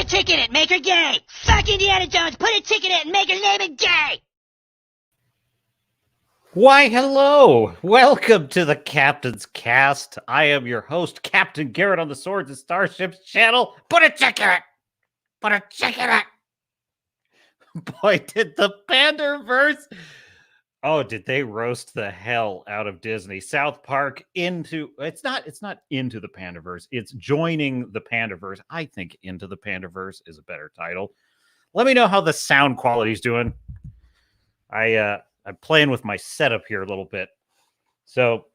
a tick in it, make her gay. Fuck Indiana Jones, put a tick in it and make her name it gay. Why, hello! Welcome to the Captain's Cast. I am your host, Captain Garrett on the Swords and Starships channel. Put a tick in it! Put a tick in it! Boy, did the Panderverse... Oh, did they roast the hell out of Disney. South Park into... It's not into the Panderverse. It's joining the Panderverse. I think Into the Panderverse is a better title. Let me know how the sound quality's doing. I'm playing with my setup here a little bit. So,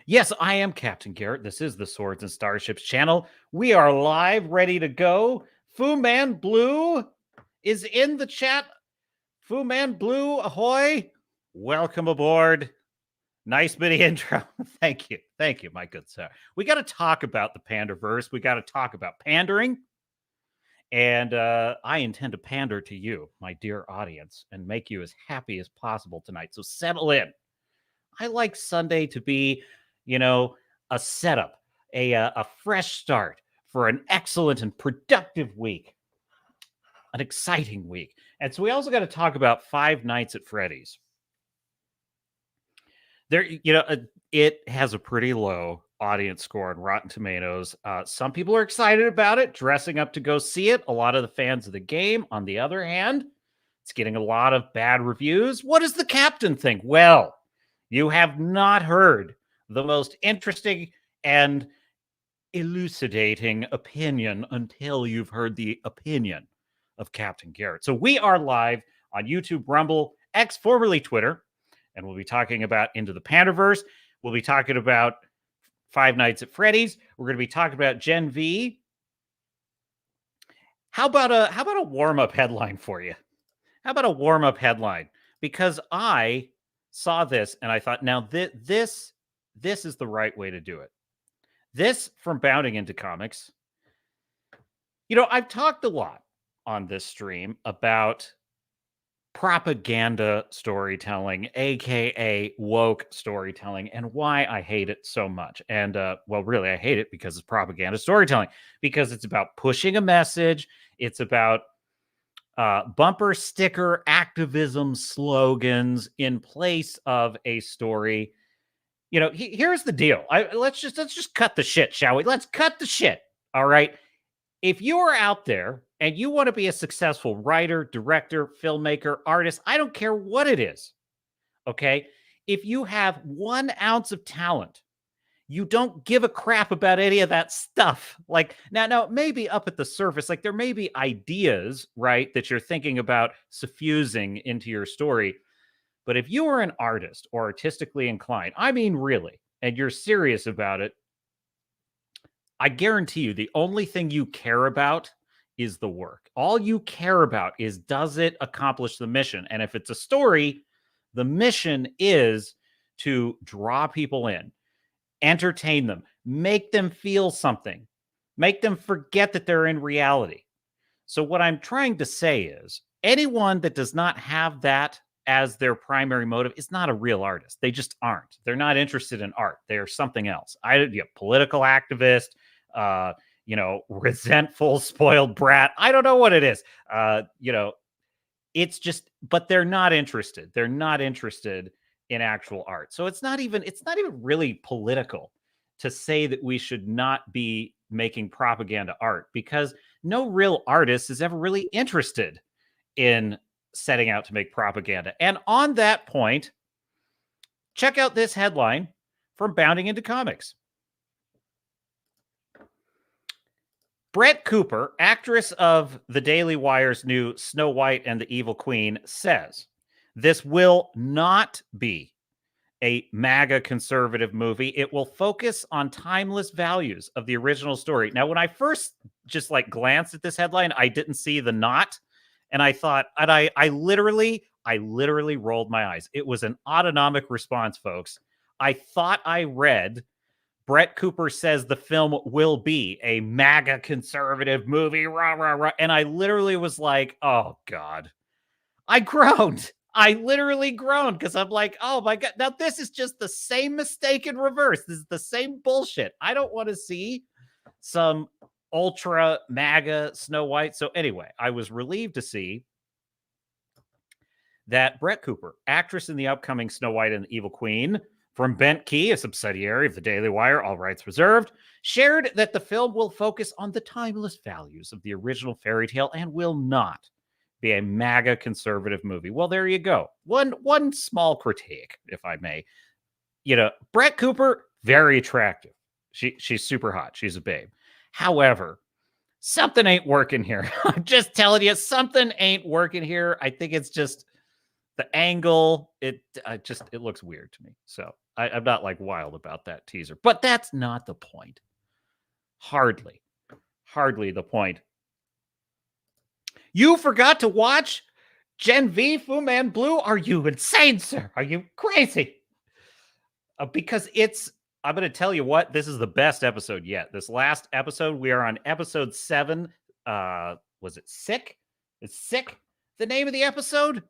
yes, I am Captain Garrett. This is the Swords and Starships channel. We are live, ready to go. Fu Man Blue is in the chat. Fu Man Blue, ahoy. Welcome aboard. Nice mini intro. Thank you. Thank you, my good sir. We got to talk about the Panderverse. We got to talk about pandering. And I intend to pander to you, my dear audience, and make you as happy as possible tonight. So settle in. I like Sunday to be, a setup, a fresh start for an excellent and productive week, an exciting week. And so we also got to talk about Five Nights at Freddy's. There, it has a pretty low audience score on Rotten Tomatoes. Some people are excited about it, dressing up to go see it. A lot of the fans of the game, on the other hand, it's getting a lot of bad reviews. What does the captain think? Well, you have not heard the most interesting and elucidating opinion until you've heard the opinion of Captain Garrett. So we are live on YouTube, Rumble, X, formerly Twitter, and we'll be talking about Into the Panderverse. We'll be talking about Five Nights at Freddy's. We're going to be talking about Gen V. How about a warm-up headline for you? How about a warm-up headline? Because I saw this and I thought, now this is the right way to do it. This from Bounding Into Comics. I've talked a lot on this stream about propaganda storytelling, aka woke storytelling, and why I hate it so much. And really, I hate it because it's propaganda storytelling, because it's about pushing a message. It's about bumper sticker activism slogans in place of a story. Here's the deal. Let's just cut the shit, shall we? Let's cut the shit. All right. If you are out there and you want to be a successful writer, director, filmmaker, artist, I don't care what it is, okay? If you have 1 ounce of talent, you don't give a crap about any of that stuff. Like, now maybe up at the surface, like there may be ideas, right, that you're thinking about suffusing into your story. But if you are an artist or artistically inclined, I mean really, and you're serious about it, I guarantee you the only thing you care about is the work. All you care about is, does it accomplish the mission? And if it's a story, the mission is to draw people in, entertain them, make them feel something, make them forget that they're in reality. So what I'm trying to say is, anyone that does not have that as their primary motive is not a real artist. They just aren't. They're not interested in art. They are something else. Political activist, resentful, spoiled brat. I don't know what it is. It's just, but they're not interested. They're not interested in actual art. So it's not even really political to say that we should not be making propaganda art, because no real artist is ever really interested in setting out to make propaganda. And on that point, check out this headline from Bounding Into Comics. Brett Cooper, actress of the Daily Wire's new Snow White and the Evil Queen, says this will not be a MAGA conservative movie. It will focus on timeless values of the original story. Now, when I first just glanced at this headline, I didn't see the not. And I thought, and I literally rolled my eyes. It was an autonomic response, folks. I thought I read Brett Cooper says the film will be a MAGA conservative movie, rah, rah, rah. And I literally was like, oh, God. I groaned. I literally groaned because I'm like, oh, my God. Now, this is just the same mistake in reverse. This is the same bullshit. I don't want to see some ultra MAGA Snow White. So anyway, I was relieved to see that Brett Cooper, actress in the upcoming Snow White and the Evil Queen, from Bent Key, a subsidiary of the Daily Wire, all rights reserved, shared that the film will focus on the timeless values of the original fairy tale and will not be a MAGA conservative movie. Well, there you go. One small critique, if I may. You know, Brett Cooper, very attractive. She's super hot. She's a babe. However, something ain't working here. I'm just telling you, something ain't working here. I think it's just the angle. It looks weird to me. So I'm not like wild about that teaser, but that's not the point. Hardly the point. You forgot to watch Gen V, Fu Man Blue? Are you insane, sir? Are you crazy? Because I'm going to tell you what, this is the best episode yet. This last episode, we are on episode 7. Was it Sick? Is Sick the name of the episode?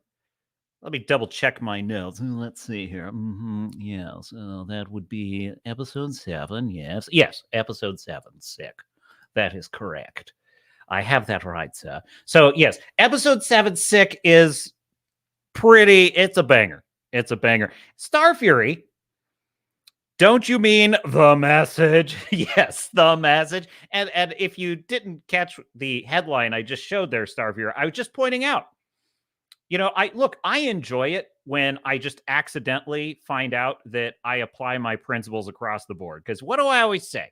Let me double check my notes. Let's see here. Yeah, so that would be episode 7. Yes, episode 7, Sick. That is correct. I have that right, sir. So, yes, episode 7, Sick, is it's a banger. It's a banger. Star Fury, don't you mean the message? Yes, the message. And if you didn't catch the headline I just showed there, Star Fury, I was just pointing out, you know, I enjoy it when I just accidentally find out that I apply my principles across the board. Because what do I always say?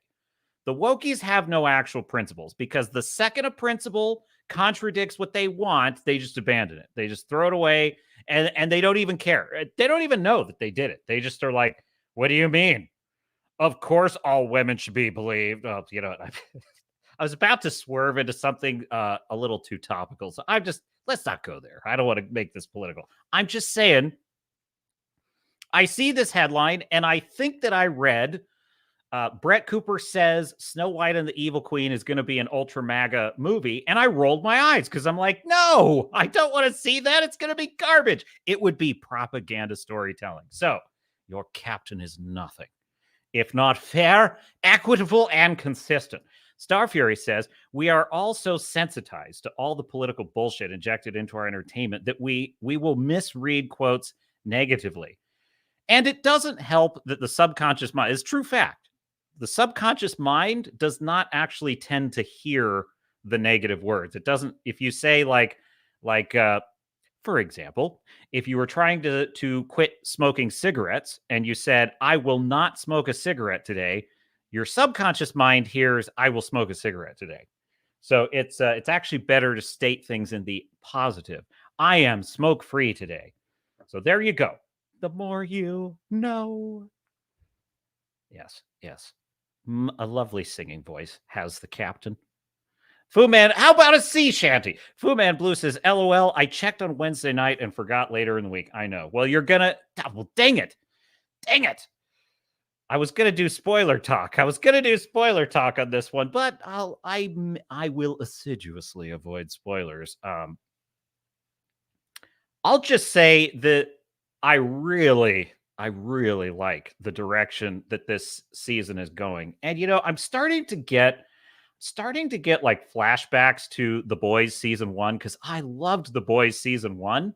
The wokies have no actual principles, because the second a principle contradicts what they want, they just abandon it. They just throw it away, and they don't even care. They don't even know that they did it. They just are like, what do you mean? Of course, all women should be believed. Oh, you know, I was about to swerve into something a little too topical. So let's not go there. I don't want to make this political. I'm just saying, I see this headline, and I think that I read Brett Cooper says Snow White and the Evil Queen is going to be an ultra MAGA movie. And I rolled my eyes because I'm like, no, I don't want to see that. It's going to be garbage. It would be propaganda storytelling. So your captain is nothing if not fair, equitable, and consistent. Star Fury says, we are all so sensitized to all the political bullshit injected into our entertainment that we will misread quotes negatively. And it doesn't help that the subconscious mind is true fact. The subconscious mind does not actually tend to hear the negative words. It doesn't, if you say for example, if you were trying to quit smoking cigarettes and you said, I will not smoke a cigarette today, your subconscious mind hears, I will smoke a cigarette today. So it's actually better to state things in the positive. I am smoke-free today. So there you go. The more you know. Yes. A lovely singing voice has the captain. Fu Man, how about a sea shanty? Fu Man Blue says, LOL, I checked on Wednesday night and forgot later in the week. I know. Well, you're gonna, well, dang it. I was gonna do spoiler talk. on this one, but I will assiduously avoid spoilers. I'll just say that I really like the direction that this season is going. And, you know, I'm starting to get like flashbacks to The Boys season 1, because I loved The Boys season 1.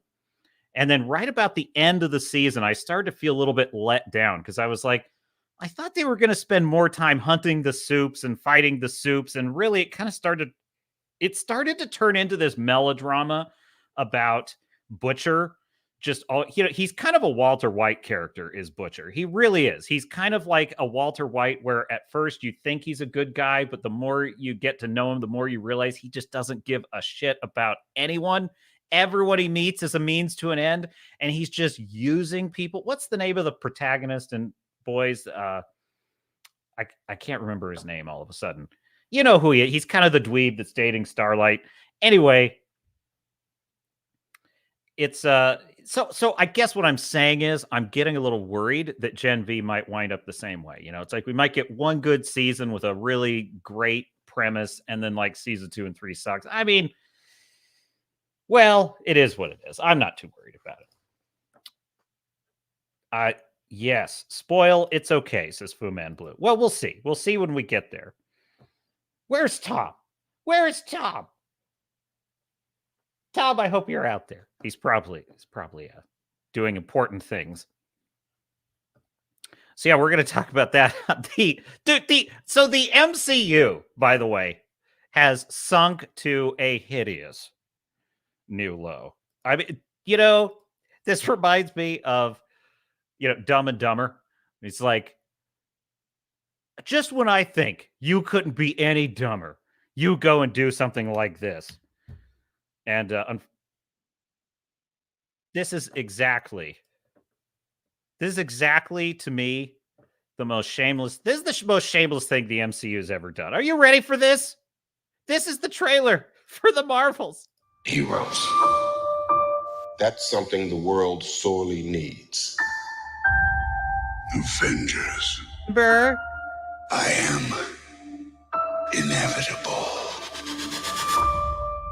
And then right about the end of the season, I started to feel a little bit let down, because I was like, I thought they were going to spend more time hunting the Supes and fighting the Supes. And really, it started to turn into this melodrama about Butcher. He's kind of a Walter White character, is Butcher. He really is. He's kind of like a Walter White, where at first you think he's a good guy, but the more you get to know him, the more you realize he just doesn't give a shit about anyone. Everyone he meets is a means to an end, and he's just using people. What's the name of the protagonist in Boys? I can't remember his name all of a sudden. You know who he is. He's kind of the dweeb that's dating Starlight. Anyway, it's so I guess what I'm saying is I'm getting a little worried that Gen V might wind up the same way. You know, it's like we might get one good season with a really great premise, and then like season 2 and 3 sucks. I mean, well, it is what it is. I'm not too worried about it. Yes, spoil, it's okay, says Fu Man Blue. Well, we'll see. We'll see when we get there. Where's Tom? Where is Tom? Tom, I hope you're out there. He's probably doing important things. So yeah, we're going to talk about that. So the MCU, by the way, has sunk to a hideous new low. I mean, this reminds me of, Dumb and Dumber. It's like, just when I think you couldn't be any dumber, you go and do something like this. And this is exactly to me the most shameless. This is the most shameless thing the MCU has ever done. Are you ready for this? This is the trailer for the Marvels. Heroes. That's something the world sorely needs. Avengers. Remember? I am inevitable.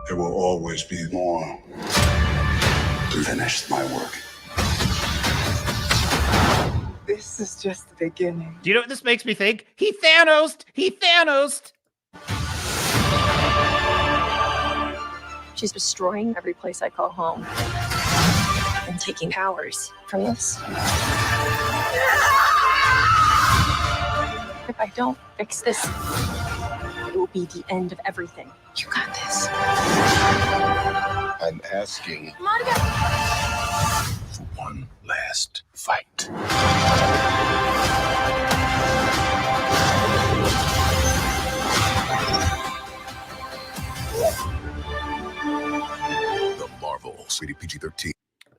There will always be more to finish my work. This is just the beginning. Do you know what this makes me think? He Thanos'd! She's destroying every place I call home and taking powers from this. If I don't fix this, it will be the end of everything. You got this. I'm asking Monica! for one last fight. The Marvels, rated PG-13.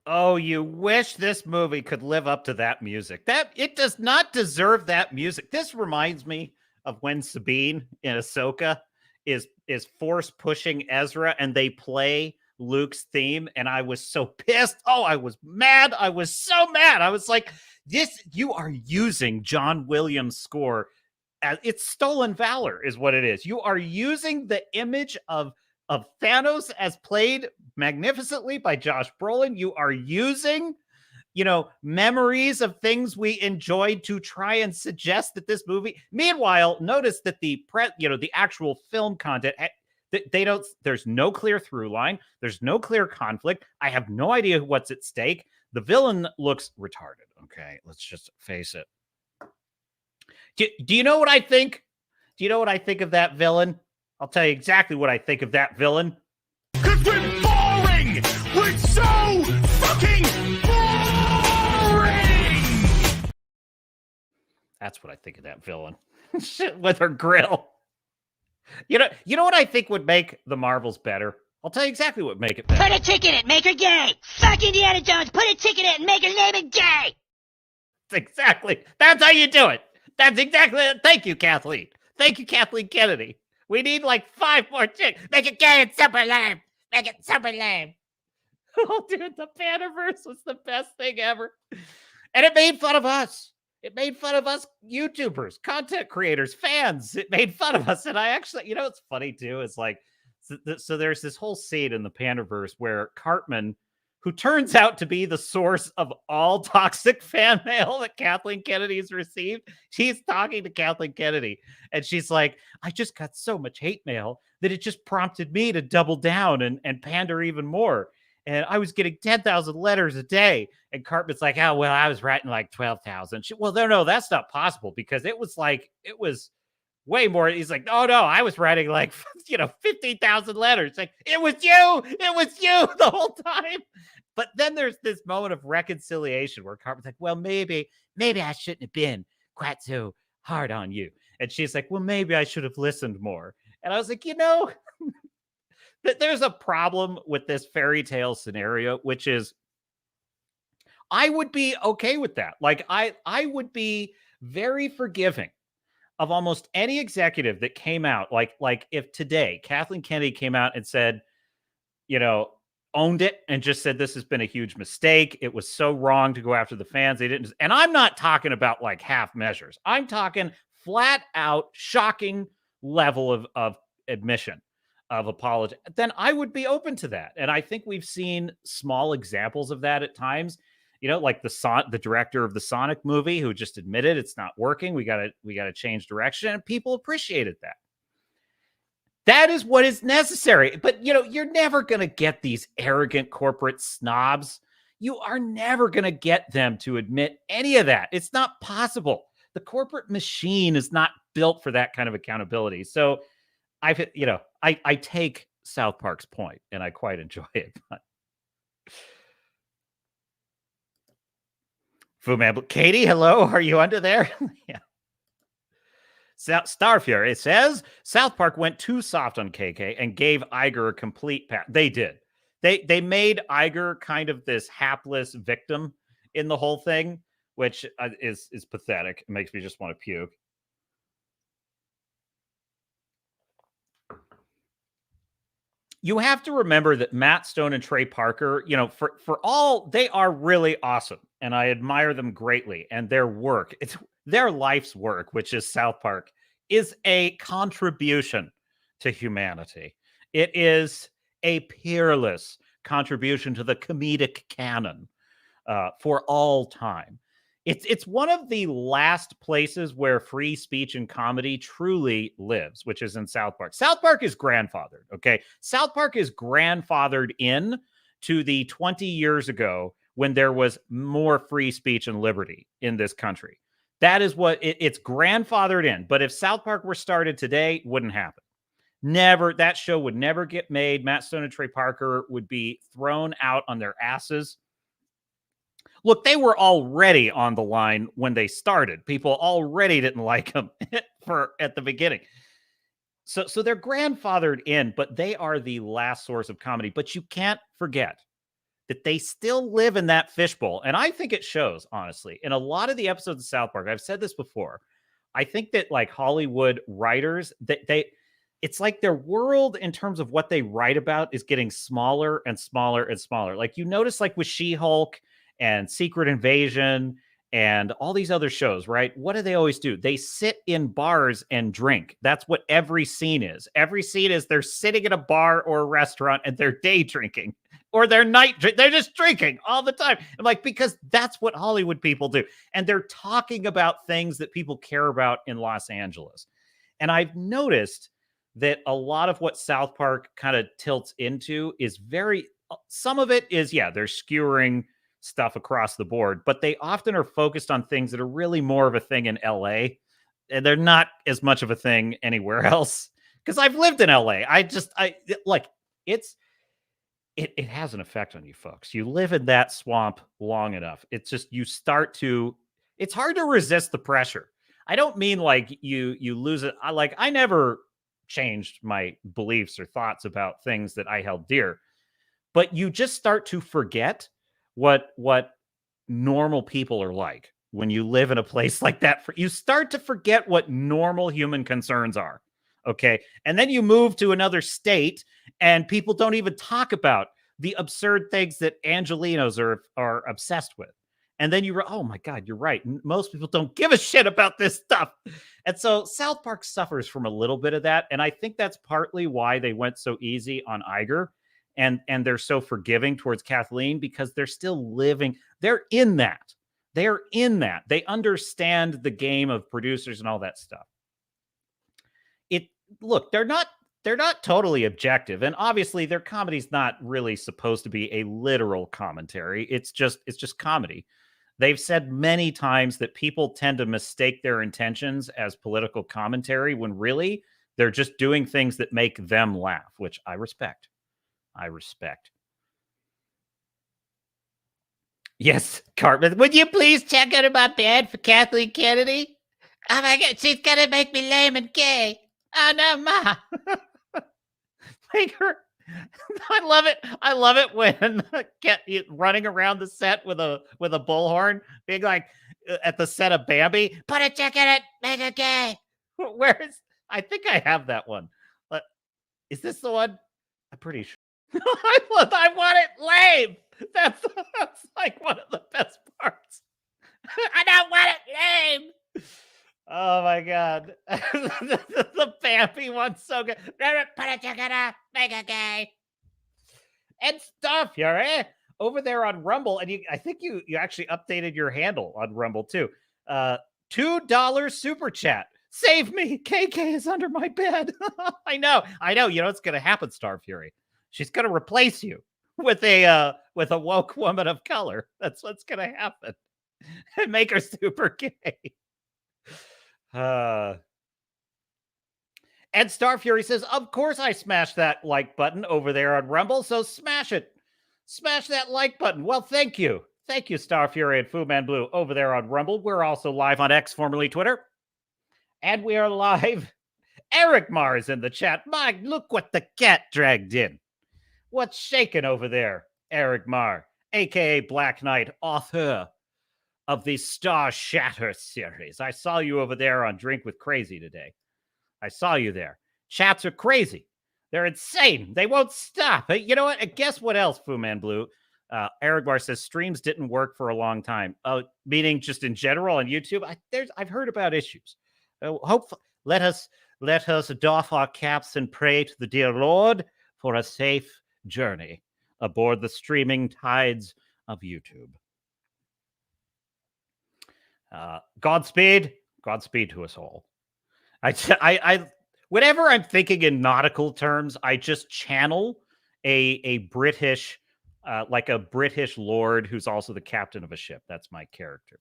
Oh, you wish this movie could live up to that music. That it does not deserve that music. This reminds me of when Sabine in Ahsoka is force pushing Ezra and they play Luke's theme, and I was so pissed. Oh, I was mad. I was so mad. I was like, you are using John Williams' score as it's stolen valor, is what it is. You are using the image of Thanos as played magnificently by Josh Brolin. You are using, memories of things we enjoyed to try and suggest that this movie. Meanwhile, notice that the actual film content, there's no clear through line. There's no clear conflict. I have no idea what's at stake. The villain looks retarded. Okay, let's just face it. Do you know what I think? Do you know what I think of that villain? I'll tell you exactly what I think of that villain. 'Cause we're boring! We're so fucking boring! That's what I think of that villain. With her grill. You know what I think would make the Marvels better? I'll tell you exactly what would make it better. Put a tick in it, make her gay. Fuck Indiana Jones, put a tick in it and make her name it gay. Exactly. That's how you do it. That's exactly it. Thank you, Kathleen. Thank you, Kathleen Kennedy. We need like 5 more chicks. Make it gay and super lame. Make it super lame. Oh, dude, the Panderverse was the best thing ever. And it made fun of us. It made fun of us YouTubers, content creators, fans. It made fun of us. And I actually, it's funny too. It's like, so there's this whole scene in the Panderverse where Cartman, who turns out to be the source of all toxic fan mail that Kathleen Kennedy has received. She's talking to Kathleen Kennedy, and she's like, I just got so much hate mail that it just prompted me to double down and pander even more. And I was getting 10,000 letters a day. And Cartman's like, oh, well, I was writing like 12,000. Well, no, that's not possible because it was way more. He's like, oh, no, I was writing like, 15,000 letters. Like, it was you the whole time. But then there's this moment of reconciliation where Cartman's like, well, maybe I shouldn't have been quite so hard on you. And she's like, well, maybe I should have listened more. And I was like, that there's a problem with this fairy tale scenario, which is I would be okay with that. Like, I would be very forgiving of almost any executive that came out. Like if today Kathleen Kennedy came out and said, owned it and just said, this has been a huge mistake. It was so wrong to go after the fans. They didn't. And I'm not talking about like half measures. I'm talking flat out shocking level of admission of apology. Then I would be open to that. And I think we've seen small examples of that at times, like the director of the Sonic movie who just admitted it's not working. We got to change direction. And people appreciated that. That is what is necessary. But, you're never going to get these arrogant corporate snobs. You are never going to get them to admit any of that. It's not possible. The corporate machine is not built for that kind of accountability. So I take South Park's point and I quite enjoy it. Fuman, Katie, hello. Are you under there? Yeah. Starfury, it says South Park went too soft on KK and gave Iger a complete pass. They did. They made Iger kind of this hapless victim in the whole thing, which is pathetic. It makes me just want to puke. You have to remember that Matt Stone and Trey Parker, for all, they are really awesome. And I admire them greatly. And their work, it's their life's work, which is South Park, is a contribution to humanity. It is a peerless contribution to the comedic canon for all time. It's one of the last places where free speech and comedy truly lives, which is in South Park. South Park is grandfathered, okay? South Park is grandfathered in to the 20 years ago when there was more free speech and liberty in this country. That is what it's grandfathered in. But if South Park were started today, it wouldn't happen. Never. That show would never get made. Matt Stone and Trey Parker would be thrown out on their asses. Look, they were already on the line when they started. People already didn't like them at the beginning. So they're grandfathered in, but they are the last source of comedy. But you can't forget that they still live in that fishbowl. And I think it shows, honestly. In a lot of the episodes of South Park, I've said this before, I think that like Hollywood writers, it's like their world in terms of what they write about is getting smaller and smaller and smaller. Like you notice like with She-Hulk and Secret Invasion and all these other shows, right? What do they always do? They sit in bars and drink. That's what every scene is. Every scene is they're sitting in a bar or a restaurant and they're day drinking or they're night drink. They're just drinking all the time. I'm like, because that's what Hollywood people do. And they're talking about things that people care about in Los Angeles. And I've noticed that a lot of what South Park kind of tilts into is some of it is, they're skewering stuff across the board, but they often are focused on things that are really more of a thing in LA. And they're not as much of a thing anywhere else. Because I've lived in LA. It has an effect on you folks. You live in that swamp long enough. It's just, it's hard to resist the pressure. I don't mean like you lose it. I never changed my beliefs or thoughts about things that I held dear, but you just start to forget what normal people are like when you live in a place like that. You start to forget what normal human concerns are. Okay. And then you move to another state and people don't even talk about the absurd things that Angelinos are obsessed with. And then oh my God, you're right. Most people don't give a shit about this stuff. And so South Park suffers from a little bit of that. And I think that's partly why they went so easy on Iger. And they're so forgiving towards Kathleen because they're still living. They're in that. They're in that. They understand the game of producers and all that stuff. Look, they're not totally objective. And obviously their comedy's not really supposed to be a literal commentary. It's just comedy. They've said many times that people tend to mistake their intentions as political commentary when really they're just doing things that make them laugh, which I respect. Yes, Cartman. Would you please check out my bed for Kathleen Kennedy? Oh my God, she's gonna make me lame and gay. Oh no, Ma. Make her. I love it when running around the set with a bullhorn, being like at the set of Bambi. Put a check in it, make it gay. I think I have that one. Is this the one? I'm pretty sure. I want it lame. That's like one of the best parts. I don't want it lame. Oh my God. The Bambi one's so good. Put a chicken up, make it gay. And stuff, you're over there on Rumble. And I think you actually updated your handle on Rumble too. $2 super chat. Save me. KK is under my bed. I know. You know what's going to happen, Star Fury? She's going to replace you with a woke woman of color. That's what's going to happen. And make her super gay. And Star Fury says, of course I smashed that like button over there on Rumble, so smash it. Smash that like button. Well, thank you. Thank you, Star Fury and Fu Man Blue over there on Rumble. We're also live on X, formerly Twitter. And we are live. Eric Mars in the chat. Mike, look what the cat dragged in. What's shaking over there, Eric Mar, a.k.a. Black Knight, author of the Star Shatter series. I saw you over there on Drink with Crazy today. I saw you there. Chats are crazy. They're insane. They won't stop. You know what? And guess what else, Fu Man Blue? Eric Bar says streams didn't work for a long time. Meaning just in general on YouTube. I've heard about issues. Hopefully, let us doff our caps and pray to the dear Lord for a safe journey aboard the streaming tides of YouTube. Godspeed to us all. I whenever I'm thinking in nautical terms, I just channel a British, like a British lord who's also the captain of a ship. That's my character.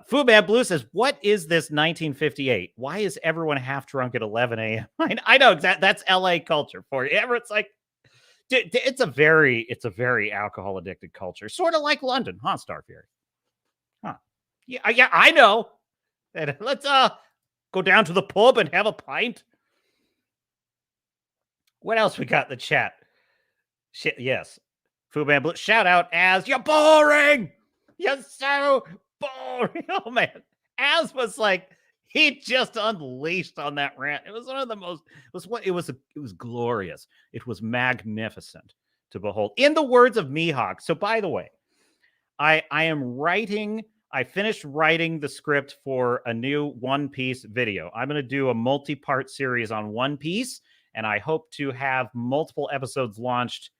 Fu Man Blue says, what is this 1958? Why is everyone half drunk at 11 a.m.? I know that's LA culture for you. It's like, it's a very alcohol addicted culture, sort of like London, huh, Star Fury? Huh? Yeah, I know. Let's go down to the pub and have a pint. What else we got in the chat? Shit, yes. Fu Man Blue, shout out Az, you're boring. You're so boring. Oh man, Az was like, he just unleashed on that rant. It was one of the most. It was glorious. It was magnificent to behold. In the words of Mihawk. So by the way, I finished writing the script for a new One Piece video. I'm going to do a multi-part series on One Piece, and I hope to have multiple episodes launched.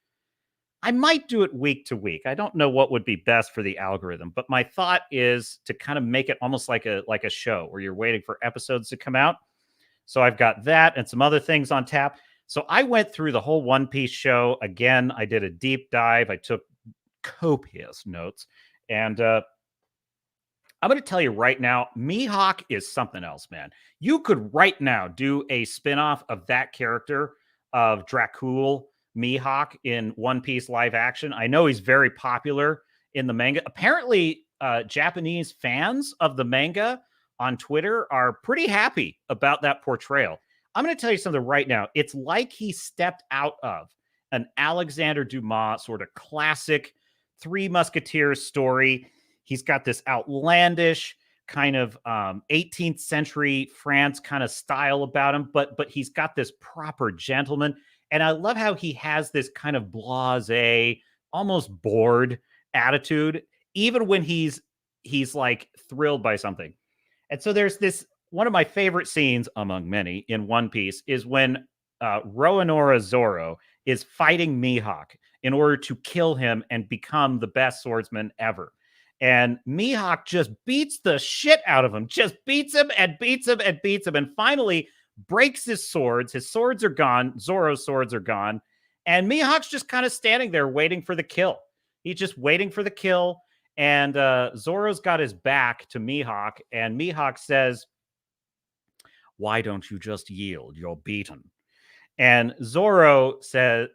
I might do it week to week. I don't know what would be best for the algorithm, but my thought is to kind of make it almost like a show where you're waiting for episodes to come out. So I've got that and some other things on tap. So I went through the whole One Piece show again. I did a deep dive. I took copious notes, and I'm going to tell you right now, Mihawk is something else, man. You could right now do a spinoff of that character of Dracul Mihawk in One Piece live action. I know he's very popular in the manga. Apparently, Japanese fans of the manga on Twitter are pretty happy about that portrayal. I'm going to tell you something right now. It's like he stepped out of an Alexander Dumas sort of classic Three Musketeers story. He's got this outlandish kind of 18th century France kind of style about him, but he's got this proper gentleman. And I love how he has this kind of blasé, almost bored attitude, even when he's like thrilled by something. And so there's this, one of my favorite scenes among many in One Piece is when Roronoa Zoro is fighting Mihawk in order to kill him and become the best swordsman ever. And Mihawk just beats the shit out of him, just beats him and beats him and beats him. And finally breaks his swords. His swords are gone. Zoro's swords are gone. And Mihawk's just kind of standing there waiting for the kill. He's just waiting for the kill. And Zoro's got his back to Mihawk. And Mihawk says, why don't you just yield? You're beaten. And Zoro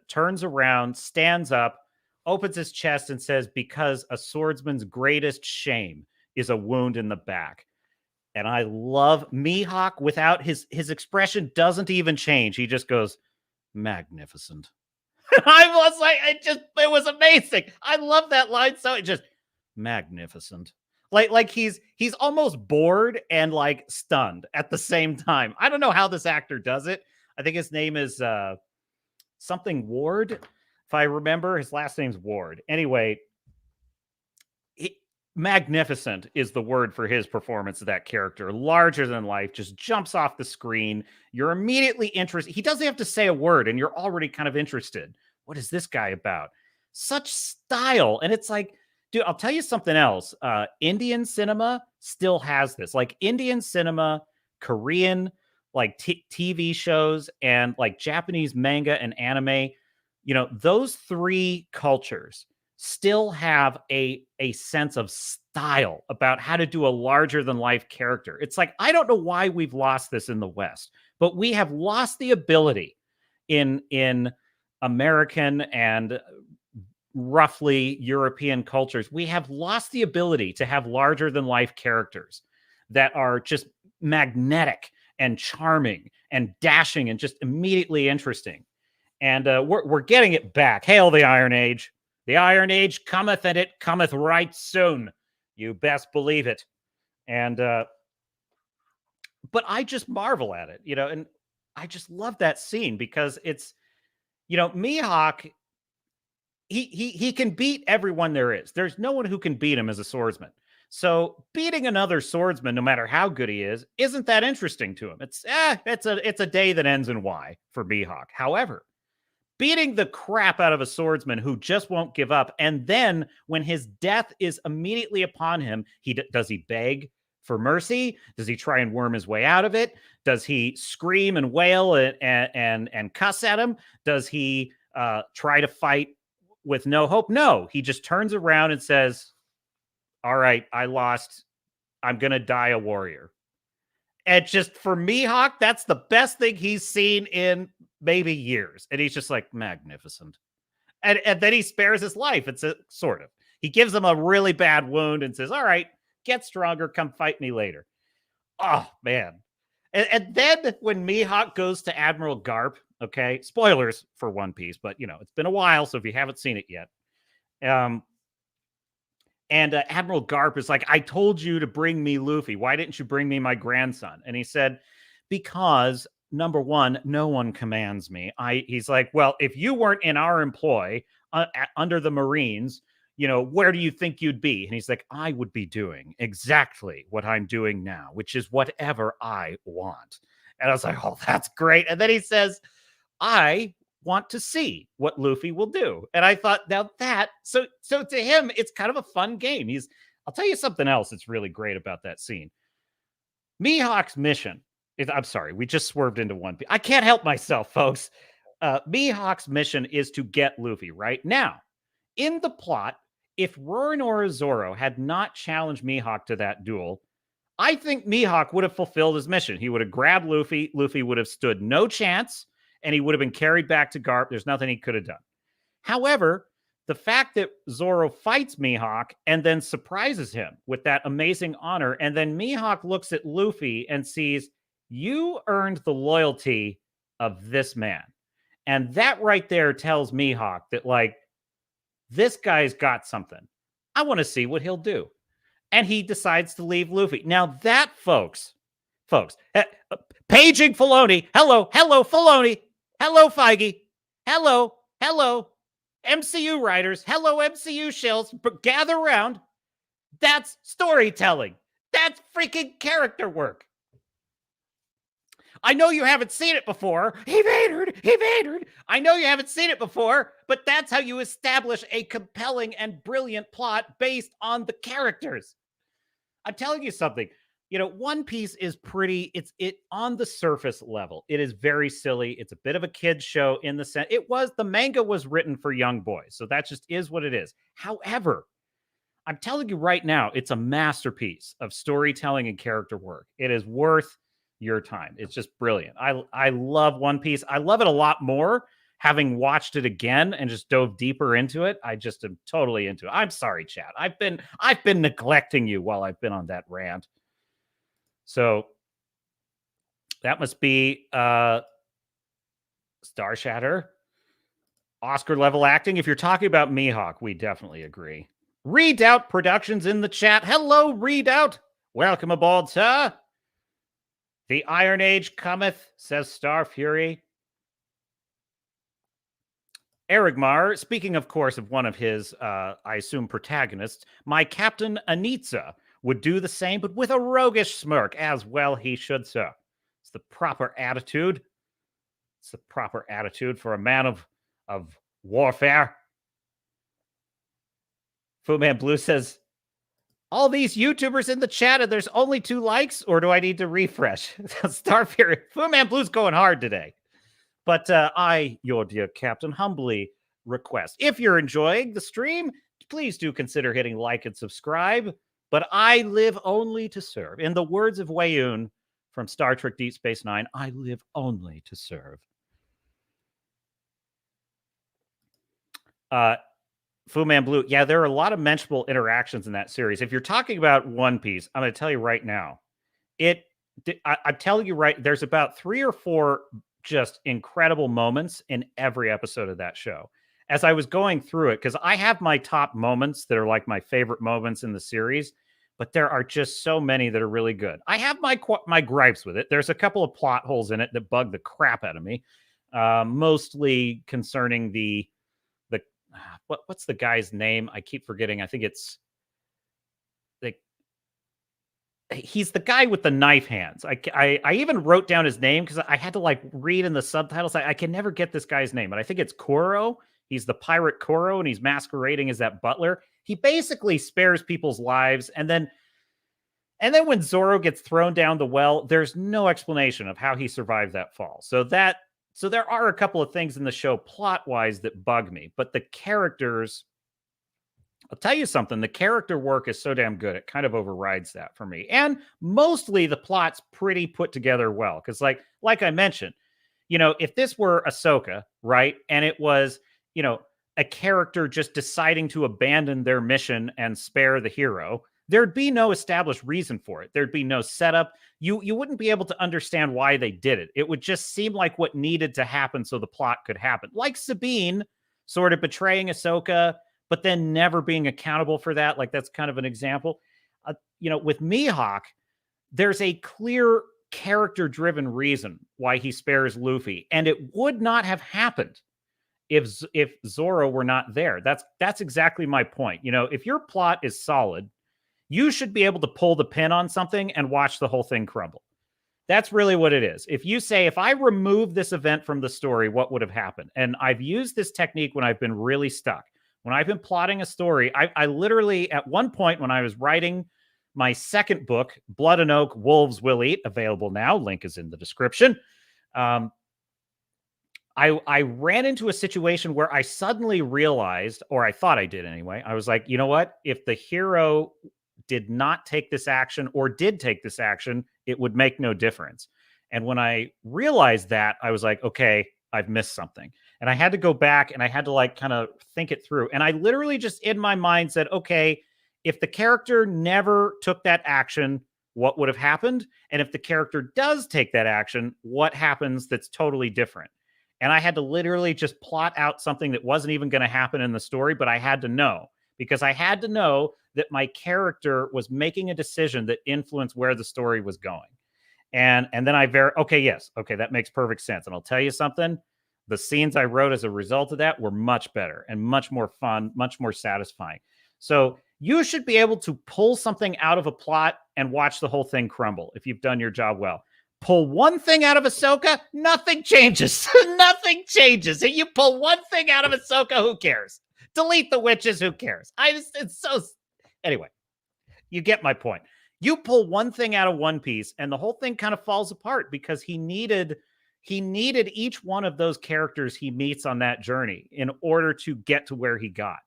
turns around, stands up, opens his chest and says, because a swordsman's greatest shame is a wound in the back. And I love Mihawk without his expression doesn't even change. He just goes, magnificent. I was like, it was amazing. I love that line. So it just magnificent. Like he's almost bored and like stunned at the same time. I don't know how this actor does it. I think his name is something Ward. If I remember, his last name's Ward. Anyway, magnificent is the word for his performance of that character. Larger than life, just jumps off the screen. You're immediately interested. He doesn't have to say a word and you're already kind of interested. What is this guy about? Such style. And it's like, dude, I'll tell you something else. Indian cinema still has this. Like Indian cinema Korean like TV shows and like Japanese manga and anime, you know, those three cultures still have a sense of style about how to do a larger than life character. It's like, I don't know why we've lost this in the West, but we have lost the ability in American and roughly European cultures. We have lost the ability to have larger than life characters that are just magnetic and charming and dashing and just immediately interesting. And we're getting it back. Hail the Iron Age. The Iron Age cometh, and it cometh right soon. You best believe it. And but I just marvel at it, you know, and I just love that scene because it's, you know, Mihawk, he can beat everyone there is. There's no one who can beat him as a swordsman. So beating another swordsman, no matter how good he is, isn't that interesting to him. It's a day that ends in Y for Mihawk. However, beating the crap out of a swordsman who just won't give up, and then when his death is immediately upon him, does he beg for mercy? Does he try and worm his way out of it? Does he scream and wail and cuss at him? Does he try to fight with no hope? No, he just turns around and says, all right, I lost. I'm going to die a warrior. And just for Mihawk, that's the best thing he's seen in maybe years. And he's just like, magnificent. And then he spares his life. It's a sort of. He gives him a really bad wound and says, all right, get stronger. Come fight me later. Oh, man. And then when Mihawk goes to Admiral Garp, okay, spoilers for One Piece, but, you know, it's been a while, so if you haven't seen it yet. And Admiral Garp is like, I told you to bring me Luffy. Why didn't you bring me my grandson? And he said, because, number one, no one commands me. He's like, well, if you weren't in our employ under the Marines, you know, where do you think you'd be? And he's like, I would be doing exactly what I'm doing now, which is whatever I want. And I was like, oh, that's great. And then he says, I want to see what Luffy will do. And I thought, now that, so to him, it's kind of a fun game. I'll tell you something else that's really great about that scene. Mihawk's mission is, I'm sorry, we just swerved into One Piece. I can't help myself, folks. Mihawk's mission is to get Luffy, right? Now, in the plot, if Roronoa Zoro had not challenged Mihawk to that duel, I think Mihawk would have fulfilled his mission. He would have grabbed Luffy. Luffy would have stood no chance, and he would have been carried back to Garp. There's nothing he could have done. However, the fact that Zoro fights Mihawk and then surprises him with that amazing honor, and then Mihawk looks at Luffy and sees, you earned the loyalty of this man. And that right there tells Mihawk that, like, this guy's got something. I want to see what he'll do. And he decides to leave Luffy. Now that, folks, paging Filoni. Hello, Filoni. Hello, Feige. Hello. MCU writers. Hello, MCU shills. But gather around. That's storytelling. That's freaking character work. I know you haven't seen it before. Evaded. I know you haven't seen it before, but that's how you establish a compelling and brilliant plot based on the characters. I'm telling you something. You know, One Piece is it on the surface level. It is very silly. It's a bit of a kid's show in the sense the manga was written for young boys. So that just is what it is. However, I'm telling you right now, it's a masterpiece of storytelling and character work. It is worth your time. It's just brilliant. I love One Piece. I love it a lot more having watched it again and just dove deeper into it. I just am totally into it. I'm sorry, chat. I've been neglecting you while I've been on that rant. So that must be Star Shatter. Oscar level acting. If you're talking about Mihawk, we definitely agree. Redoubt Productions in the chat. Hello, Redoubt. Welcome aboard, sir. The Iron Age cometh, says Star Fury. Erigmar, speaking, of course, of one of his, I assume, protagonists, my Captain Anitsa would do the same, but with a roguish smirk. As well he should, sir. It's the proper attitude. It's the proper attitude for a man of warfare. Fu Man Blue says, all these YouTubers in the chat and there's only 2 likes, or do I need to refresh? Starfire, Fu Man Blue's going hard today. But I, your dear captain, humbly request, if you're enjoying the stream, please do consider hitting like and subscribe. But I live only to serve. In the words of Wayun from Star Trek Deep Space Nine, I live only to serve. Fu Man Blue, yeah, there are a lot of mentionable interactions in that series. If you're talking about One Piece, I'm going to tell you right now, I'm telling you right, there's about 3 or 4 just incredible moments in every episode of that show. As I was going through it, because I have my top moments that are like my favorite moments in the series, but there are just so many that are really good. I have my gripes with it. There's a couple of plot holes in it that bug the crap out of me, mostly concerning the what's the guy's name? I keep forgetting. I think it's like he's the guy with the knife hands. I even wrote down his name because I had to like read in the subtitles. I can never get this guy's name, but I think it's Koro. He's the pirate Koro, and he's masquerading as that butler. He basically spares people's lives, and then when Zoro gets thrown down the well, there's no explanation of how he survived that fall. So there are a couple of things in the show plot-wise that bug me, but the characters, I'll tell you something, the character work is so damn good, it kind of overrides that for me. And mostly the plot's pretty put together well, because like I mentioned, if this were Ahsoka, right, and it was, a character just deciding to abandon their mission and spare the hero, there'd be no established reason for it. There'd be no setup. You wouldn't be able to understand why they did it. It would just seem like what needed to happen so the plot could happen. Like Sabine sort of betraying Ahsoka, but then never being accountable for that. Like that's kind of an example. With Mihawk, there's a clear character-driven reason why he spares Luffy, and it would not have happened if Zoro were not there. That's exactly my point. If your plot is solid, you should be able to pull the pin on something and watch the whole thing crumble. That's really what it is. If you say, if I remove this event from the story, what would have happened? And I've used this technique when I've been really stuck. When I've been plotting a story, I literally, at one point when I was writing my second book, Blood and Oak, Wolves Will Eat, available now, link is in the description. I ran into a situation where I suddenly realized, or I thought I did anyway, I was like, you know what? If the hero did not take this action or did take this action, it would make no difference. And when I realized that, I was like, okay, I've missed something. And I had to go back and I had to like kind of think it through. And I literally just in my mind said, okay, if the character never took that action, what would have happened? And if the character does take that action, what happens that's totally different? And I had to literally just plot out something that wasn't even going to happen in the story, but I had to know, because I had to know that my character was making a decision that influenced where the story was going. And then okay, that makes perfect sense. And I'll tell you something, the scenes I wrote as a result of that were much better and much more fun, much more satisfying. So you should be able to pull something out of a plot and watch the whole thing crumble if you've done your job well. Pull one thing out of Ahsoka, nothing changes. Nothing changes. If you pull one thing out of Ahsoka, who cares? Delete the witches, who cares? Anyway, you get my point. You pull one thing out of One Piece and the whole thing kind of falls apart because he needed each one of those characters he meets on that journey in order to get to where he got.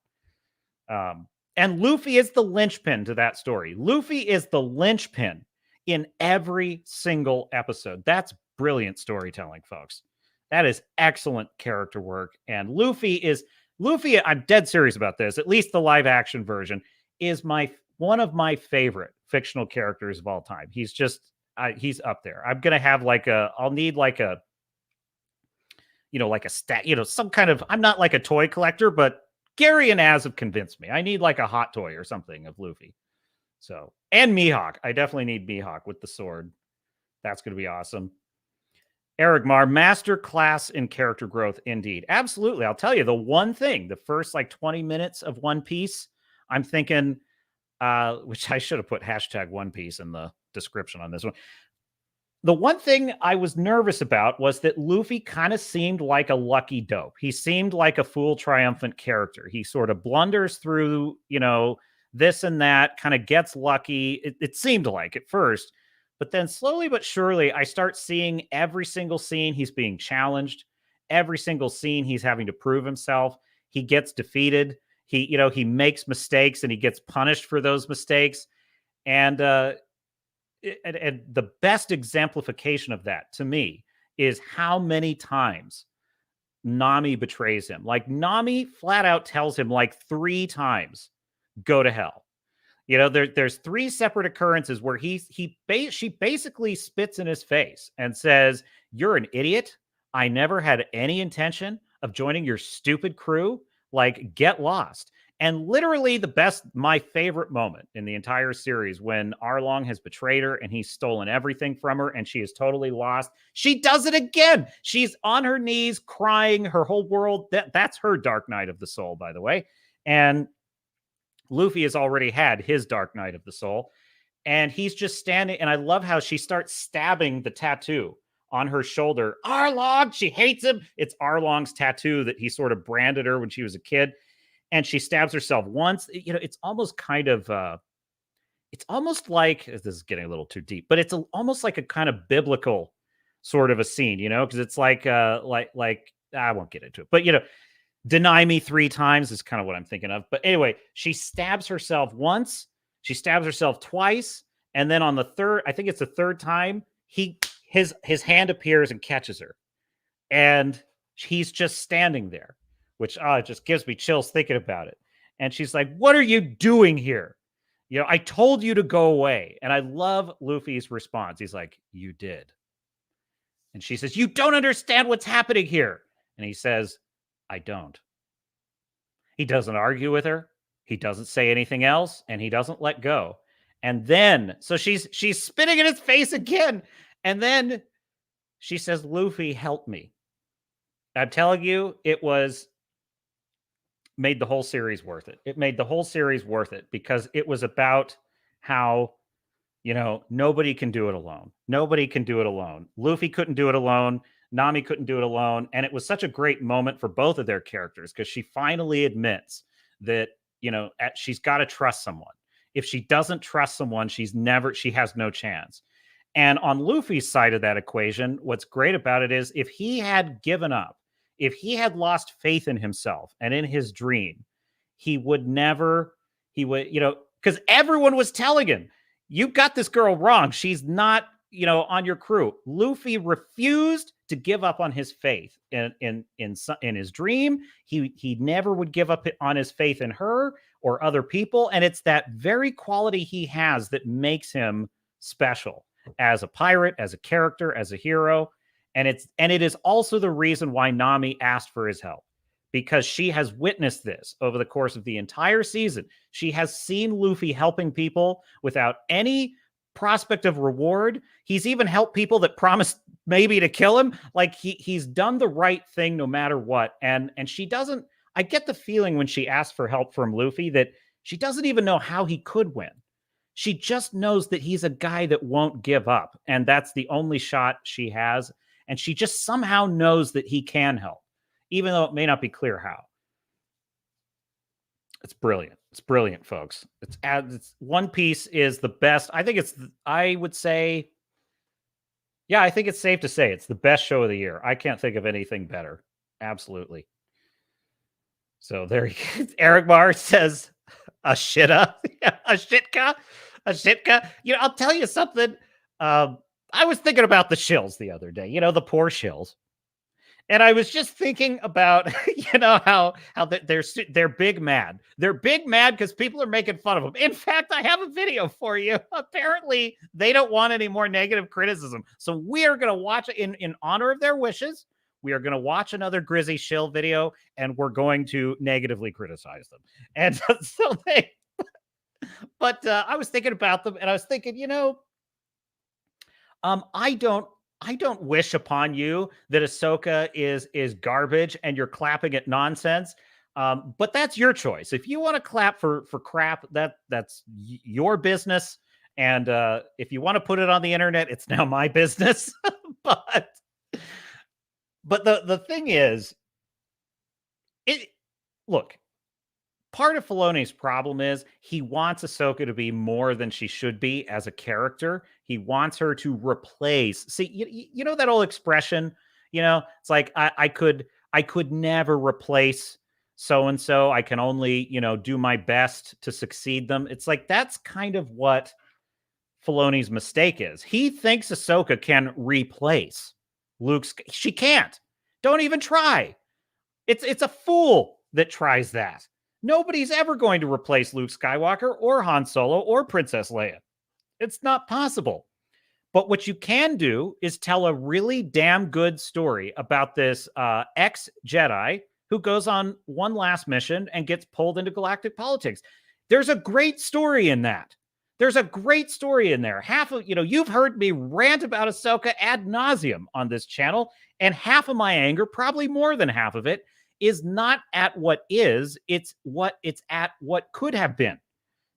And Luffy is the linchpin to that story. Luffy is the linchpin in every single episode. That's brilliant storytelling, folks. That is excellent character work. And Luffy, I'm dead serious about this, at least the live action version, is one of my favorite fictional characters of all time. He's just, he's up there. I'm going to have I'll need a stat, some kind of, I'm not like a toy collector, but Gary and Az have convinced me. I need like a hot toy or something of Luffy. So, and Mihawk. I definitely need Mihawk with the sword. That's going to be awesome. Eric Marr, master class in character growth, indeed. Absolutely. I'll tell you, the one thing, the first 20 minutes of One Piece, I'm thinking, which I should have put hashtag One Piece in the description on this one. The one thing I was nervous about was that Luffy kind of seemed like a lucky dope. He seemed like a fool triumphant character. He sort of blunders through, this and that, kind of gets lucky. It seemed like at first, but then slowly but surely, I start seeing every single scene he's being challenged, every single scene he's having to prove himself. He gets defeated. He makes mistakes and he gets punished for those mistakes. And the best exemplification of that to me is how many times Nami betrays him. Like, Nami flat out tells him like 3 times, go to hell. There's 3 separate occurrences where she basically spits in his face and says, "You're an idiot. I never had any intention of joining your stupid crew. Like, get lost." And literally my favorite moment in the entire series, when Arlong has betrayed her and he's stolen everything from her and she is totally lost. She does it again. She's on her knees crying, her whole world. That's her dark night of the soul, by the way. And Luffy has already had his dark night of the soul. And he's just standing. And I love how she starts stabbing the tattoo on her shoulder. Arlong, she hates him. It's Arlong's tattoo that he sort of branded her when she was a kid. And she stabs herself once. It's almost kind of, it's almost like, this is getting a little too deep, but it's almost like a kind of biblical sort of a scene, because it's like I won't get into it, but deny me 3 times is kind of what I'm thinking of. But anyway, she stabs herself once, she stabs herself twice, and then on the third, I think it's the third time, his hand appears and catches her. And he's just standing there, which it just gives me chills thinking about it. And she's like, "What are you doing here? I told you to go away." And I love Luffy's response. He's like, "You did." And she says, "You don't understand what's happening here." And he says, "I don't." He doesn't argue with her. He doesn't say anything else, and he doesn't let go. And then, so she's spitting in his face again. And then she says, "Luffy, help me." I'm telling you, it made the whole series worth it. It made the whole series worth it because it was about how, nobody can do it alone. Nobody can do it alone. Luffy couldn't do it alone. Nami couldn't do it alone. And it was such a great moment for both of their characters because she finally admits that, she's got to trust someone. If she doesn't trust someone, she has no chance. And on Luffy's side of that equation, what's great about it is if he had given up, if he had lost faith in himself and in his dream, because everyone was telling him, "You got this girl wrong. She's not, on your crew." Luffy refused to give up on his faith in his dream. He never would give up on his faith in her or other people. And it's that very quality he has that makes him special as a pirate, as a character, as a hero. And it is also the reason why Nami asked for his help, because she has witnessed this over the course of the entire season. She has seen Luffy helping people without any prospect of reward. He's even helped people that promised maybe to kill him. Like he's done the right thing no matter what. And she doesn't, I get the feeling when she asked for help from Luffy that she doesn't even know how he could win. She just knows that he's a guy that won't give up. And that's the only shot she has. And she just somehow knows that he can help, even though it may not be clear how. It's brilliant. It's brilliant, folks. It's One Piece is the best. I think I would say, yeah, I think it's safe to say it's the best show of the year. I can't think of anything better. Absolutely. So there you go. Eric Marr says, a shitta, a shitka. I'll tell you something. I was thinking about the shills the other day, the poor shills. And I was just thinking about, how they're big mad. They're big mad because people are making fun of them. In fact, I have a video for you. Apparently, they don't want any more negative criticism. So we are going to watch it in honor of their wishes. We are going to watch another Grizzy shill video, and we're going to negatively criticize them. And so but I was thinking about them, and I was thinking, I don't wish upon you that Ahsoka is garbage and you're clapping at nonsense. But that's your choice. If you want to clap for crap, that's your business. And if you want to put it on the internet, it's now my business. But the thing is, look, part of Filoni's problem is he wants Ahsoka to be more than she should be as a character. He wants her to replace. See, you know that old expression. It's like I could never replace so and so. I can only do my best to succeed them. It's like that's kind of what Filoni's mistake is. He thinks Ahsoka can replace Luke. She can't. Don't even try. It's a fool that tries that. Nobody's ever going to replace Luke Skywalker or Han Solo or Princess Leia. It's not possible. But what you can do is tell a really damn good story about this ex-Jedi who goes on one last mission and gets pulled into galactic politics. There's a great story in that. There's a great story in there. Half of, you've heard me rant about Ahsoka ad nauseum on this channel, and half of my anger, probably more than half of it, is not at what is, it's at what could have been.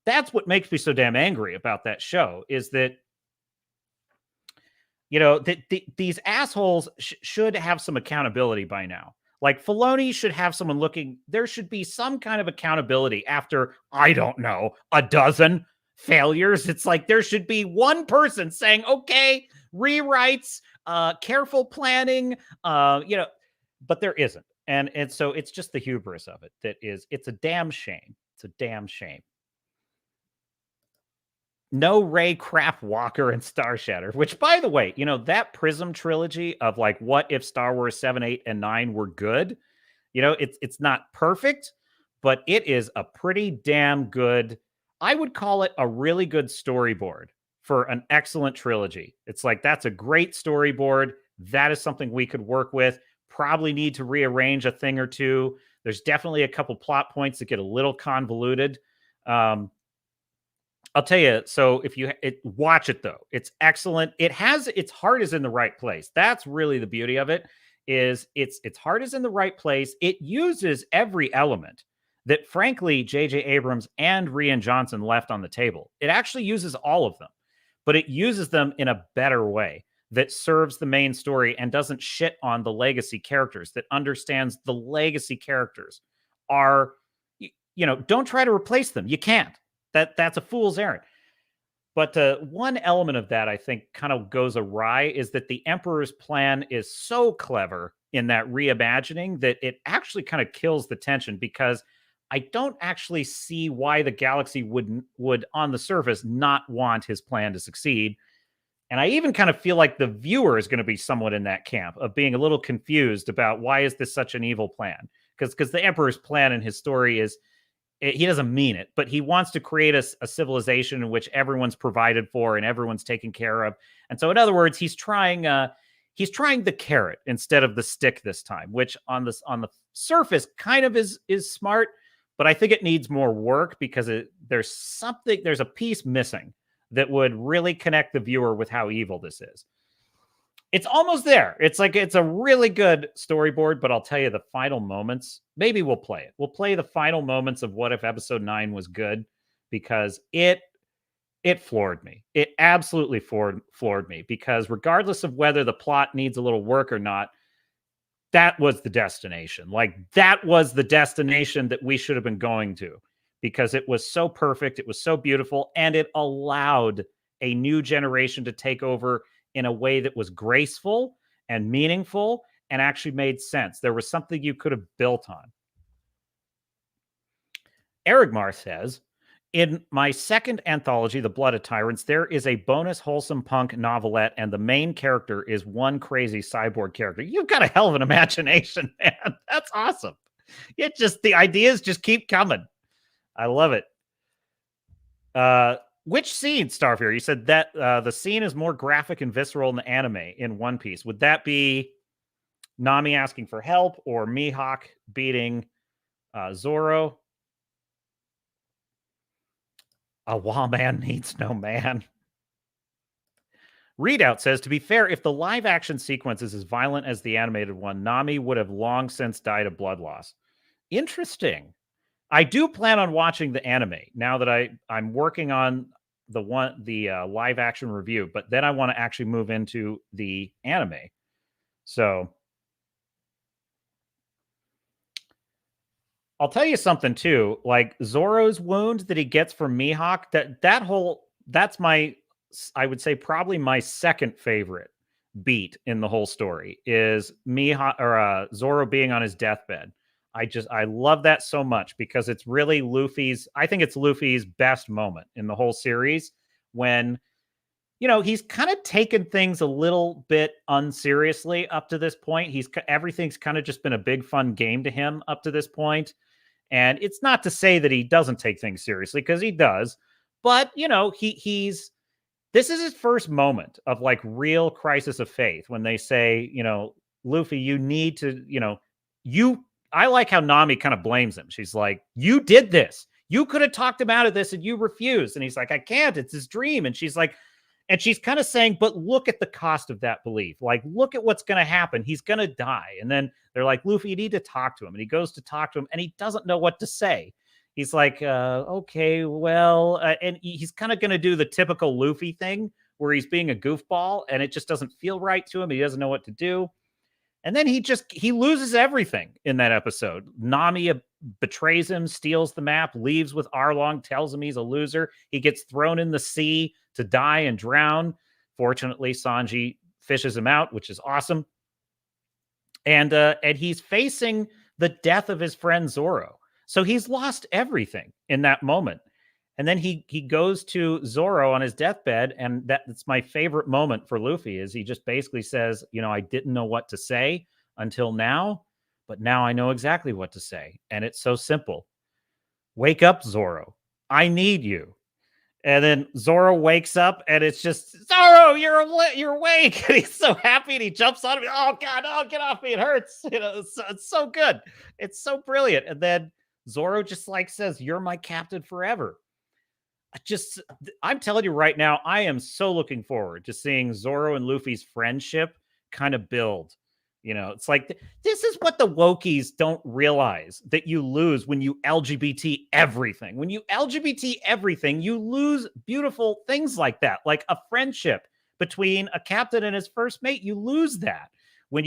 That's what makes me so damn angry about that show, is that, these assholes should have some accountability by now. Like, Filoni should have someone looking, there should be some kind of accountability after, I don't know, a dozen failures. It's like there should be one person saying, okay, rewrites, careful planning, but there isn't. And so it's just the hubris of it it's a damn shame. It's a damn shame. No Ray Crap Walker and Star Shatter, which, by the way, that Prism trilogy of like, what if Star Wars 7, 8, and 9 were good? It's not perfect, but it is a pretty damn good, I would call it a really good storyboard for an excellent trilogy. It's like, that's a great storyboard. That is something we could work with. Probably need to rearrange a thing or two. There's definitely a couple plot points that get a little convoluted. I'll tell you, so if you watch it, though, it's excellent. It has, its heart is in the right place. That's really the beauty of it, is its heart is in the right place. It uses every element that, frankly, J.J. Abrams and Rian Johnson left on the table. It actually uses all of them, but it uses them in a better way that serves the main story and doesn't shit on the legacy characters, that understands the legacy characters are, don't try to replace them. You can't. That's a fool's errand. But one element of that, I think, kind of goes awry, is that the Emperor's plan is so clever in that reimagining that it actually kind of kills the tension, because I don't actually see why the galaxy would on the surface not want his plan to succeed. And I even kind of feel like the viewer is going to be somewhat in that camp of being a little confused about, why is this such an evil plan? Because the Emperor's plan in his story is, he doesn't mean it, but he wants to create a civilization in which everyone's provided for and everyone's taken care of. And so, in other words, he's trying the carrot instead of the stick this time, which on the surface kind of is smart, but I think it needs more work, because there's a piece missing that would really connect the viewer with how evil this is. It's almost there. It's like, it's a really good storyboard, but I'll tell you, the final moments, maybe we'll play it. We'll play the final moments of What If Episode 9 was good, because it floored me. It absolutely floored me, because regardless of whether the plot needs a little work or not, that was the destination. Like, that was the destination that we should have been going to, because it was so perfect. It was so beautiful. And it allowed a new generation to take over in a way that was graceful and meaningful and actually made sense. There was something you could have built on. Erigmar says, in my second anthology, The Blood of Tyrants, there is a bonus wholesome punk novelette, and the main character is one crazy cyborg character. You've got a hell of an imagination, man. That's awesome. The ideas just keep coming. I love it. Which scene, Starfear? You said that the scene is more graphic and visceral in the anime in One Piece. Would that be Nami asking for help, or Mihawk beating Zoro? A wild man needs no man. Readout says, to be fair, if the live action sequence is as violent as the animated one, Nami would have long since died of blood loss. Interesting. I do plan on watching the anime now that I'm working on the live action review, but then I want to actually move into the anime. So I'll tell you something too. Like Zoro's wound that he gets from Mihawk, that's my, I would say probably my second favorite beat in the whole story is Mihawk or Zoro being on his deathbed. I love that so much because it's really I think it's Luffy's best moment in the whole series when, he's kind of taken things a little bit unseriously up to this point. Everything's kind of just been a big fun game to him up to this point. And it's not to say that he doesn't take things seriously, because he does. But, this is his first moment of like real crisis of faith when they say, Luffy, you need to, I like how Nami kind of blames him. She's like, you did this. You could have talked him out of this and you refused. And he's like, I can't. It's his dream. And she's like, and she's kind of saying, but look at the cost of that belief. Like, look at what's going to happen. He's going to die. And then they're like, Luffy, you need to talk to him. And he goes to talk to him and he doesn't know what to say. He's like, okay, well, and he's kind of going to do the typical Luffy thing where he's being a goofball and it just doesn't feel right to him. He doesn't know what to do. And then he loses everything in that episode. Nami betrays him, steals the map, leaves with Arlong, tells him he's a loser. He gets thrown in the sea to die and drown. Fortunately, Sanji fishes him out, which is awesome. And he's facing the death of his friend Zoro. So he's lost everything in that moment. And then he goes to Zoro on his deathbed, and that's my favorite moment for Luffy, is he just basically says, I didn't know what to say until now, but now I know exactly what to say. And it's so simple. Wake up, Zoro. I need you. And then Zoro wakes up, and it's just, Zoro, you're awake. And he's so happy, and he jumps on him. Oh, God, get off me. It hurts. It's so good. It's so brilliant. And then Zoro just like says, you're my captain forever. I'm telling you right now, I am so looking forward to seeing Zoro and Luffy's friendship kind of build. It's like, this is what the Wokies don't realize, that you lose when you LGBT everything. When you LGBT everything, you lose beautiful things like that, like a friendship between a captain and his first mate. You lose that when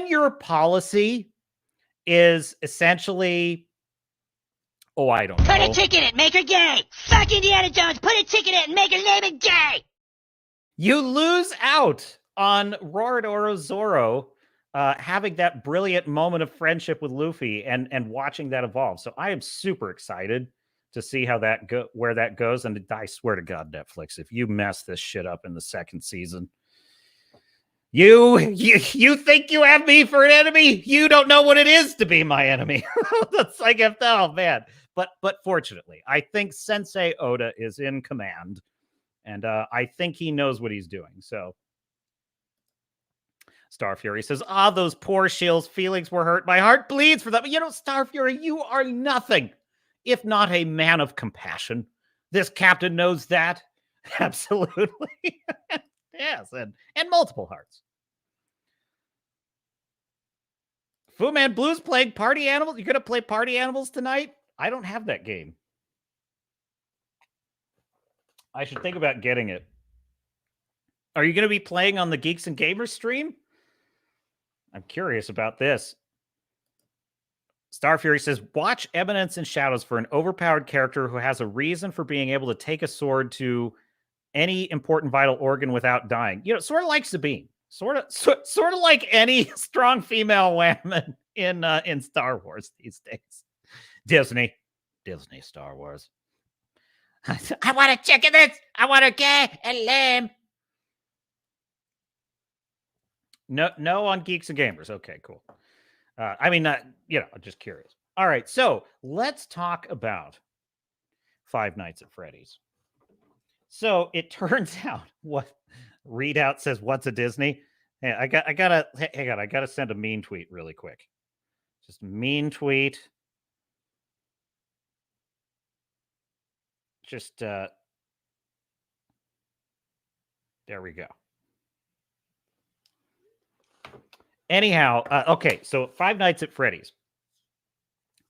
your policy is essentially, I don't know. Put a tick in it, make her gay. Fuck Indiana Jones, put a tick in it and make her name it gay. You lose out on Roronoa Zoro having that brilliant moment of friendship with Luffy and watching that evolve. So I am super excited to see how where that goes. And I swear to God, Netflix, if you mess this shit up in the second season, you think you have me for an enemy? You don't know what it is to be my enemy. That's like, oh man. But fortunately, I think Sensei Oda is in command, and I think he knows what he's doing. So Star Fury says, those poor shills' feelings were hurt. My heart bleeds for them. Star Fury, you are nothing if not a man of compassion. This captain knows that. Absolutely. Yes, and multiple hearts. Fu Man Blues playing Party Animals. You're going to play Party Animals tonight? I don't have that game. I should think about getting it. Are you going to be playing on the Geeks and Gamers stream? I'm curious about this. Star Fury says, watch Eminence in Shadows for an overpowered character who has a reason for being able to take a sword to any important vital organ without dying. Sort of like Sabine. Sort of like any strong female woman in Star Wars these days. Disney, Star Wars. I want a chicken this. I want a gay and lamb. No on Geeks and Gamers. Okay, cool. I'm just curious. All right, so let's talk about Five Nights at Freddy's. So it turns out what Readout says, what's a Disney? Hey, I gotta send a mean tweet really quick. Just mean tweet. Just there we go. Anyhow, okay, so Five Nights at Freddy's.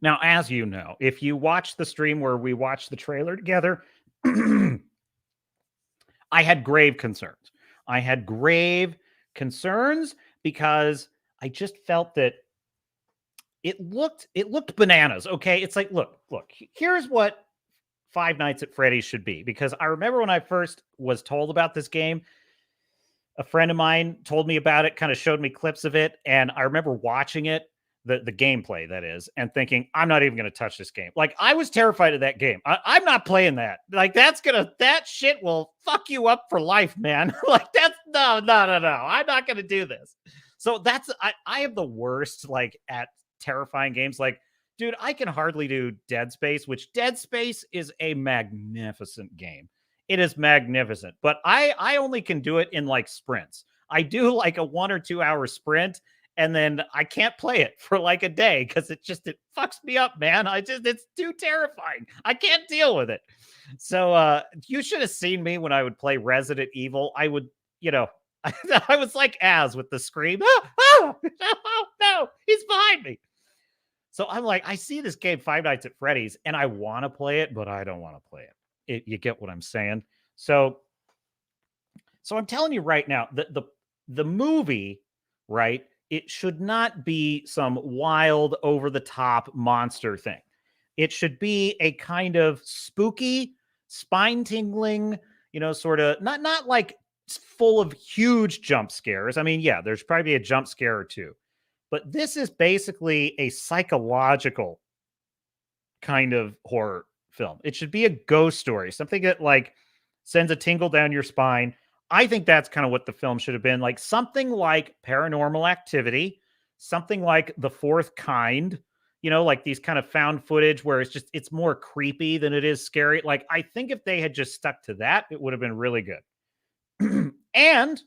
Now, as you know, if you watch the stream where we watched the trailer together, I had grave concerns. Because I just felt that it looked bananas. Okay, it's like, look, here's what Five Nights at Freddy's should be, because I remember when I first was told about this game, a friend of mine told me about it, kind of showed me clips of it, and I remember watching it, the gameplay that is, and thinking, I'm not even going to touch this game. Like, I was terrified of that game. I'm not playing that. Like, that shit will fuck you up for life, man. Like, that's no. I'm not going to do this. So I am the worst, like, at terrifying games. Like, dude, I can hardly do Dead Space, which Dead Space is a magnificent game. It is magnificent, but I only can do it in like sprints. I do like a 1 or 2 hour sprint, and then I can't play it for like a day because it fucks me up, man. It's too terrifying. I can't deal with it. So you should have seen me when I would play Resident Evil. I would, I was like Az with the scream. Oh, no, he's behind me. So I'm like, I see this game, Five Nights at Freddy's, and I want to play it, but I don't want to play it. You get what I'm saying? So I'm telling you right now, the movie, right? It should not be some wild, over the top monster thing. It should be a kind of spooky, spine tingling, sort of not like full of huge jump scares. I mean, yeah, there's probably a jump scare or two, but this is basically a psychological kind of horror film. It should be a ghost story, something that like sends a tingle down your spine. I think that's kind of what the film should have been, like something like Paranormal Activity, something like The Fourth Kind, like these kind of found footage where it's more creepy than it is scary. Like, I think if they had just stuck to that, it would have been really good. And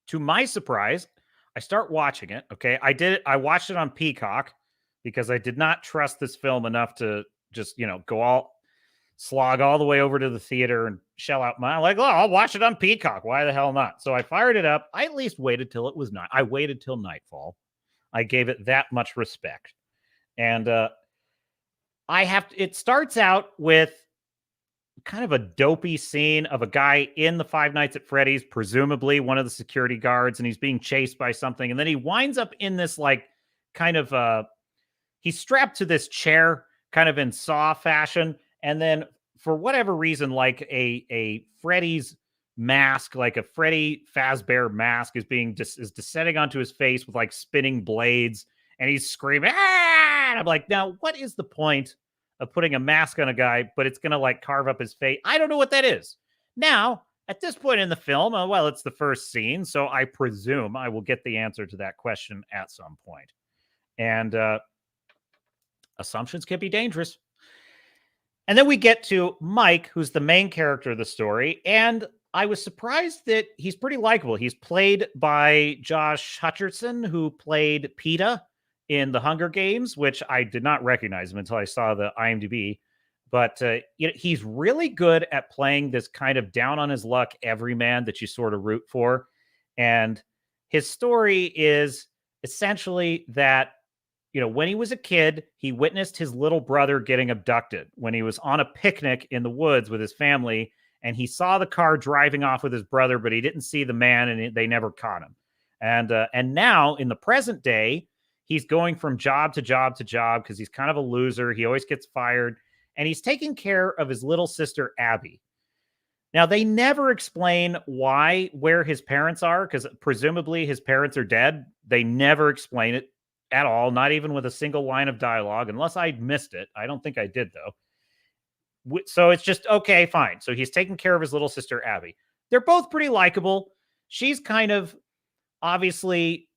to my surprise, I start watching it. Okay. I watched it on Peacock because I did not trust this film enough to just, slog all the way over to the theater and shell out I'll watch it on Peacock. Why the hell not? So I fired it up. I at least waited till it was night. I waited till nightfall. I gave it that much respect. And it starts out with kind of a dopey scene of a guy in the Five Nights at Freddy's, presumably one of the security guards, and he's being chased by something. And then he winds up in this like kind of he's strapped to this chair kind of in Saw fashion. And then for whatever reason, like a Freddy's mask, like a Freddy Fazbear mask is descending onto his face with like spinning blades, and he's screaming, ah! And I'm like, now what is the point of putting a mask on a guy, but it's going to like carve up his face? I don't know what that is. Now, at this point in the film, well, it's the first scene, so I presume I will get the answer to that question at some point. And assumptions can be dangerous. And then we get to Mike, who's the main character of the story. And I was surprised that he's pretty likable. He's played by Josh Hutcherson, who played PETA in The Hunger Games, which I did not recognize him until I saw the IMDb. But he's really good at playing this kind of down on his luck everyman that you sort of root for. And his story is essentially that, when he was a kid, he witnessed his little brother getting abducted when he was on a picnic in the woods with his family, and he saw the car driving off with his brother, but he didn't see the man, and they never caught him. And now in the present day, he's going from job to job to job because he's kind of a loser. He always gets fired, and he's taking care of his little sister, Abby. Now, they never explain where his parents are, because presumably his parents are dead. They never explain it at all, not even with a single line of dialogue, unless I missed it. I don't think I did, though. So it's just, okay, fine. So he's taking care of his little sister, Abby. They're both pretty likable. She's kind of obviously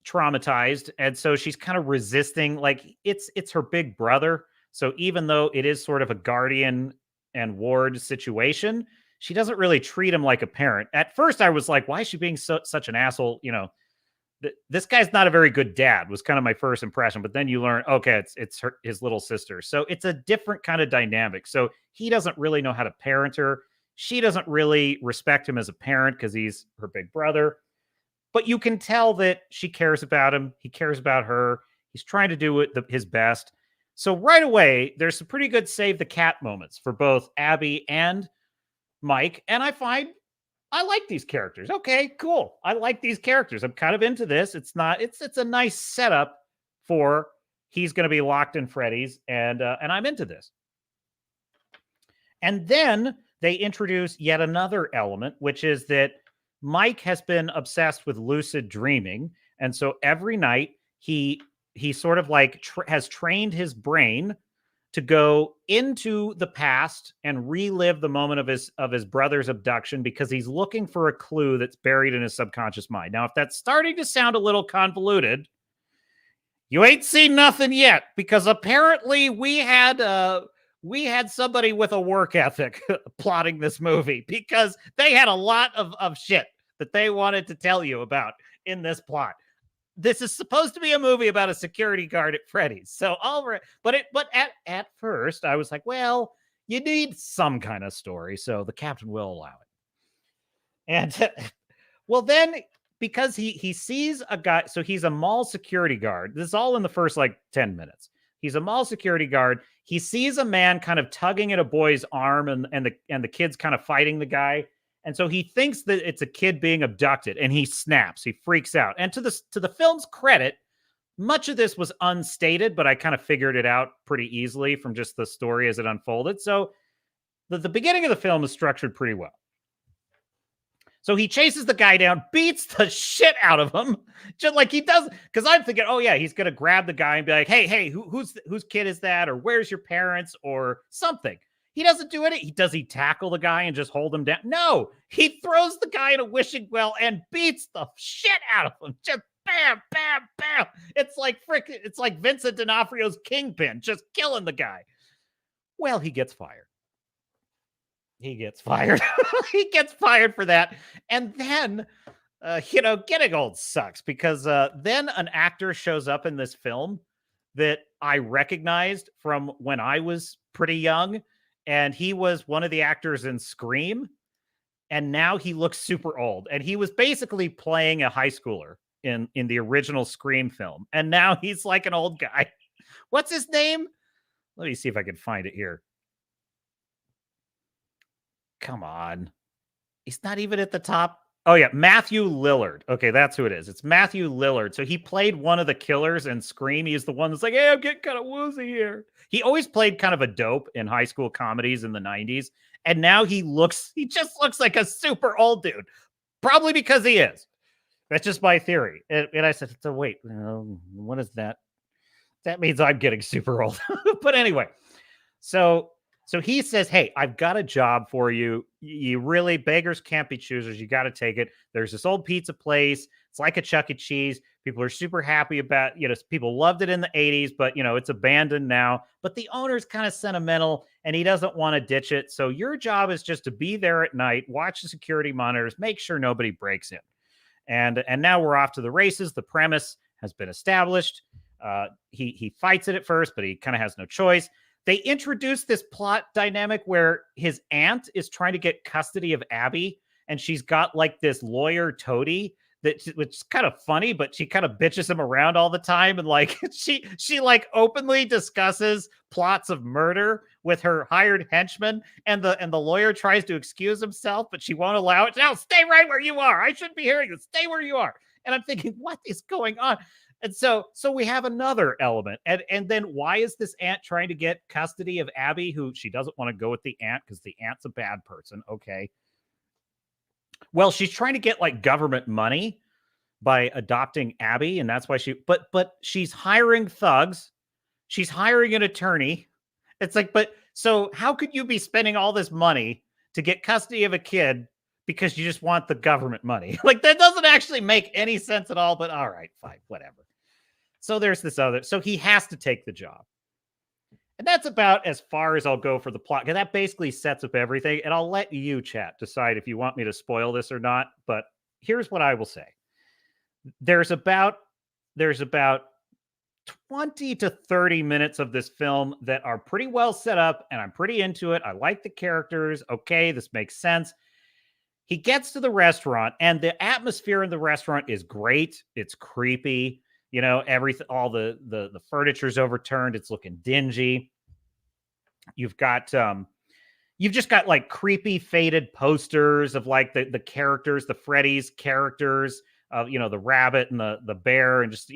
traumatized, and so she's kind of resisting. Like, it's her big brother. So even though it is sort of a guardian and ward situation, she doesn't really treat him like a parent. At first, I was like, why is she being such an asshole? This guy's not a very good dad, was kind of my first impression. But then you learn, okay, it's his little sister. So it's a different kind of dynamic. So he doesn't really know how to parent her. She doesn't really respect him as a parent because he's her big brother. But you can tell that she cares about him. He cares about her. He's trying to do his best. So right away, there's some pretty good save the cat moments for both Abby and Mike. And I like these characters. Okay, cool. I like these characters. I'm kind of into this. It's a nice setup for he's going to be locked in Freddy's, and I'm into this. And then they introduce yet another element, which is that Mike has been obsessed with lucid dreaming, and so every night he sort of like has trained his brain to go into the past and relive the moment of his brother's abduction, because he's looking for a clue that's buried in his subconscious mind. Now, if that's starting to sound a little convoluted, you ain't seen nothing yet, because apparently we had somebody with a work ethic plotting this movie, because they had a lot of shit that they wanted to tell you about in this plot. This is supposed to be a movie about a security guard at Freddy's. So but at first I was like, well, you need some kind of story, so the captain will allow it. And well, then because he sees a guy, so he's a mall security guard. This is all in the first like 10 minutes. He's a mall security guard. He sees a man kind of tugging at a boy's arm, and the kid's kind of fighting the guy. And so he thinks that it's a kid being abducted, and he snaps. He freaks out. And to the film's credit, much of this was unstated, but I kind of figured it out pretty easily from just the story as it unfolded. So the beginning of the film is structured pretty well. So he chases the guy down, beats the shit out of him, just like he does. Because I'm thinking, oh yeah, he's gonna grab the guy and be like, hey, whose kid is that? Or where's your parents? Or something. He doesn't do it. Does he tackle the guy and just hold him down? No, he throws the guy in a wishing well and beats the shit out of him. Just bam, bam, bam. It's like Vincent D'Onofrio's Kingpin, just killing the guy. Well, he gets fired. He gets fired for that. And then, getting old sucks, because then an actor shows up in this film that I recognized from when I was pretty young. And he was one of the actors in Scream. And now he looks super old. And he was basically playing a high schooler in the original Scream film. And now he's like an old guy. What's his name? Let me see if I can find it here. Come on. He's not even at the top. Oh, yeah. Matthew Lillard. Okay, that's who it is. It's Matthew Lillard. So he played one of the killers in Scream. He's the one that's like, hey, I'm getting kind of woozy here. He always played kind of a dope in high school comedies in the 90s. And now he just looks like a super old dude. Probably because he is. That's just my theory. And I said, so wait, what is that? That means I'm getting super old. But anyway, so he says, hey, I've got a job for you. You really, beggars can't be choosers. You got to take it. There's this old pizza place. It's like a Chuck E. Cheese. People are super happy about, people loved it in the 80s, but, it's abandoned now. But the owner's kind of sentimental, and he doesn't want to ditch it. So your job is just to be there at night, watch the security monitors, make sure nobody breaks in. And now we're off to the races. The premise has been established. He fights it at first, but he kind of has no choice. They introduce this plot dynamic where his aunt is trying to get custody of Abby, and she's got like this lawyer toady which is kind of funny, but she kind of bitches him around all the time, and like she like openly discusses plots of murder with her hired henchman, and the lawyer tries to excuse himself, but she won't allow it. Now stay right where you are. I shouldn't be hearing this. Stay where you are. And I'm thinking, what is going on? And so we have another element. And then why is this aunt trying to get custody of Abby, who she doesn't want to go with the aunt because the aunt's a bad person? Okay. Well, she's trying to get like government money by adopting Abby. And that's why but she's hiring thugs. She's hiring an attorney. It's like, but so how could you be spending all this money to get custody of a kid because you just want the government money? Like, that doesn't actually make any sense at all, but all right, fine, whatever. So there's this other, so he has to take the job. And that's about as far as I'll go for the plot, because that basically sets up everything. And I'll let you, chat, decide if you want me to spoil this or not. But here's what I will say. There's about 20 to 30 minutes of this film that are pretty well set up, and I'm pretty into it. I like the characters. Okay, this makes sense. He gets to the restaurant, and the atmosphere in the restaurant is great. It's creepy. You know, everything, all the furniture's overturned. It's looking dingy. You've just got like creepy faded posters of like the characters, the Freddy's characters, the rabbit and the bear, and just,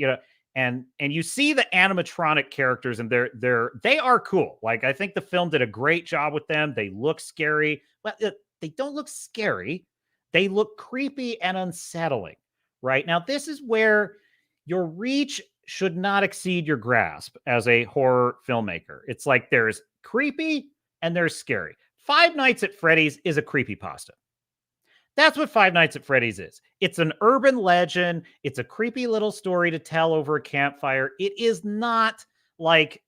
And you see the animatronic characters, and they are cool. Like, I think the film did a great job with them. They look scary. Well, they don't look scary. They look creepy and unsettling. Right now, this is where your reach should not exceed your grasp as a horror filmmaker. It's like there's creepy and there's scary. Five Nights at Freddy's is a creepypasta. That's what Five Nights at Freddy's is. It's an urban legend. It's a creepy little story to tell over a campfire. It is not like,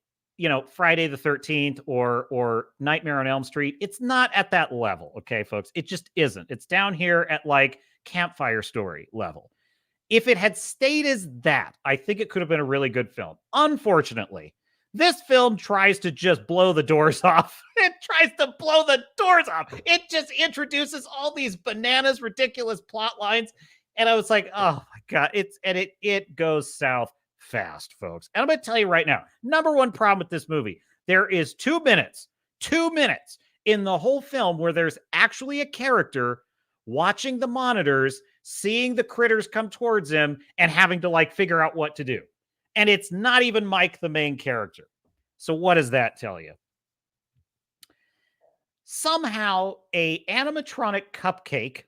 Friday the 13th or Nightmare on Elm Street. It's not at that level, okay, folks? It just isn't. It's down here at like campfire story level. If it had stayed as that, I think it could have been a really good film. Unfortunately, this film tries to just blow the doors off. It tries to blow the doors off. It just introduces all these bananas, ridiculous plot lines. And I was like, oh my God, it goes south fast, folks. And I'm going to tell you right now, number one problem with this movie, there is 2 minutes in the whole film where there's actually a character watching the monitors, seeing the critters come towards him and having to like figure out what to do. And it's not even Mike, the main character. So what does that tell you? Somehow a animatronic cupcake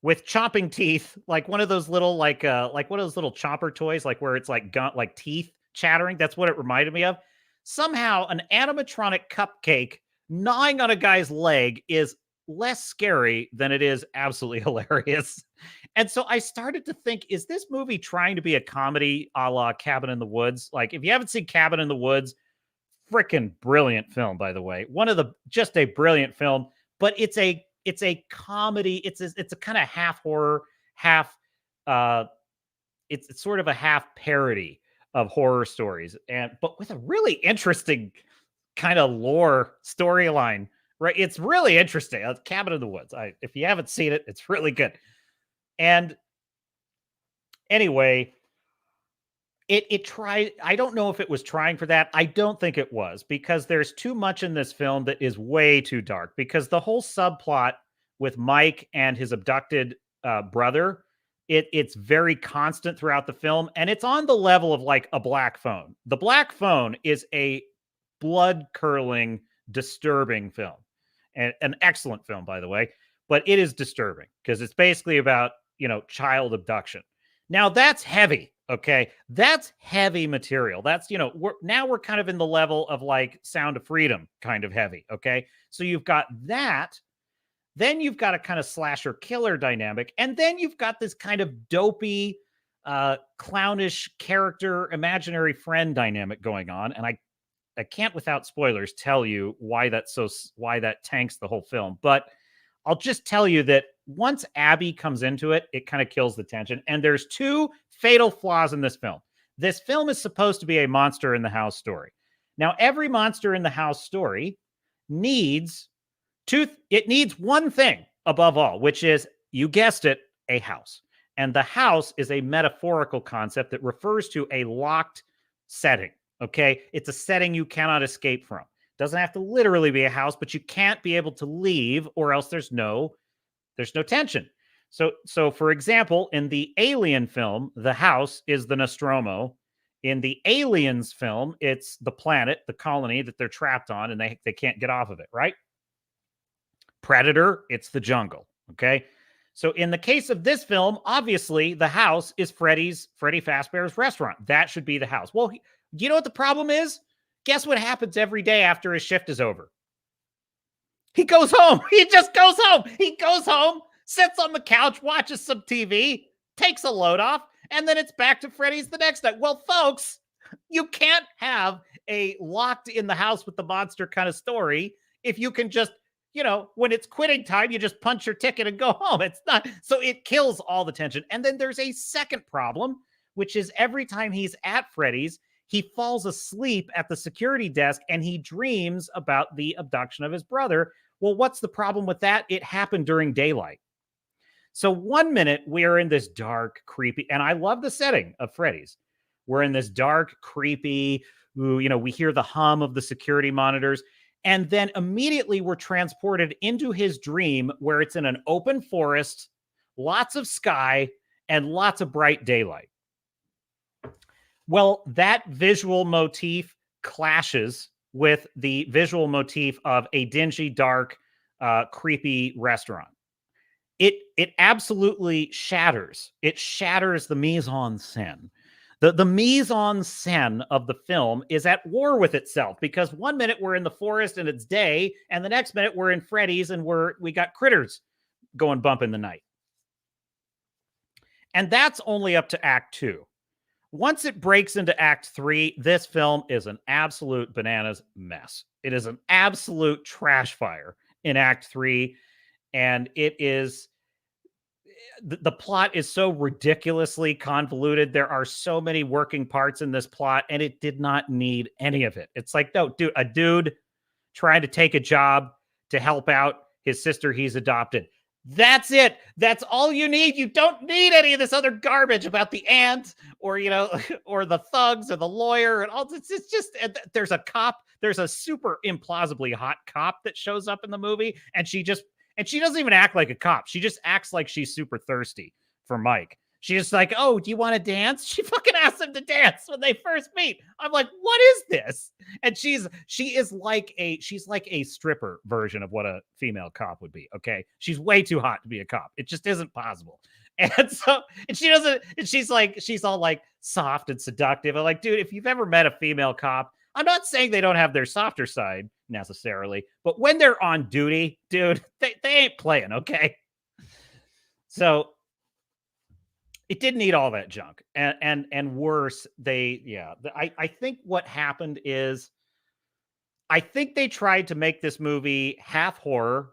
with chopping teeth, like one of those little, like one of those little chopper toys, like where it's like like teeth chattering. That's what it reminded me of. Somehow an animatronic cupcake gnawing on a guy's leg is less scary than it is absolutely hilarious. And so I started to think, is this movie trying to be a comedy a la Cabin in the Woods? Like, if you haven't seen Cabin in the Woods, freaking brilliant film, by the way. Just a brilliant film, but it's a comedy. It's a kind of half horror, half, it's sort of a half parody of horror stories, but with a really interesting kind of lore storyline. Right. It's really interesting. Cabin in the Woods. If you haven't seen it, it's really good. And anyway, it tried. I don't know if it was trying for that. I don't think it was, because there's too much in this film that is way too dark, because the whole subplot with Mike and his abducted brother, it's very constant throughout the film. And it's on the level of like a Black Phone. The Black Phone is a blood curdling, disturbing film. And an excellent film, by the way, but it is disturbing because it's basically about, child abduction. Now that's heavy. Okay. That's heavy material. That's, we're kind of in the level of like Sound of Freedom kind of heavy. Okay. So you've got that, then you've got a kind of slasher killer dynamic. And then you've got this kind of dopey, clownish character, imaginary friend dynamic going on. And I can't, without spoilers, tell you why that tanks the whole film. But I'll just tell you that once Abby comes into it, it kind of kills the tension. And there's 2 fatal flaws in this film. This film is supposed to be a monster in the house story. Now, every monster in the house story needs one thing above all, which is, you guessed it, a house. And the house is a metaphorical concept that refers to a locked setting. Okay, it's a setting you cannot escape from. Doesn't have to literally be a house, but you can't be able to leave, or else there's no tension. So for example, in the Alien film, the house is the Nostromo. In the Aliens film, it's the planet, the colony that they're trapped on, and they can't get off of it, right? Predator, it's the jungle. Okay, so in the case of this film, obviously the house is Freddy Fazbear's restaurant. That should be the house. Well, do you know what the problem is? Guess what happens every day after his shift is over? He goes home. He just goes home. He goes home, sits on the couch, watches some TV, takes a load off, and then it's back to Freddy's the next night. Well, folks, you can't have a locked in the house with the monster kind of story if you can just, when it's quitting time, you just punch your ticket and go home. It's not. So it kills all the tension. And then there's a second problem, which is every time he's at Freddy's, he falls asleep at the security desk and he dreams about the abduction of his brother. Well, what's the problem with that? It happened during daylight. So 1 minute we're in this dark, creepy, and I love the setting of Freddy's. We're in this dark, creepy, we hear the hum of the security monitors. And then immediately we're transported into his dream where it's in an open forest, lots of sky, and lots of bright daylight. Well, that visual motif clashes with the visual motif of a dingy, dark, creepy restaurant. It absolutely shatters. It shatters the mise en scène. The mise en scène of the film is at war with itself, because one minute we're in the forest and it's day, and the next minute we're in Freddy's and we got critters going bump in the night. And that's only up to Act 2. Once it breaks into Act 3, this film is an absolute bananas mess. It is an absolute trash fire in Act 3, and it is... The plot is so ridiculously convoluted. There are so many working parts in this plot, and it did not need any of it. It's like, no, dude, a dude trying to take a job to help out his sister he's adopted. That's it. That's all you need. You don't need any of this other garbage about the aunt or, you know, or the thugs or the lawyer and all. It's just, there's a cop. There's a super implausibly hot cop that shows up in the movie, and she doesn't even act like a cop. She just acts like she's super thirsty for Mike. She's just like, oh, do you want to dance? She fucking asks him to dance when they first meet. I'm like, what is this? And she's like a stripper version of what a female cop would be. Okay. She's way too hot to be a cop. It just isn't possible. And so, and she's all like soft and seductive. I'm like, dude, if you've ever met a female cop, I'm not saying they don't have their softer side necessarily, but when they're on duty, dude, they ain't playing, okay? So it didn't need all that junk. And worse, I think what happened is, I think they tried to make this movie half horror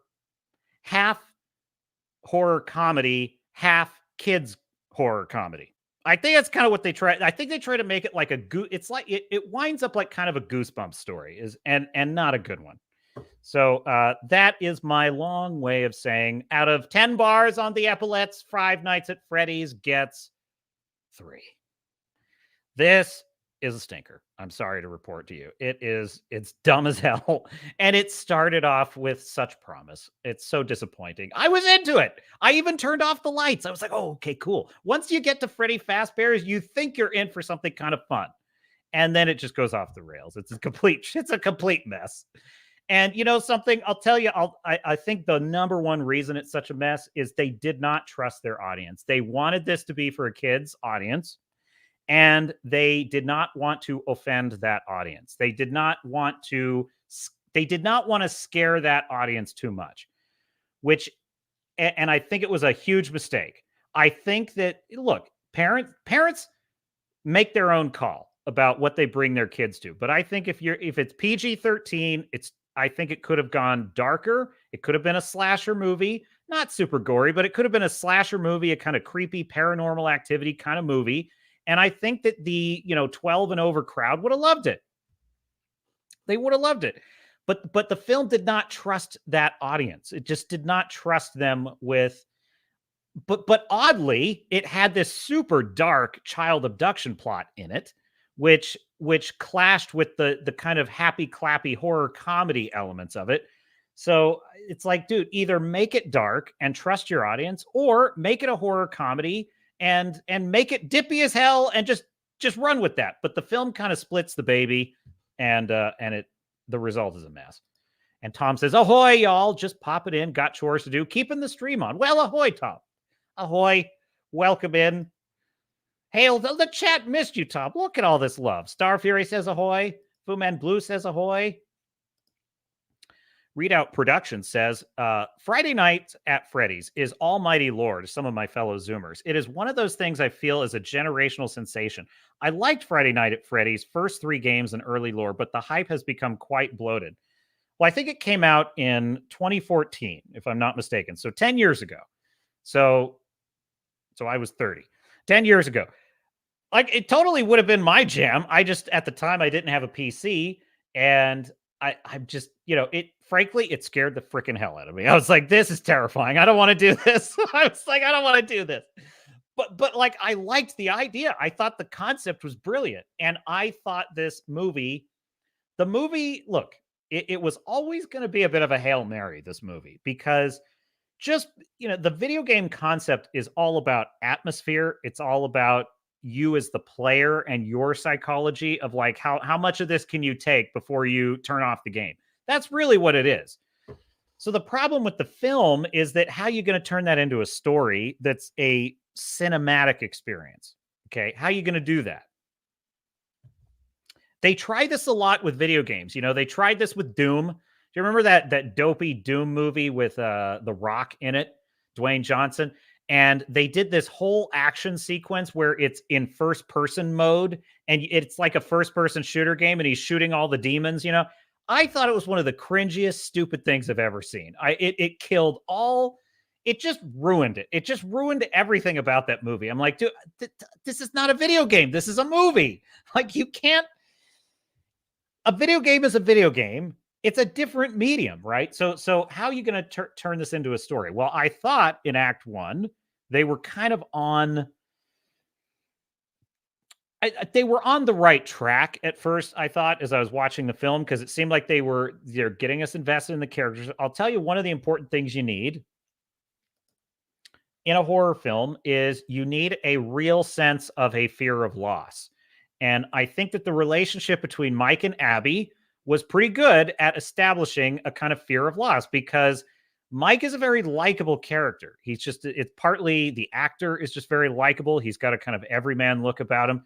comedy, half kids horror comedy. I think that's kind of what they try. I think they try to make it like it's like it winds up like kind of a Goosebumps story, and not a good one. So that is my long way of saying, out of 10 bars on the epaulets, Five Nights at Freddy's gets 3. This is a stinker. I'm sorry to report to you. It's dumb as hell. And it started off with such promise. It's so disappointing. I was into it. I even turned off the lights. I was like, oh, okay, cool. Once you get to Freddy Fazbear's, you think you're in for something kind of fun. And then it just goes off the rails. It's a complete mess. And you know something, I'll tell you, I think the number one reason it's such a mess is they did not trust their audience. They wanted this to be for a kids audience, and they did not want to offend that audience. They did not want to scare that audience too much, and I think it was a huge mistake. I think that, look, parents make their own call about what they bring their kids to. But I think if it's PG-13, I think it could have gone darker. It could have been a slasher movie, not super gory, but it could have been a slasher movie, a kind of creepy paranormal activity kind of movie. And I think that the 12 and over crowd would have loved it. They would have loved it. But the film did not trust that audience. It just did not trust them with. But oddly, it had this super dark child abduction plot in it, which clashed with the kind of happy clappy horror comedy elements of it. So it's like, dude, either make it dark and trust your audience, or make it a horror comedy and make it dippy as hell and just run with that. But the film kind of splits the baby, and the result is a mess. And Tom says, ahoy, y'all, just pop it in. Got chores to do. Keeping the stream on. Well, ahoy, Tom. Ahoy. Welcome in. Hail, the chat missed you, Tom. Look at all this love. Star Fury says ahoy. Fu Man Blue says ahoy. Readout Production says, Friday Night at Freddy's is almighty lore to some of my fellow Zoomers. It is one of those things I feel is a generational sensation. I liked Friday Night at Freddy's first 3 games and early lore, but the hype has become quite bloated. Well, I think it came out in 2014, if I'm not mistaken. So 10 years ago. So I was 30. 10 years ago. Like, it totally would have been my jam. I just, at the time, I didn't have a PC, and I'm just, frankly, it scared the freaking hell out of me. I was like, this is terrifying. I don't want to do this. I was like, I don't want to do this. But like, I liked the idea. I thought the concept was brilliant. And I thought the movie, look, it was always going to be a bit of a Hail Mary, this movie, because just, the video game concept is all about atmosphere. It's all about you as the player and your psychology of like how much of this can you take before you turn off the game. That's really what it is. So the problem with the film is that how are you going to turn that into a story that's a cinematic experience? Okay, how are you going to do that? They try this a lot with video games. You know, they tried this with Doom. Do you remember that dopey Doom movie with The Rock in it, Dwayne Johnson? And they did this whole action sequence where it's in first person mode and it's like a first person shooter game and he's shooting all the demons, you know. I thought it was one of the cringiest, stupid things I've ever seen. It killed all, it just ruined it. It just ruined everything about that movie. I'm like, dude, this is not a video game. This is a movie. Like, you can't, a video game is a video game. It's a different medium, right? So how are you going to turn this into a story? Well, I thought in Act 1, they were kind of on, they were on the right track at first, I thought, as I was watching the film, because it seemed like they're getting us invested in the characters. I'll tell you, one of the important things you need in a horror film is you need a real sense of a fear of loss. And I think that the relationship between Mike and Abby was pretty good at establishing a kind of fear of loss, because Mike is a very likable character. It's partly the actor is just very likable. He's got a kind of everyman look about him.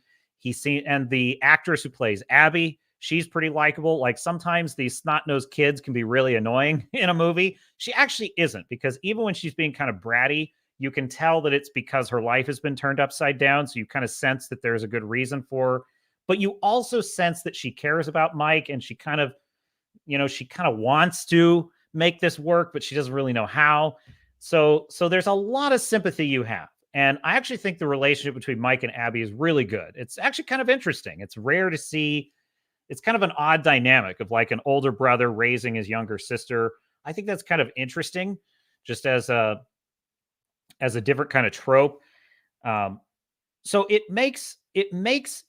And the actress who plays Abby, she's pretty likable. Like, sometimes these snot-nosed kids can be really annoying in a movie. She actually isn't, because even when she's being kind of bratty, you can tell that it's because her life has been turned upside down. So you kind of sense that there's a good reason for her. But you also sense that she cares about Mike, and she kind of wants to make this work, but she doesn't really know how. So there's a lot of sympathy you have. And I actually think the relationship between Mike and Abby is really good. It's actually kind of interesting. It's rare to see. It's kind of an odd dynamic of like an older brother raising his younger sister. I think that's kind of interesting, just as a different kind of trope. So it makes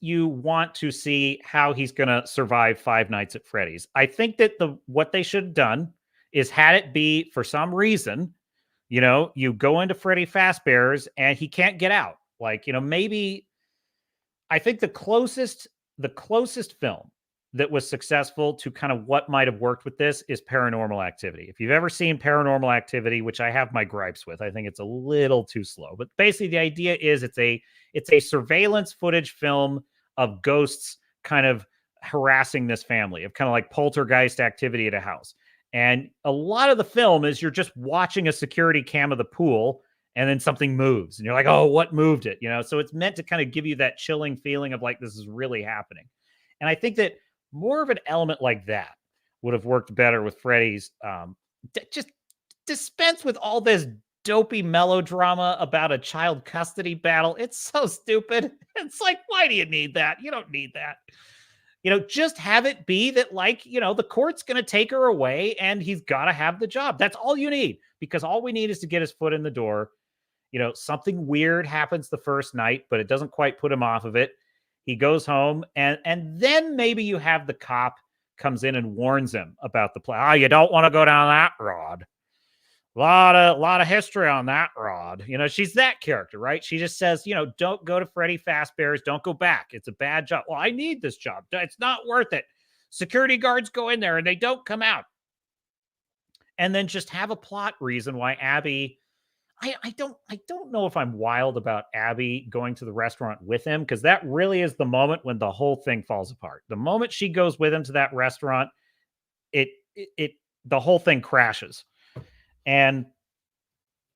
you want to see how he's going to survive Five Nights at Freddy's. I think that what they should have done is had it be, for some reason, you know, you go into Freddy Fazbear's and he can't get out. Like, you know, maybe I think the closest film that was successful to kind of what might have worked with this is Paranormal Activity. If you've ever seen Paranormal Activity, which I have my gripes with, I think it's a little too slow. But basically the idea is it's a surveillance footage film of ghosts kind of harassing this family, of kind of like poltergeist activity at a house. And a lot of the film is you're just watching a security cam of the pool, and then something moves and you're like, oh, what moved it? You know, so it's meant to kind of give you that chilling feeling of like, this is really happening. And I think that more of an element like that would have worked better with Freddy's. Just dispense with all this dopey melodrama about a child custody battle. It's so stupid. It's like, why do you need that? You don't need that. You know, just have it be that, like, you know, the court's going to take her away and he's got to have the job. That's all you need, because all we need is to get his foot in the door. You know, something weird happens the first night, but it doesn't quite put him off of it. He goes home, and then maybe you have the cop comes in and warns him about the play. Oh, you don't want to go down that road. A lot of history on that rod. You know, she's that character, right? She just says, you know, don't go to Freddy Fazbear's. Don't go back. It's a bad job. Well, I need this job. It's not worth it. Security guards go in there and they don't come out. And then just have a plot reason why Abby, I don't know if I'm wild about Abby going to the restaurant with him, because that really is the moment when the whole thing falls apart. The moment she goes with him to that restaurant, the whole thing crashes. And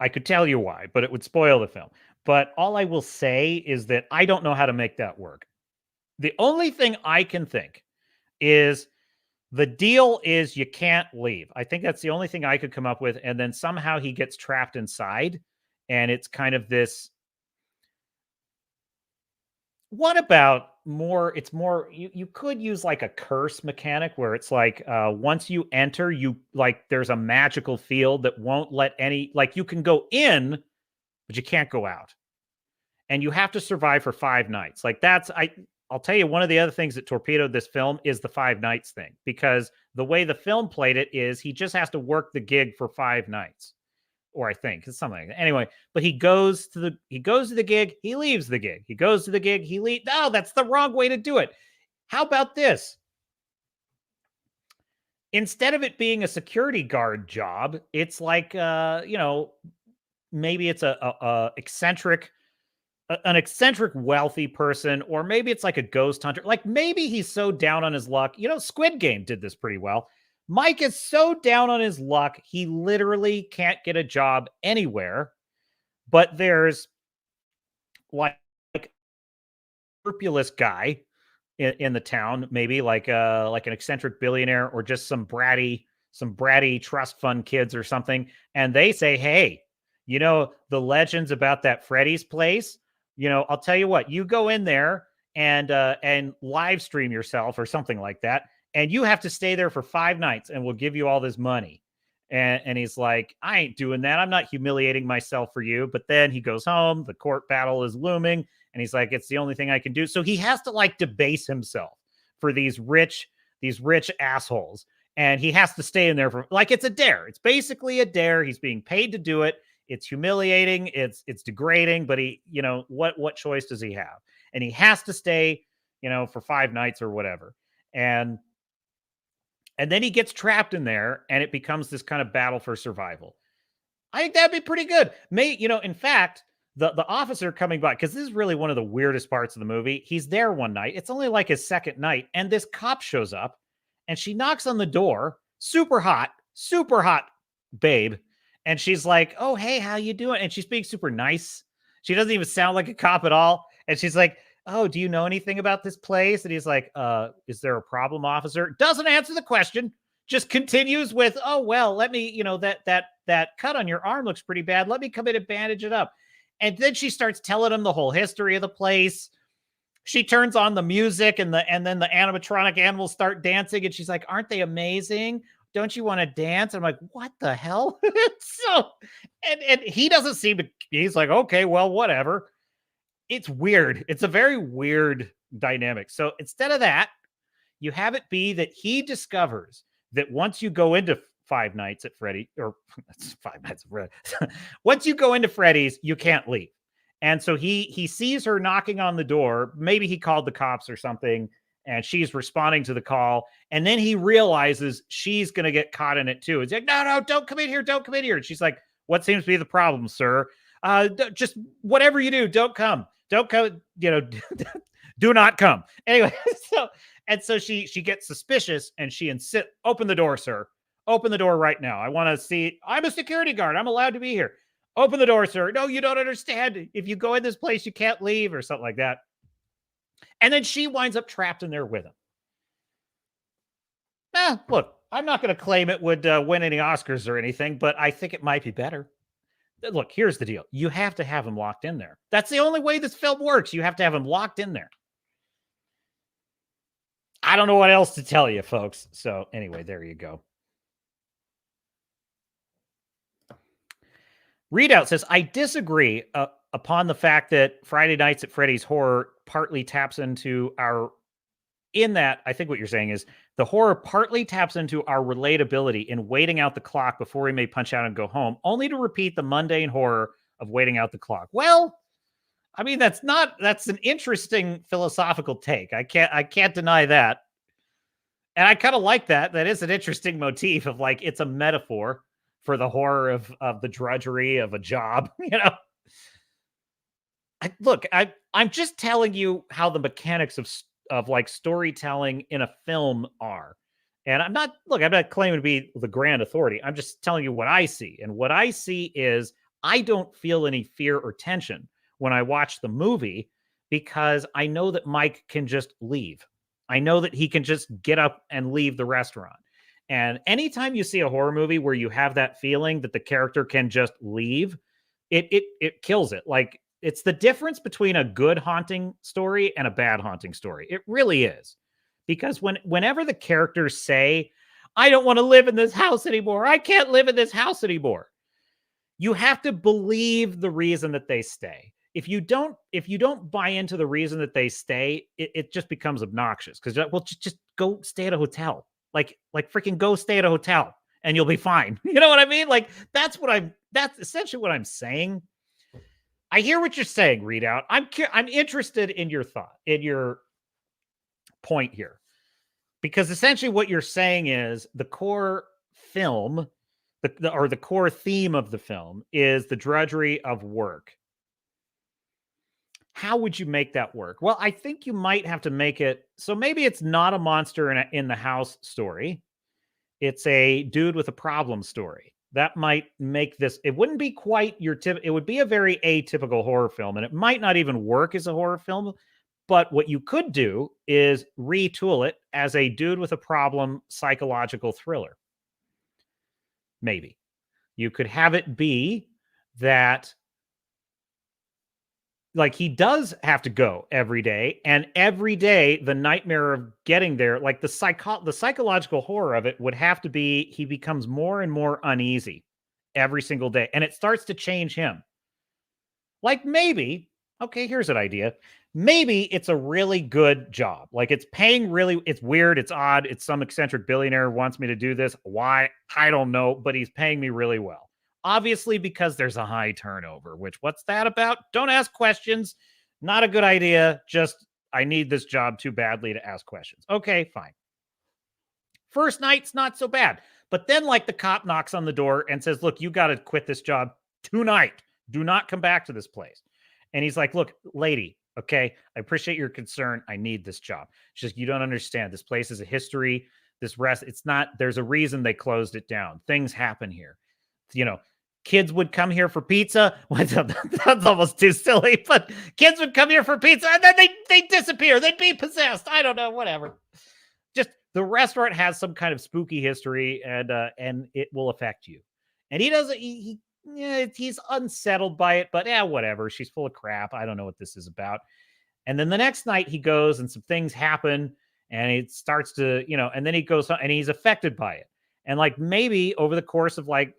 I could tell you why, but it would spoil the film. But all I will say is that I don't know how to make that work. The only thing I can think is the deal is you can't leave. I think that's the only thing I could come up with. And then somehow he gets trapped inside. And it's kind of this. What about more? It's more, you could use like a curse mechanic where it's like once you enter, you like there's a magical field that won't let any, like you can go in, but you can't go out. And you have to survive for 5 nights. Like I'll tell you, one of the other things that torpedoed this film is the 5 nights thing, because the way the film played it is he just has to work the gig for 5 nights. or I think it's something like that. Anyway, but he goes to the gig, he leaves the gig. He goes to the gig, he leaves. No, that's the wrong way to do it. How about this? Instead of it being a security guard job, it's like maybe it's an eccentric wealthy person, or maybe it's like a ghost hunter. Like maybe he's so down on his luck. Squid Game did this pretty well. Mike is so down on his luck, he literally can't get a job anywhere. But there's like a scrupulous guy in the town, maybe like an eccentric billionaire, or just some bratty trust fund kids or something. And they say, hey, the legends about that Freddy's place, I'll tell you what, you go in there and live stream yourself or something like that. And you have to stay there for 5 nights and we'll give you all this money. And he's like, I ain't doing that. I'm not humiliating myself for you. But then he goes home. The court battle is looming. And he's like, it's the only thing I can do. So he has to like debase himself for these rich assholes. And he has to stay in there for like, it's a dare. It's basically a dare. He's being paid to do it. It's humiliating. It's degrading, but he, what choice does he have? And he has to stay, for 5 nights or whatever. And then he gets trapped in there and it becomes this kind of battle for survival. I think that'd be pretty good. In fact, the officer coming by, because this is really one of the weirdest parts of the movie. He's there one night. It's only like his second night. And this cop shows up and she knocks on the door. Super hot babe. And she's like, oh, hey, how you doing? And she's being super nice. She doesn't even sound like a cop at all. And she's like, oh, do you know anything about this place? And he's like, is there a problem, officer? Doesn't answer the question. Just continues with, oh, well, let me, that cut on your arm looks pretty bad. Let me come in and bandage it up. And then she starts telling him the whole history of the place. She turns on the music and then the animatronic animals start dancing. And she's like, aren't they amazing? Don't you want to dance? I'm like, what the hell? And he doesn't seem to, he's like, okay, well, whatever. It's weird. It's a very weird dynamic. So instead of that, you have it be that he discovers that once you go into 5 nights at Freddy, or 5 nights at Freddy, once you go into Freddy's, you can't leave. And so he sees her knocking on the door. Maybe he called the cops or something, and she's responding to the call. And then he realizes she's going to get caught in it too. He's like, no, don't come in here. Don't come in here. And she's like, what seems to be the problem, sir? Just whatever you do, don't come. Don't come, do not come. Anyway, so she gets suspicious and she insists, open the door, sir. Open the door right now. I want to see. I'm a security guard. I'm allowed to be here. Open the door, sir. No, you don't understand. If you go in this place, you can't leave, or something like that. And then she winds up trapped in there with him. Look, I'm not going to claim it would win any Oscars or anything, but I think it might be better. Look, here's the deal. You have to have him locked in there. That's the only way this film works. You have to have him locked in there. I don't know what else to tell you, folks. So anyway, there you go. Readout says, I disagree upon the fact that Friday Nights at Freddy's horror partly taps into our, in that, I think what you're saying is the horror partly taps into our relatability in waiting out the clock before we may punch out and go home, only to repeat the mundane horror of waiting out the clock. Well, I mean, that's an interesting philosophical take. I can't deny that. And I kind of like that. That is an interesting motif of like, it's a metaphor for the horror of the drudgery of a job, I'm just telling you how the mechanics of like storytelling in a film are. And I'm not claiming to be the grand authority. I'm just telling you what I see. And what I see is I don't feel any fear or tension when I watch the movie because I know that Mike can just leave. I know that he can just get up and leave the restaurant. And anytime you see a horror movie where you have that feeling that the character can just leave, it kills it. Like, it's the difference between a good haunting story and a bad haunting story. It really is. Because whenever the characters say, I don't want to live in this house anymore, I can't live in this house anymore, you have to believe the reason that they stay. If you don't buy into the reason that they stay, it just becomes obnoxious. Because, well, just go stay at a hotel. Like freaking go stay at a hotel and you'll be fine. You know what I mean? Like, that's essentially what I'm saying. I hear what you're saying, Readout. I'm interested in your thought, in your point here, because essentially what you're saying is the core film, or the core theme of the film is the drudgery of work. How would you make that work? Well, I think you might have to make it so maybe it's not a monster in the house story. It's a dude with a problem story. That might make this, it wouldn't be quite your it would be a very atypical horror film, and it might not even work as a horror film. But what you could do is retool it as a dude with a problem psychological thriller. Maybe you could have it be that, like, he does have to go every day, and every day the nightmare of getting there, like the psychological horror of it would have to be he becomes more and more uneasy every single day, and it starts to change him. Like, maybe, okay, here's an idea. Maybe it's a really good job. Like, it's paying really, it's weird, it's odd, it's some eccentric billionaire wants me to do this. Why? I don't know, but he's paying me really well. Obviously, because there's a high turnover, which, what's that about? Don't ask questions. Not a good idea. Just, I need this job too badly to ask questions. Okay, fine. First night's not so bad. But then, like, the cop knocks on the door and says, look, you got to quit this job tonight. Do not come back to this place. And he's like, look, lady, okay, I appreciate your concern. I need this job. It's just, you don't understand. This place is a history. It's not, there's a reason they closed it down. Things happen here. You know, kids would come here for pizza. That's almost too silly, but kids would come here for pizza and then they disappear. They'd be possessed. I don't know, whatever. Just, the restaurant has some kind of spooky history, and it will affect you. And he doesn't, he's unsettled by it, but yeah, whatever. She's full of crap. I don't know what this is about. And then the next night he goes and some things happen, and it starts to, and then he goes and he's affected by it. And, like, maybe over the course of, like,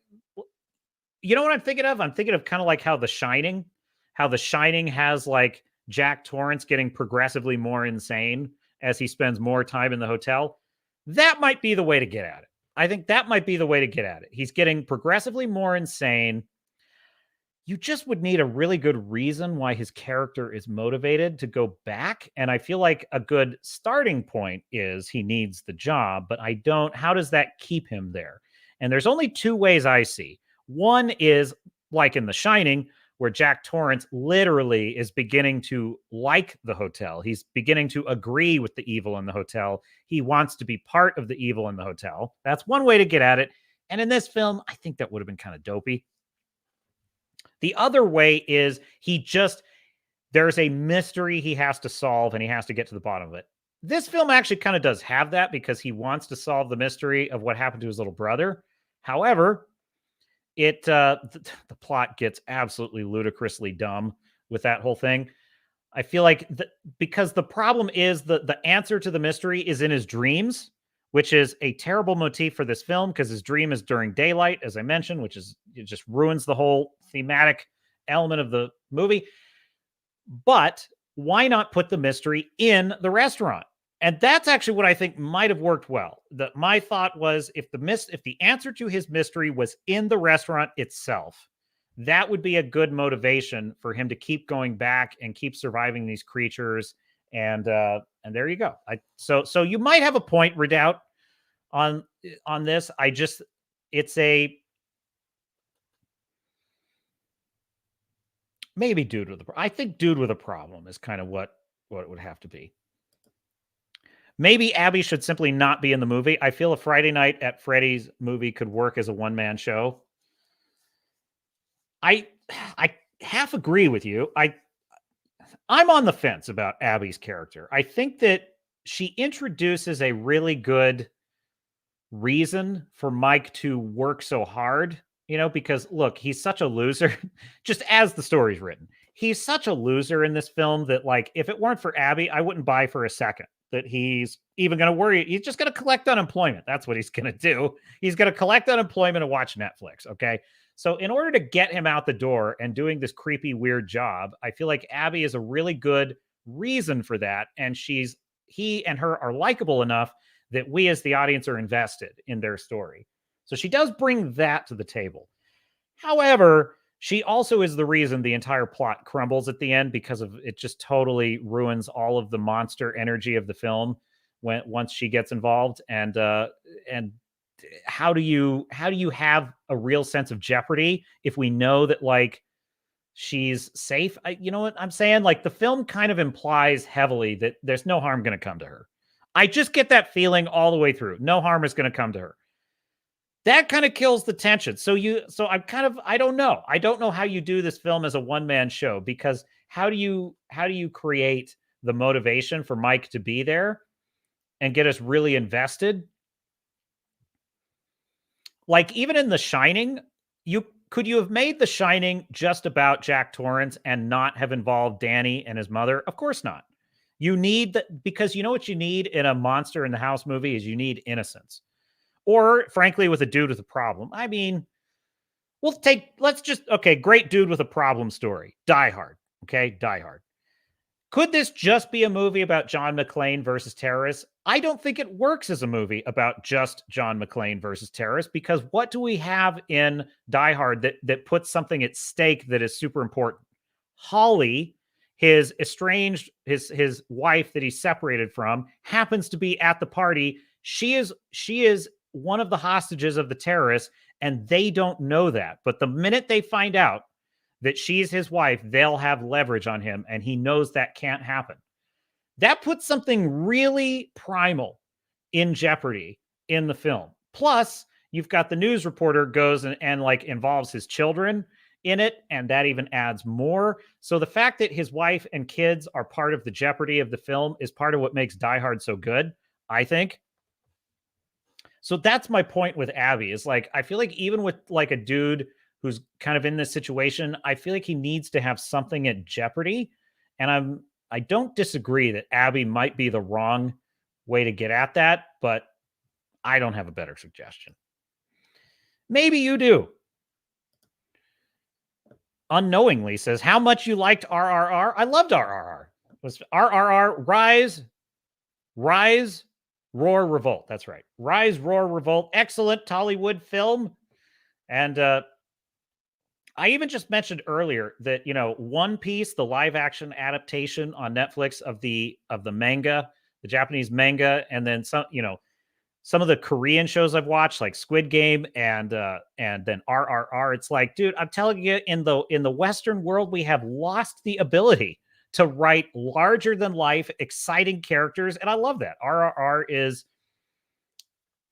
you know what I'm thinking of? I'm thinking of kind of like how The Shining has, like, Jack Torrance getting progressively more insane as he spends more time in the hotel. That might be the way to get at it. I think that might be the way to get at it. He's getting progressively more insane. You just would need a really good reason why his character is motivated to go back. And I feel like a good starting point is he needs the job, but how does that keep him there? And there's only two ways I see. One is like in The Shining, where Jack Torrance literally is beginning to like the hotel. He's beginning to agree with the evil in the hotel. He wants to be part of the evil in the hotel. That's one way to get at it. And in this film, I think that would have been kind of dopey. The other way is there's a mystery he has to solve, and he has to get to the bottom of it. This film actually kind of does have that, because he wants to solve the mystery of what happened to his little brother. However, the plot gets absolutely ludicrously dumb with that whole thing. I feel like because the problem is the answer to the mystery is in his dreams, which is a terrible motif for this film, because his dream is during daylight, as I mentioned, it just ruins the whole thematic element of the movie. But why not put the mystery in the restaurant? And that's actually what I think might have worked well. My thought was, if the answer to his mystery was in the restaurant itself, that would be a good motivation for him to keep going back and keep surviving these creatures. And there you go. So you might have a point, Redoubt, on this. Maybe I think dude with a problem is kind of what it would have to be. Maybe Abby should simply not be in the movie. I feel a Friday Night at Freddy's movie could work as a one-man show. I half agree with you. I'm on the fence about Abby's character. I think that she introduces a really good reason for Mike to work so hard, because look, he's such a loser, just as the story's written. He's such a loser in this film that, like, if it weren't for Abby, I wouldn't buy for a second that he's even going to worry. He's just going to collect unemployment. That's what he's going to do. He's going to collect unemployment and watch Netflix. Okay. So in order to get him out the door and doing this creepy, weird job, I feel like Abby is a really good reason for that. And he and her are likable enough that we as the audience are invested in their story. So she does bring that to the table. However, she also is the reason the entire plot crumbles at the end, because of it just totally ruins all of the monster energy of the film once she gets involved. And how do you have a real sense of jeopardy if we know that, like, she's safe? You know what I'm saying? Like, the film kind of implies heavily that there's no harm going to come to her. I just get that feeling all the way through. No harm is going to come to her. That kind of kills the tension. So I don't know. I don't know how you do this film as a one-man show, because how do you create the motivation for Mike to be there and get us really invested? Like, even in The Shining, could you have made The Shining just about Jack Torrance and not have involved Danny and his mother? Of course not. You need that, because you know what you need in a monster in the house movie is you need innocence. Or, frankly, with a dude with a problem. I mean, great dude with a problem story. Die Hard. Okay, Die Hard. Could this just be a movie about John McClane versus terrorists? I don't think it works as a movie about just John McClane versus terrorists, because what do we have in Die Hard that puts something at stake that is super important? Holly, his estranged, his wife that he's separated from, happens to be at the party. She is one of the hostages of the terrorists, and they don't know that. But the minute they find out that she's his wife, they'll have leverage on him, and he knows that can't happen. That puts something really primal in jeopardy in the film. Plus, you've got the news reporter goes and like involves his children in it, and that even adds more. So the fact that his wife and kids are part of the jeopardy of the film is part of what makes Die Hard so good, I think. So that's my point with Abby, is like, I feel like even with like a dude who's kind of in this situation, I feel like he needs to have something at jeopardy. And I don't disagree that Abby might be the wrong way to get at that, but I don't have a better suggestion. Maybe you do. Unknowingly says, how much you liked RRR? I loved RRR. It was RRR, Rise, Roar, Revolt. That's right. Rise, Roar, Revolt. Excellent Tollywood film. And I even just mentioned earlier that, you know, One Piece, the live action adaptation on Netflix of the manga, the Japanese manga, and then some of the Korean shows I've watched, like Squid Game and then RRR. It's like, dude, I'm telling you, in the Western world, we have lost the ability to write larger than life, exciting characters, and I love that. RRR is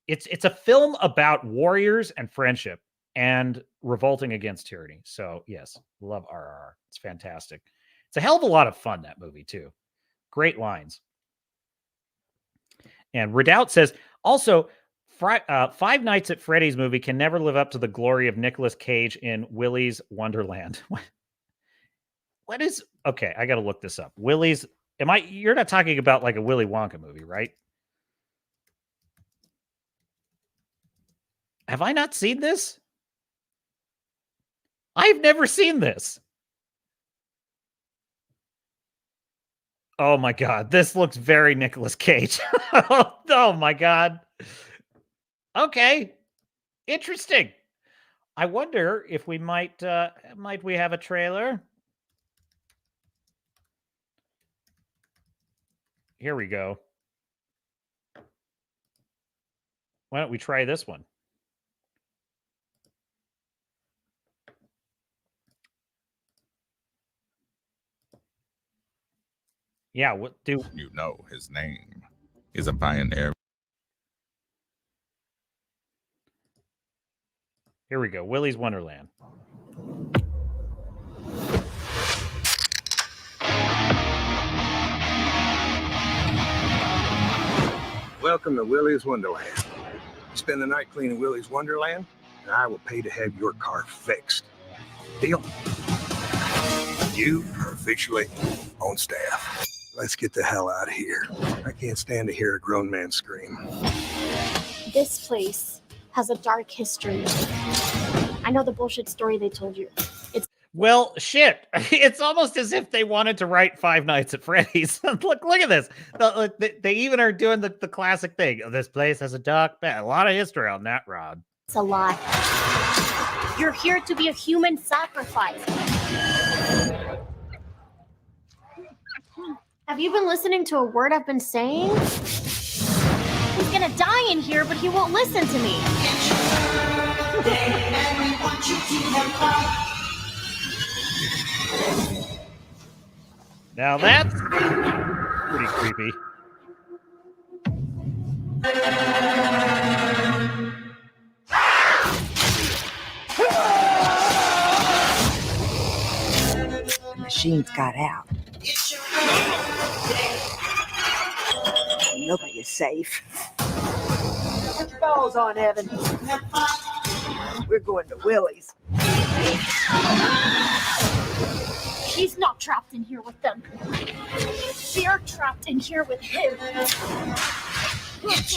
it's a film about warriors and friendship and revolting against tyranny. So yes, love RRR. It's fantastic. It's a hell of a lot of fun, that movie too. Great lines. And Redoubt says, also, Five Nights at Freddy's movie can never live up to the glory of Nicolas Cage in Willy's Wonderland. What is... Okay, I got to look this up. Willy's... You're not talking about like a Willy Wonka movie, right? Have I not seen this? I've never seen this. Oh my God, this looks very Nicolas Cage. Oh my God. Okay, interesting. I wonder if we might we have a trailer? Here we go. Why don't we try this one? Yeah, what do you know? His name is a pioneer. Here we go. Willy's Wonderland. Welcome to Willy's Wonderland. Spend the night cleaning Willy's Wonderland, and I will pay to have your car fixed. Deal? You are officially on staff. Let's get the hell out of here. I can't stand to hear a grown man scream. This place has a dark history. I know the bullshit story they told you. Well, shit. It's almost as if they wanted to write Five Nights at Freddy's. Look at this. They even are doing the classic thing. This place has a dark, a lot of history on that, Rod. a lot. You're here to be a human sacrifice. Have you been listening to a word I've been saying? He's gonna die in here, but he won't listen to me. Now that's pretty creepy. The machines got out. Nobody is safe. Put your balls on, Evan. We're going to Willie's. He's not trapped in here with them. They're trapped in here with him. It's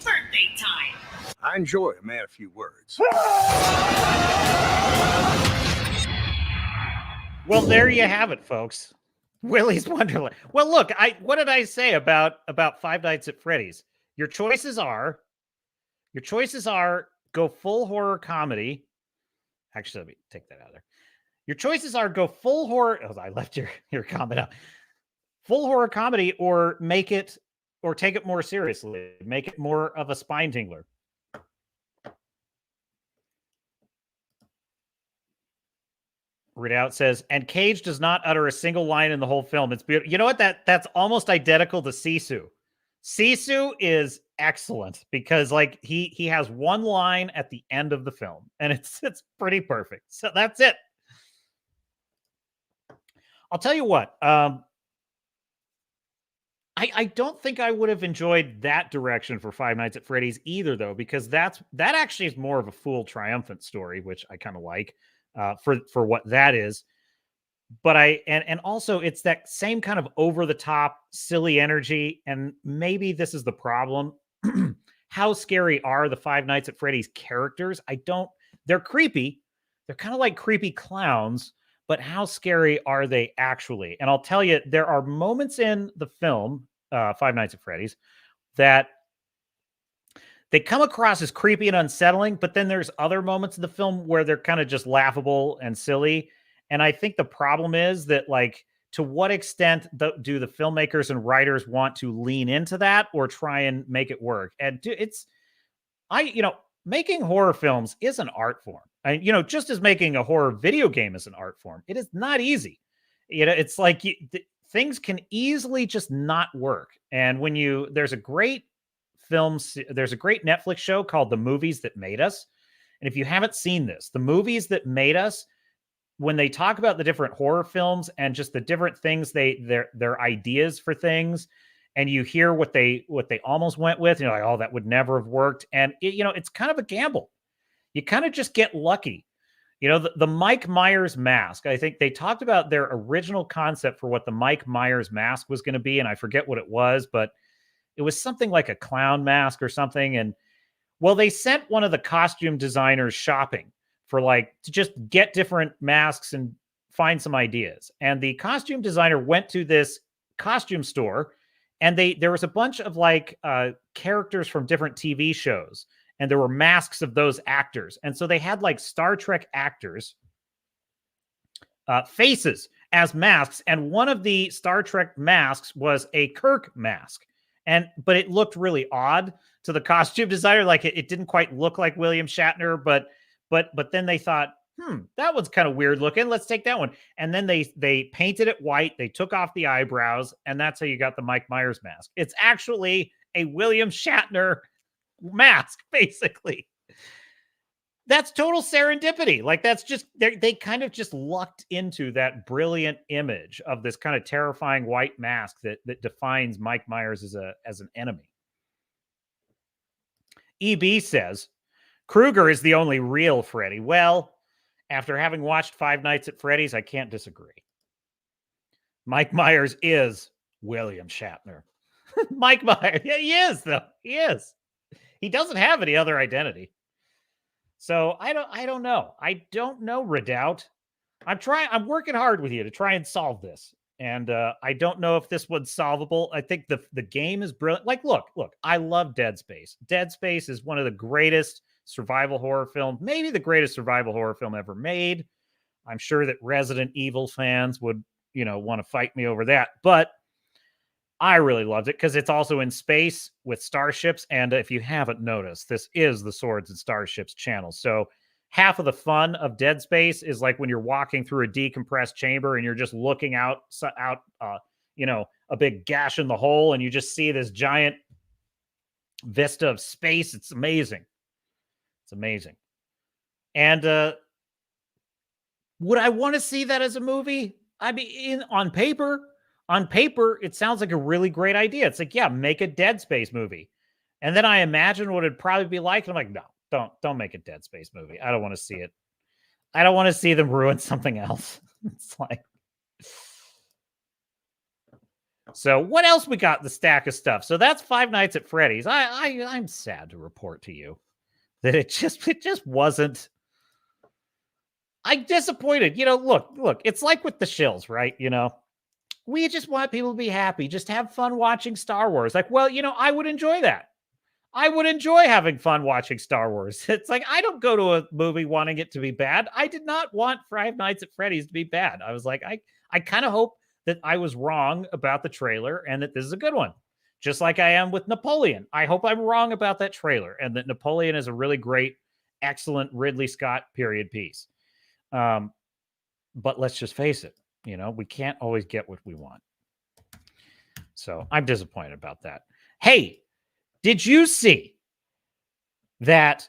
birthday time. I enjoy a man of few words. Well, there you have it, folks. Willy's Wonderland. Well, look, what did I say about Five Nights at Freddy's? Your choices are go full horror comedy. Actually, let me take that out of there. Your choices are go full horror. Oh, I left your comment out. Full horror comedy, or take it more seriously. Make it more of a spine tingler. Readout says, and Cage does not utter a single line in the whole film. It's beautiful. You know what? That's almost identical to Sisu. Sisu is excellent because like he has one line at the end of the film, and it's pretty perfect. So that's it. I'll tell you what. I don't think I would have enjoyed that direction for Five Nights at Freddy's either, though, because that actually is more of a fool triumphant story, which I kind of like. For what that is, but and also it's that same kind of over the top silly energy, and maybe this is the problem. How scary are the Five Nights at Freddy's characters? They're creepy. They're kind of like creepy clowns, but how scary are they actually? And I'll tell you, there are moments in the film, Five Nights at Freddy's, that they come across as creepy and unsettling, but then there's other moments in the film where they're kind of just laughable and silly. And I think the problem is that, like, to what extent do the filmmakers and writers want to lean into that or try and make it work? And making horror films is an art form. And, just as making a horror video game is an art form, it is not easy. It's like things can easily just not work. And there's a great Netflix show called The Movies That Made Us. And if you haven't seen this, The Movies That Made Us, when they talk about the different horror films and just the different things their ideas for things, and you hear what they almost went with, you're like, oh, that would never have worked. And it's kind of a gamble. You kind of just get lucky. The Mike Myers mask, I think they talked about their original concept for what the Mike Myers mask was going to be, and I forget what it was, but it was something like a clown mask or something. And well, they sent one of the costume designers shopping to just get different masks and find some ideas. And the costume designer went to this costume store, and there was a bunch of characters from different TV shows, and there were masks of those actors. And so they had Star Trek actors faces as masks. And one of the Star Trek masks was a Kirk mask. But it looked really odd to the costume designer. It didn't quite look like William Shatner, but then they thought, that one's kind of weird looking. Let's take that one. And then they painted it white. They took off the eyebrows, and that's how you got the Mike Myers mask. It's actually a William Shatner mask, basically. That's total serendipity. That's just, they kind of just lucked into that brilliant image of this kind of terrifying white mask that defines Mike Myers as an enemy. EB says, Krueger is the only real Freddy. Well, after having watched Five Nights at Freddy's, I can't disagree. Mike Myers is William Shatner. Mike Myers, yeah, he is, though. He is. He doesn't have any other identity. So I don't know. I don't know, Redoubt. I'm working hard with you to try and solve this. And I don't know if this one's solvable. I think the game is brilliant. Like, look, I love Dead Space. Dead Space is one of the greatest survival horror films, maybe the greatest survival horror film ever made. I'm sure that Resident Evil fans would, want to fight me over that. But I really loved it because it's also in space with starships. And if you haven't noticed, this is the Swords and Starships channel. So half of the fun of Dead Space is like when you're walking through a decompressed chamber and you're just looking out, a big gash in the hole, and you just see this giant vista of space. It's amazing. It's amazing. And would I want to see that as a movie? I mean, on paper, it sounds like a really great idea. It's like, yeah, make a Dead Space movie. And then I imagine what it'd probably be like. And I'm like, no, don't make a Dead Space movie. I don't want to see it. I don't want to see them ruin something else. It's like, so what else we got in the stack of stuff? So that's Five Nights at Freddy's. I'm sad to report to you that it just wasn't. I'm disappointed. Look, it's like with the shills, right? We just want people to be happy. Just have fun watching Star Wars. Like, well, I would enjoy that. I would enjoy having fun watching Star Wars. It's like, I don't go to a movie wanting it to be bad. I did not want Five Nights at Freddy's to be bad. I was like, I kind of hope that I was wrong about the trailer and that this is a good one. Just like I am with Napoleon. I hope I'm wrong about that trailer and that Napoleon is a really great, excellent Ridley Scott period piece. But let's just face it, we can't always get what we want. So I'm disappointed about that. Hey, did you see that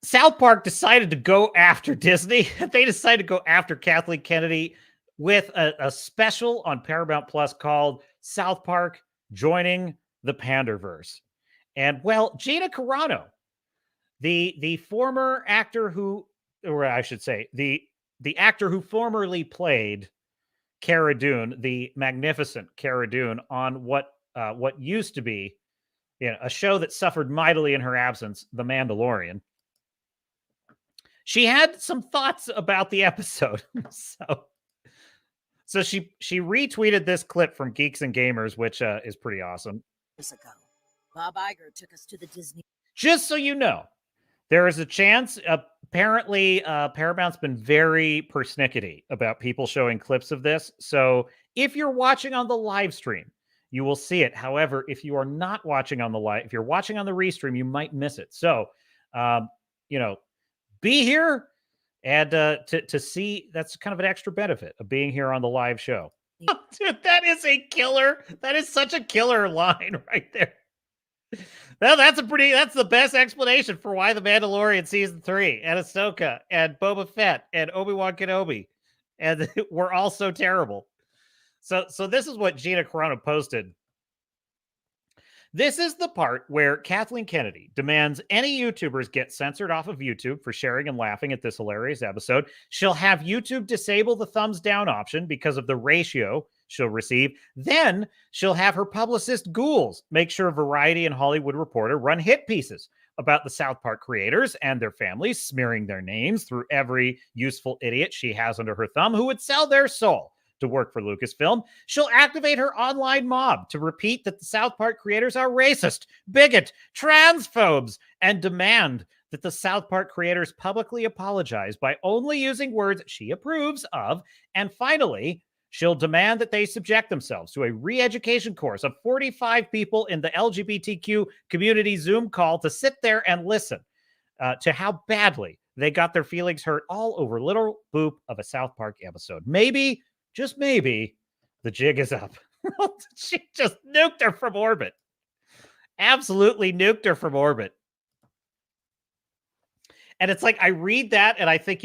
South Park decided to go after Disney? They decided to go after Kathleen Kennedy with a special on Paramount Plus called South Park Joining the Panderverse. And, well, Gina Carano, the former actor who, or I should say, the actor who formerly played Cara Dune, the magnificent Cara Dune, on what used to be a show that suffered mightily in her absence, The Mandalorian. She had some thoughts about the episode. So she retweeted this clip from Geeks and Gamers, which is pretty awesome. Bob Iger took us to the Disney. Just so you know, there is a chance. Apparently, Paramount's been very persnickety about people showing clips of this. So if you're watching on the live stream, you will see it. However, if you are not watching on the live, if you're watching on the restream, you might miss it. So, be here and to see. That's kind of an extra benefit of being here on the live show. Dude, that is a killer. That is such a killer line right there. Well, that's the best explanation for why The Mandalorian Season 3 and Ahsoka and Boba Fett and Obi-Wan Kenobi and we're all so terrible. So this is what Gina Carano posted. This is the part where Kathleen Kennedy demands any YouTubers get censored off of YouTube for sharing and laughing at this hilarious episode. She'll have YouTube disable the thumbs down option because of the ratio she'll receive. Then she'll have her publicist ghouls make sure Variety and Hollywood Reporter run hit pieces about the South Park creators and their families, smearing their names through every useful idiot she has under her thumb who would sell their soul to work for Lucasfilm. She'll activate her online mob to repeat that the South Park creators are racist, bigot, transphobes, and demand that the South Park creators publicly apologize by only using words she approves of. And finally, she'll demand that they subject themselves to a re-education course of 45 people in the LGBTQ community Zoom call to sit there and listen to how badly they got their feelings hurt all over little boop of a South Park episode. Maybe, just maybe, the jig is up. She just nuked her from orbit. Absolutely nuked her from orbit. And it's like, I read that and I think,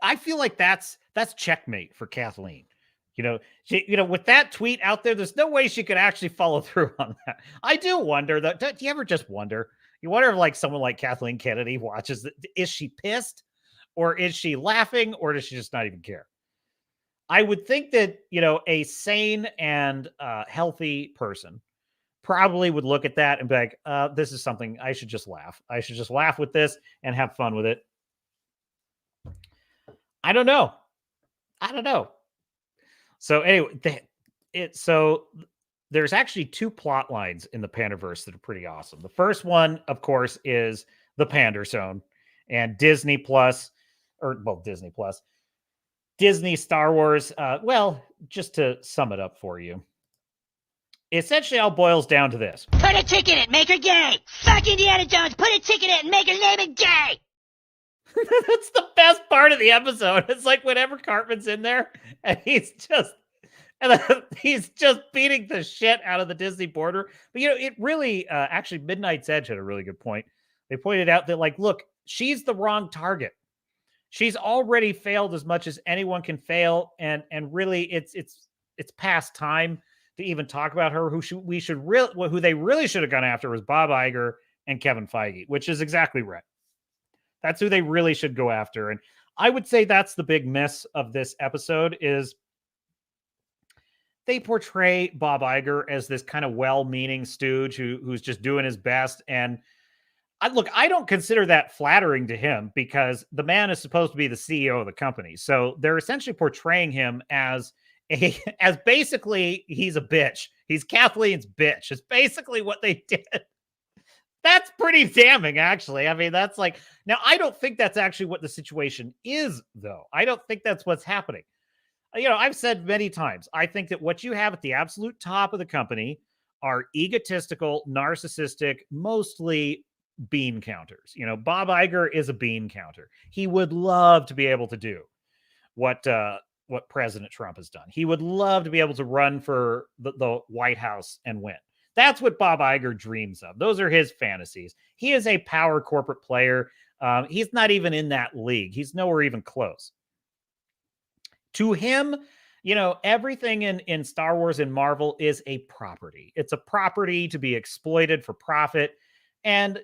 I feel like that's checkmate for Kathleen. With that tweet out there, there's no way she could actually follow through on that. I do wonder, though. Do you ever just wonder? You wonder if, like, someone like Kathleen Kennedy watches. Is she pissed, or is she laughing, or does she just not even care? I would think that a sane and healthy person probably would look at that and be like, "This is something I should just laugh. I should just laugh with this and have fun with it." I don't know. So anyway, so there's actually two plot lines in the Panderverse that are pretty awesome. The first one, of course, is the Pander Zone and Disney Plus, Disney Star Wars. Just to sum it up for you, essentially all boils down to this. Put a tick in it, make her gay. Fuck Indiana Jones, put a tick in it and make her name it gay. That's the best part of the episode. It's like whenever Cartman's in there and he's just beating the shit out of the Disney border. But it really actually Midnight's Edge had a really good point. They pointed out that look, she's the wrong target. She's already failed as much as anyone can fail, and really it's past time to even talk about her. Who they really should have gone after was Bob Iger and Kevin Feige, which is exactly right. That's who they really should go after. And I would say that's the big miss of this episode is they portray Bob Iger as this kind of well-meaning stooge who's just doing his best. And I don't consider that flattering to him because the man is supposed to be the CEO of the company. So they're essentially portraying him as basically he's a bitch. He's Kathleen's bitch. It's basically what they did. That's pretty damning, actually. I mean, that's now I don't think that's actually what the situation is, though. I don't think that's what's happening. I've said many times, I think that what you have at the absolute top of the company are egotistical, narcissistic, mostly bean counters. Bob Iger is a bean counter. He would love to be able to do what President Trump has done. He would love to be able to run for the White House and win. That's what Bob Iger dreams of. Those are his fantasies. He is a power corporate player. He's not even in that league. He's nowhere even close. To him, everything in Star Wars and Marvel is a property. It's a property to be exploited for profit. And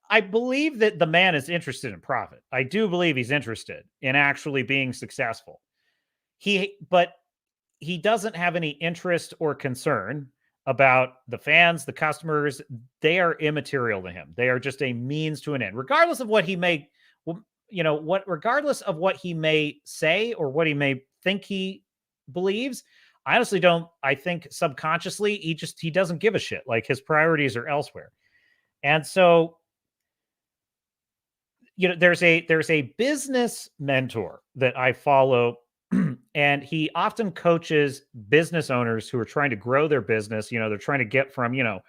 I believe that the man is interested in profit. I do believe he's interested in actually being successful. But he doesn't have any interest or concern about the fans, the customers. They are immaterial to him. They are just a means to an end, regardless of what he may, regardless of what he may say or what he may think he believes. I honestly don't. I think subconsciously he doesn't give a shit. His priorities are elsewhere. And so, there's a business mentor that I follow. And he often coaches business owners who are trying to grow their business. They're trying to get from, a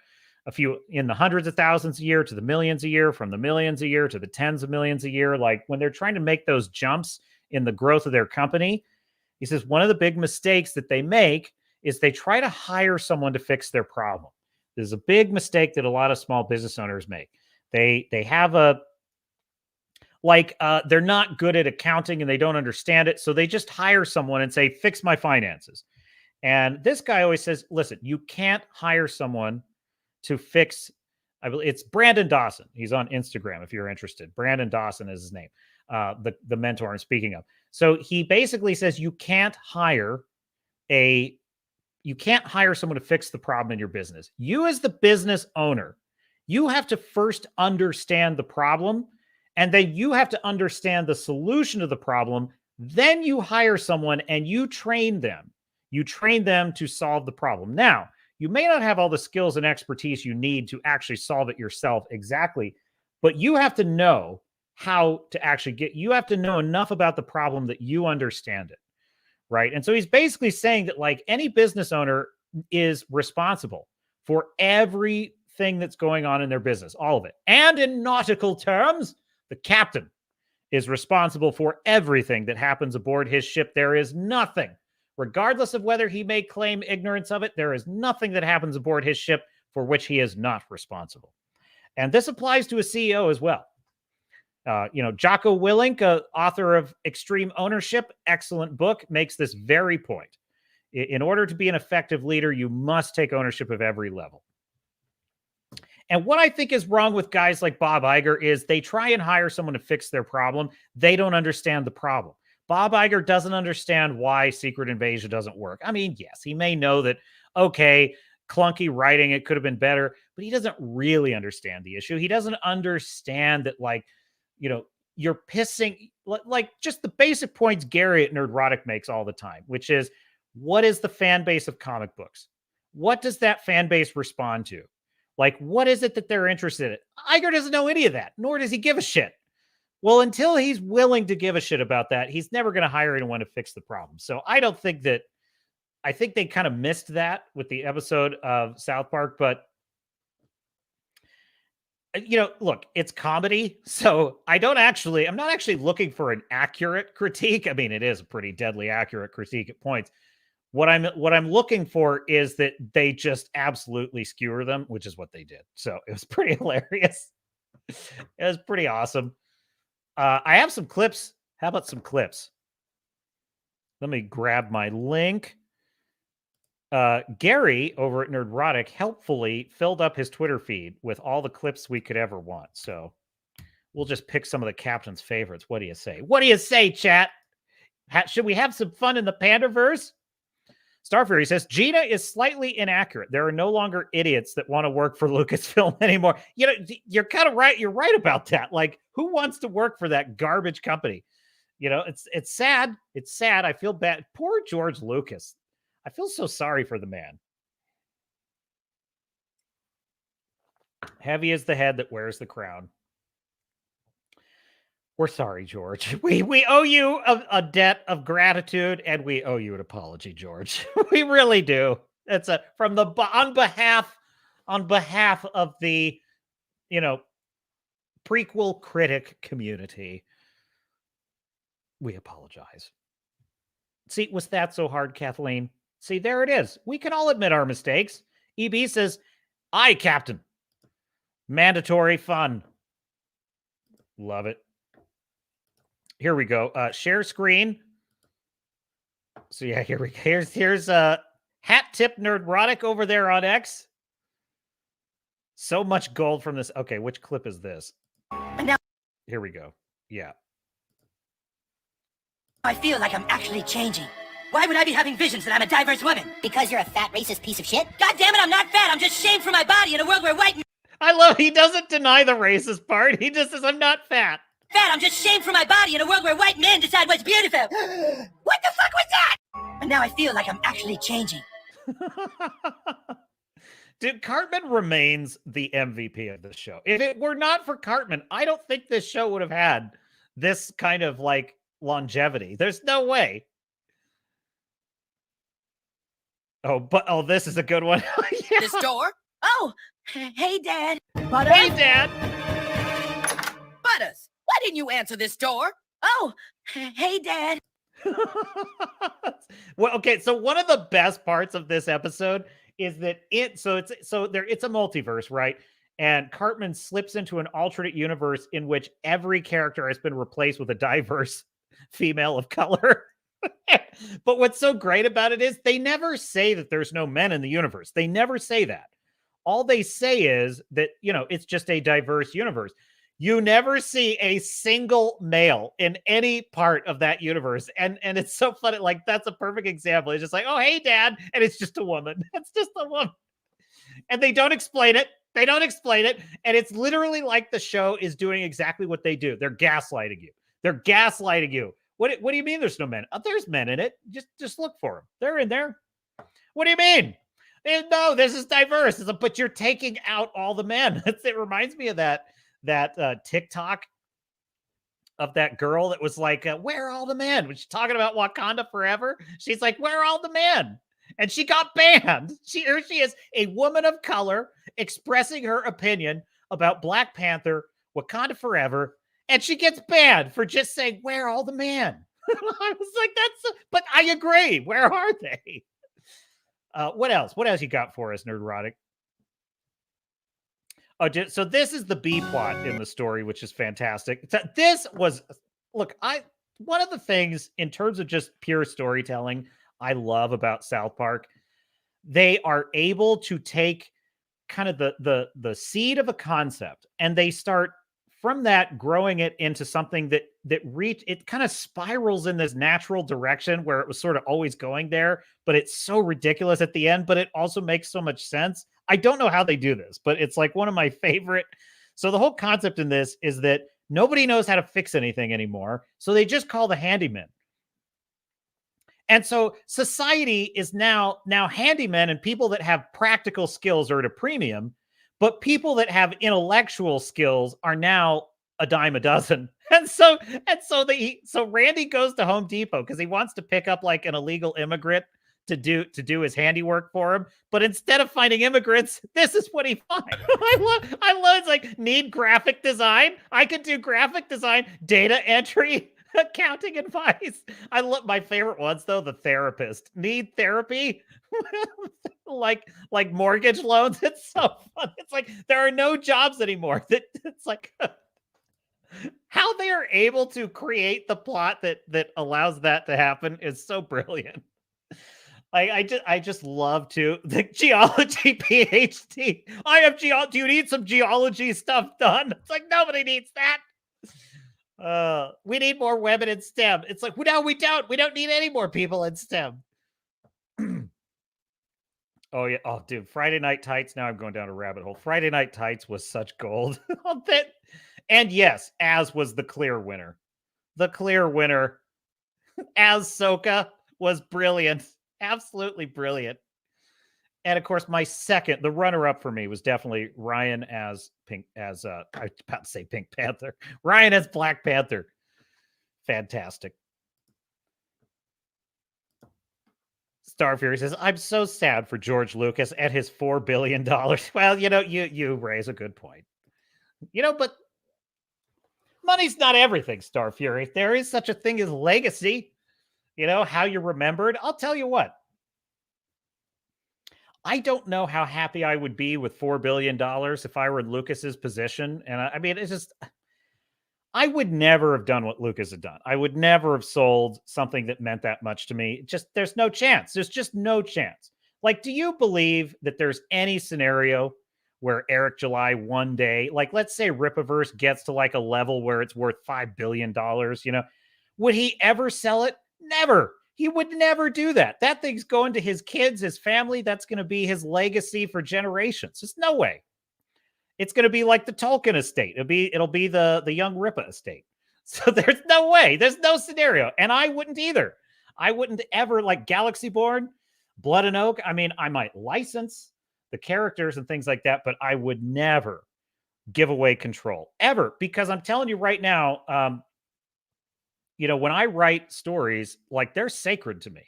few in the hundreds of thousands a year to the millions a year, from the millions a year to the tens of millions a year. When they're trying to make those jumps in the growth of their company, he says one of the big mistakes that they make is they try to hire someone to fix their problem. There's a big mistake that a lot of small business owners make. They have they're not good at accounting and they don't understand it. So they just hire someone and say, fix my finances. And this guy always says, listen, you can't hire someone to fix. It's Brandon Dawson. He's on Instagram if you're interested. Brandon Dawson is his name, the mentor I'm speaking of. So he basically says you can't hire someone to fix the problem in your business. You as the business owner, you have to first understand the problem. And then you have to understand the solution to the problem. Then you hire someone and you train them. You train them to solve the problem. Now, you may not have all the skills and expertise you need to actually solve it yourself exactly, but you have to know how to actually you have to know enough about the problem that you understand it, right? And so he's basically saying that any business owner is responsible for everything that's going on in their business, all of it. And in nautical terms, the captain is responsible for everything that happens aboard his ship. There is nothing, regardless of whether he may claim ignorance of it, there is nothing that happens aboard his ship for which he is not responsible. And this applies to a CEO as well. Jocko Willink, author of Extreme Ownership, excellent book, makes this very point. In order to be an effective leader, you must take ownership of every level. And what I think is wrong with guys like Bob Iger is they try and hire someone to fix their problem. They don't understand the problem. Bob Iger doesn't understand why Secret Invasion doesn't work. I mean, yes, he may know that, okay, clunky writing, it could have been better, but he doesn't really understand the issue. He doesn't understand that, you're pissing, like just the basic points Gary at Nerdrotic makes all the time, which is, what is the fan base of comic books? What does that fan base respond to? Like, what is it that they're interested in? Iger doesn't know any of that, nor does he give a shit. Well, until he's willing to give a shit about that, he's never going to hire anyone to fix the problem. So I think they kind of missed that with the episode of South Park, but look, it's comedy. So I'm not actually looking for an accurate critique. I mean, it is a pretty deadly accurate critique at points. What I'm looking for is that they just absolutely skewer them, which is what they did. So it was pretty hilarious. It was pretty awesome. I have some clips. How about some clips? Let me grab my link. Gary over at Nerdrotic helpfully filled up his Twitter feed with all the clips we could ever want. So we'll just pick some of the captain's favorites. What do you say? What do you say, chat? Should we have some fun in the Panderverse? Starfury says, Gina is slightly inaccurate. There are no longer idiots that want to work for Lucasfilm anymore. You're kind of right. You're right about that. Like, who wants to work for that garbage company? It's sad. It's sad. I feel bad. Poor George Lucas. I feel so sorry for the man. Heavy is the head that wears the crown. We're sorry, George. We owe you a debt of gratitude, and we owe you an apology, George. We really do. It's on behalf of the prequel critic community. We apologize. See, was that so hard, Kathleen? See, there it is. We can all admit our mistakes. EB says, aye, Captain. Mandatory fun. Love it. Here we go. Share screen. So yeah, here we go. Here's Hat Tip Nerdrotic over there on X. So much gold from this. Okay, which clip is this? And now here we go. Yeah. I feel like I'm actually changing. Why would I be having visions that I'm a diverse woman? Because you're a fat racist piece of shit? God damn it, I'm not fat. I'm just shamed for my body in a world where white men... I love he doesn't deny the racist part. He just says, I'm not fat. I'm just shamed for my body in a world where white men decide what's beautiful. What the fuck was that? And now I feel like I'm actually changing. Dude, Cartman remains the MVP of this show. If it were not for Cartman, I don't think this show would have had this kind of like longevity. There's no way. Oh, this is a good one. Yeah. This door? Oh, hey, Dad. Butters? Hey, Dad. Butters, why didn't you answer this door? Oh, hey, Dad. Well, okay, so one of the best parts of this episode is that it's a multiverse, right? And Cartman slips into an alternate universe in which every character has been replaced with a diverse female of color. But what's so great about it is they never say that there's no men in the universe. They never say that. All they say is that, it's just a diverse universe. You never see a single male in any part of that universe. And it's so funny. Like, that's a perfect example. It's just like, oh, hey, Dad. And it's just a woman. It's just a woman. And they don't explain it. They don't explain it. And it's literally like the show is doing exactly what they do. They're gaslighting you. They're gaslighting you. What do you mean there's no men? Oh, there's men in it. Just look for them. They're in there. What do you mean? No, this is diverse. But you're taking out all the men. It reminds me of that TikTok of that girl that was like, where are all the men? When she's talking about Wakanda forever, she's like, where are all the men? And she got banned. Here she is, a woman of color expressing her opinion about Black Panther, Wakanda forever, and she gets banned for just saying, where are all the men? I was like, but I agree. Where are they? What else? What else you got for us, Nerdrotic? Oh, so this is the B plot in the story, which is fantastic. One of the things in terms of just pure storytelling I love about South Park, they are able to take kind of the seed of a concept and they start from that growing it into something that it kind of spirals in this natural direction where it was sort of always going there, but it's so ridiculous at the end, but it also makes so much sense. I don't know how they do this, but it's like one of my favorite. So the whole concept in this is that Nobody knows how to fix anything anymore. So they just call the handyman. And so society is now handymen and people that have practical skills are at a premium, but people that have intellectual skills are now a dime a dozen. And so Randy goes to Home Depot because he wants to pick up like an illegal immigrant to do his handiwork for him. But instead of finding immigrants, this is what he finds. I love it's like, need graphic design. I could do graphic design, data entry, accounting advice. I love my favorite ones though. The therapist, need therapy, like mortgage loans. It's so fun. It's like there are no jobs anymore. It's like how they are able to create the plot that allows that to happen is so brilliant. I just love to the geology PhD. I have do you need some geology stuff done? It's like nobody needs that. We need more women in STEM. It's like, no, we don't. We don't need any more people in STEM. Oh yeah. Oh, dude, Friday Night Tights. Now I'm going down a rabbit hole. Friday Night Tights was such gold. And yes, Az was the clear winner. The clear winner, Az Soka, was brilliant. Absolutely brilliant. And of course, the runner-up for me was definitely Ryan as I was about to say Pink Panther. Ryan as Black Panther. Fantastic. Star Fury says, I'm so sad for George Lucas and his $4 billion. Well, you raise a good point. But money's not everything, Star Fury. There is such a thing as legacy. How you're remembered. I'll tell you what. I don't know how happy I would be with $4 billion if I were in Lucas's position. And I mean, it's just, I would never have done what Lucas had done. I would never have sold something that meant that much to me. There's no chance. There's just no chance. Like, do you believe that there's any scenario where Eric July one day, like, let's say Rippaverse gets to like a level where it's worth $5 billion, would he ever sell it? Never. He would never do that. That thing's going to his kids, his family. That's going to be his legacy for generations. There's no way. It's going to be like the Tolkien estate. It'll be the young Rippa estate. So there's no way. There's no scenario. And I wouldn't either. I wouldn't ever, like Galaxyborn, Blood and Oak. I mean, I might license the characters and things like that, but I would never give away control ever, because I'm telling you right now, when I write stories, like, they're sacred to me.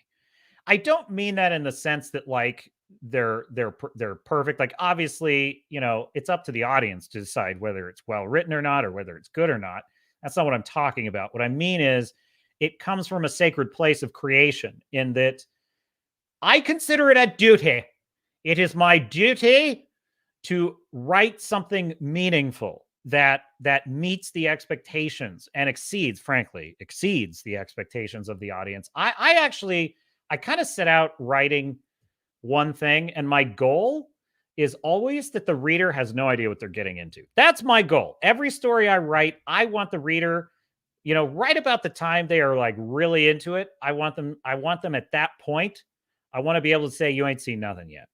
I don't mean that in the sense that like they're perfect. Like, obviously, it's up to the audience to decide whether it's well written or not, or whether it's good or not. That's not what I'm talking about. What I mean is it comes from a sacred place of creation, in that I consider it a duty. It is my duty to write something meaningful that meets the expectations and exceeds the expectations of the audience. I kind of set out writing one thing, and my goal is always that the reader has no idea what they're getting into. That's my goal. Every story I write, I want the reader, right about the time they are like really into it. I want them at that point. I want to be able to say, you ain't seen nothing yet.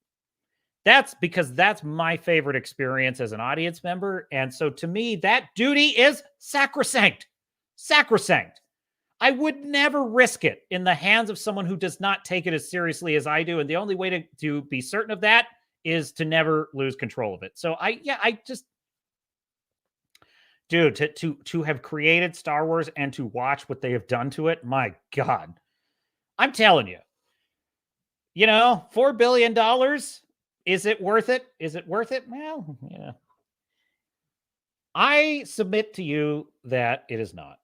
That's because that's my favorite experience as an audience member. And so to me, that duty is sacrosanct. Sacrosanct. I would never risk it in the hands of someone who does not take it as seriously as I do. And the only way to be certain of that is to never lose control of it. So dude, to have created Star Wars and to watch what they have done to it, my God. I'm telling you, $4 billion. Is it worth it? Is it worth it? Well, yeah. I submit to you that it is not.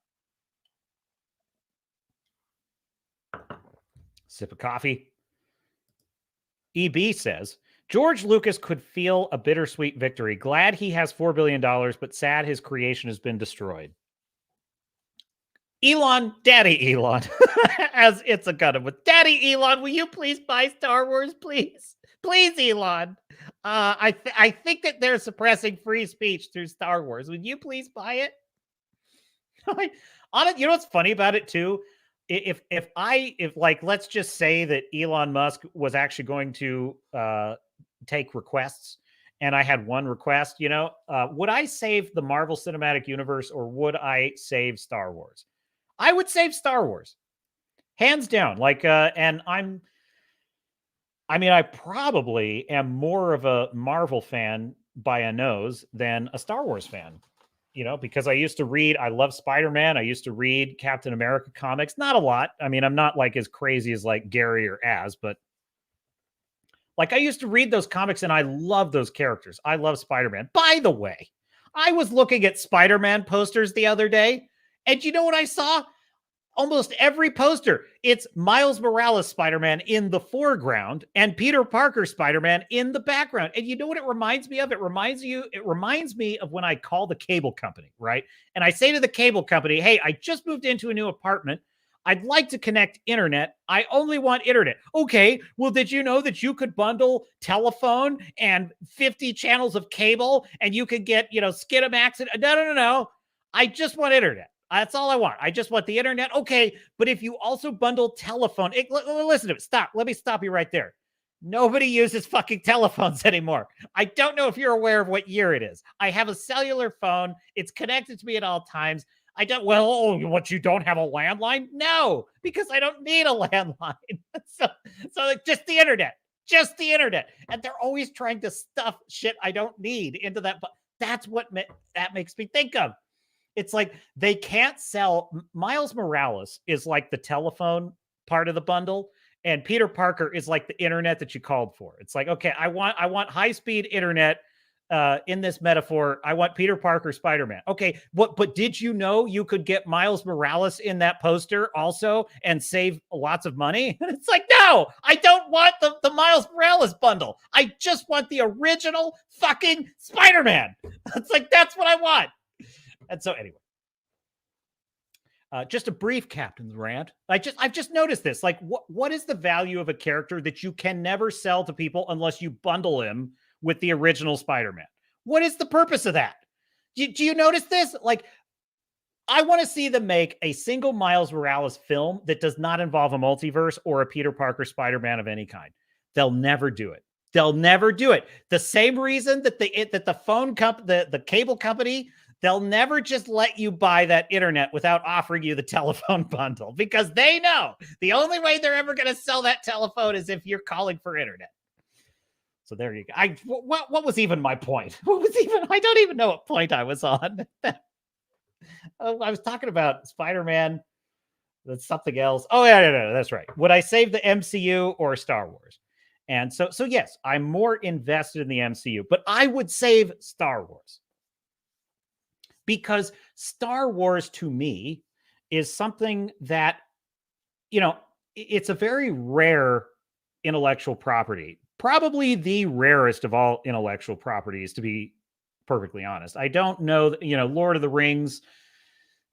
Sip of coffee. EB says, George Lucas could feel a bittersweet victory. Glad he has $4 billion, but sad his creation has been destroyed. Elon, Daddy Elon, as it's a gun with Daddy Elon, will you please buy Star Wars, please? Please, Elon. I think that they're suppressing free speech through Star Wars. Would you please buy it? You know what's funny about it too? If let's just say that Elon Musk was actually going to take requests and I had one request, would I save the Marvel Cinematic Universe or would I save Star Wars? I would save Star Wars. Hands down. And I probably am more of a Marvel fan by a nose than a Star Wars fan, because I love Spider-Man. I used to read Captain America comics, not a lot. I'm not like as crazy as like Gary or Az, but like I used to read those comics and I love those characters. I love Spider-Man. By the way, I was looking at Spider-Man posters the other day, and you know what I saw? Almost every poster, it's Miles Morales Spider-Man in the foreground and Peter Parker Spider-Man in the background. And you know what it reminds me of? It reminds me of when I call the cable company, right? And I say to the cable company, hey, I just moved into a new apartment. I'd like to connect internet. I only want internet. Okay, well, did you know that you could bundle telephone and 50 channels of cable and you could get, Skinamax? No. I just want internet. That's all I want. I just want the internet. Okay, but if you also bundle telephone, listen to it. Stop. Let me stop you right there. Nobody uses fucking telephones anymore. I don't know if you're aware of what year it is. I have a cellular phone. It's connected to me at all times. You don't have a landline? No, because I don't need a landline. so just the internet. Just the internet. And they're always trying to stuff shit I don't need into that. But that's what that makes me think of. It's like they can't sell. Miles Morales is like the telephone part of the bundle, and Peter Parker is like the internet that you called for. It's like, okay, I want high-speed internet in this metaphor. I want Peter Parker Spider-Man. Okay, but did you know you could get Miles Morales in that poster also and save lots of money? And it's like, no, I don't want the Miles Morales bundle. I just want the original fucking Spider-Man. It's like, that's what I want. And so anyway, just a brief captain's rant. I've just noticed this. Like, what is the value of a character that you can never sell to people unless you bundle him with the original Spider-Man? What is the purpose of that? Do you notice this? Like, I want to see them make a single Miles Morales film that does not involve a multiverse or a Peter Parker Spider-Man of any kind. They'll never do it. They'll never do it. The same reason that the phone company, the cable company, they'll never just let you buy that internet without offering you the telephone bundle, because they know the only way they're ever going to sell that telephone is if you're calling for internet. So there you go. What was even my point? I don't even know what point I was on. I was talking about Spider-Man. That's something else. Oh, yeah, that's right. Would I save the MCU or Star Wars? And so yes, I'm more invested in the MCU, but I would save Star Wars. Because Star Wars, to me, is something that, it's a very rare intellectual property. Probably the rarest of all intellectual properties, to be perfectly honest. I don't know, Lord of the Rings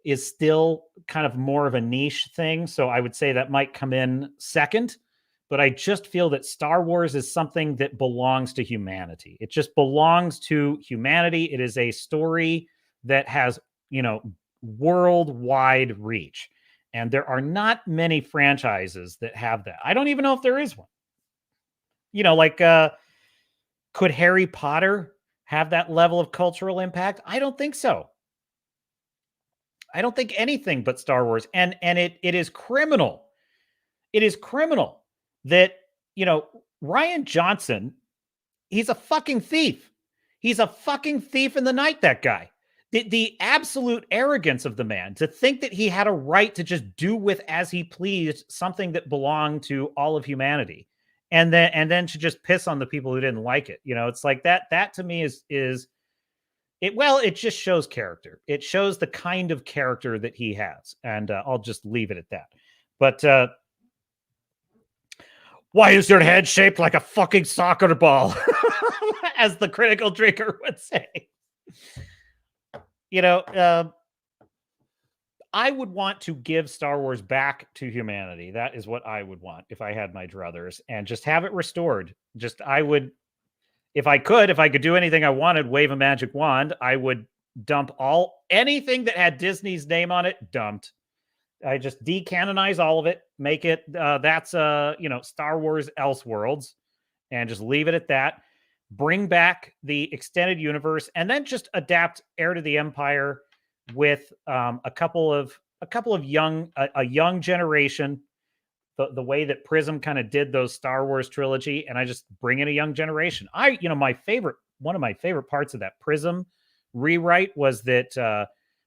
is still kind of more of a niche thing. So I would say that might come in second. But I just feel that Star Wars is something that belongs to humanity. It just belongs to humanity. It is a story that has, worldwide reach. And there are not many franchises that have that. I don't even know if there is one. Could Harry Potter have that level of cultural impact? I don't think so. I don't think anything but Star Wars. And it is criminal. It is criminal that, Rian Johnson, he's a fucking thief. He's a fucking thief in the night, that guy. The absolute arrogance of the man to think that he had a right to just do with as he pleased something that belonged to all of humanity, and then to just piss on the people who didn't like it. It's like that to me is it. Well, it just shows character. It shows the kind of character that he has, and I'll just leave it at that. But why is your head shaped like a fucking soccer ball, as the critical drinker would say? I would want to give Star Wars back to humanity. That is what I would want if I had my druthers, and just have it restored. If I could do anything I wanted, wave a magic wand, I would dump anything that had Disney's name on it, dumped. I just decanonize all of it, make it, Star Wars Elseworlds, and just leave it at that. bring back the extended universe, and then just adapt Heir to the Empire with a couple of young generation, the way that Prism kind of did those Star Wars trilogy, and I just bring in a young generation. One of my favorite parts of that Prism rewrite was that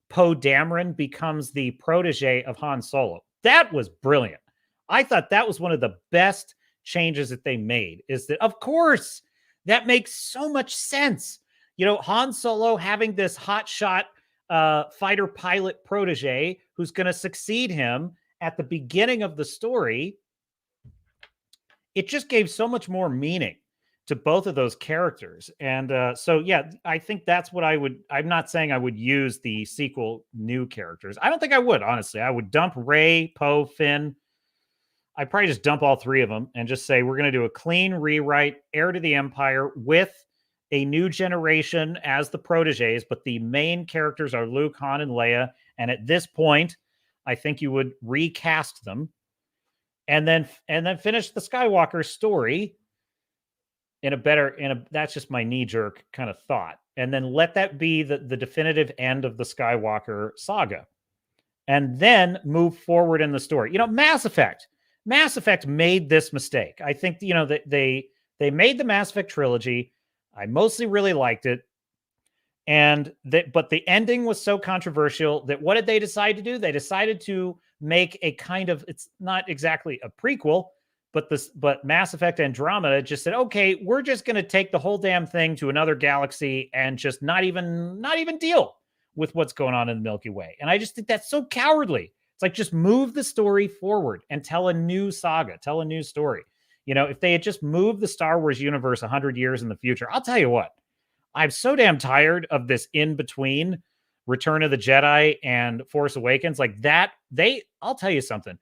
Poe Dameron becomes the protege of Han Solo. That was brilliant. I thought that was one of the best changes that they made, is that, of course, that makes so much sense. Han Solo having this hotshot fighter pilot protege who's going to succeed him at the beginning of the story. It just gave so much more meaning to both of those characters. And so, yeah, I think that's what I'm not saying I would use the sequel new characters. I don't think I would, honestly. I would dump Rey, Poe, Finn. I'd probably just dump all three of them and just say, we're going to do a clean rewrite, Heir to the Empire, with a new generation as the proteges, but the main characters are Luke, Han, and Leia. And at this point, I think you would recast them and then finish the Skywalker story that's just my knee-jerk kind of thought. And then let that be the definitive end of the Skywalker saga. And then move forward in the story. Mass Effect made this mistake. I think, that they made the Mass Effect trilogy. I mostly really liked it. But the ending was so controversial that what did they decide to do? They decided to make a kind of, it's not exactly a prequel, but Mass Effect Andromeda just said, okay, we're just going to take the whole damn thing to another galaxy and just not even deal with what's going on in the Milky Way. And I just think that's so cowardly. It's like, just move the story forward and tell a new saga, tell a new story. If they had just moved the Star Wars universe 100 years in the future, I'll tell you what, I'm so damn tired of this in between Return of the Jedi and Force Awakens. Like that, I'll tell you something.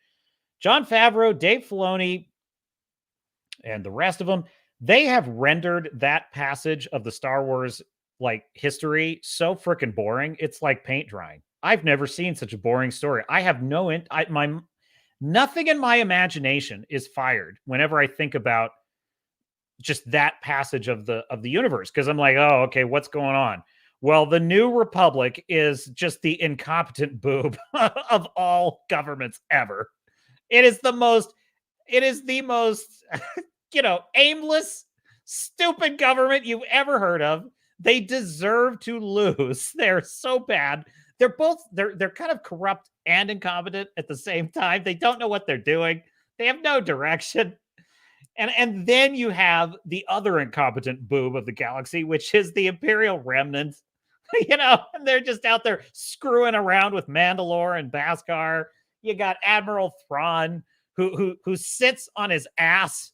Jon Favreau, Dave Filoni, and the rest of them, they have rendered that passage of the Star Wars history so freaking boring. It's like paint drying. I've never seen such a boring story. I have nothing in my imagination is fired whenever I think about just that passage of the universe, because I'm like, oh, okay, what's going on? Well, the New Republic is just the incompetent boob of all governments ever. It is the most aimless, stupid government you've ever heard of. They deserve to lose. They're so bad. They're kind of corrupt and incompetent at the same time. They don't know what they're doing. They have no direction. And then you have the other incompetent boob of the galaxy, which is the Imperial Remnant. And they're just out there screwing around with Mandalore and Beskar. You got Admiral Thrawn, who sits on his ass,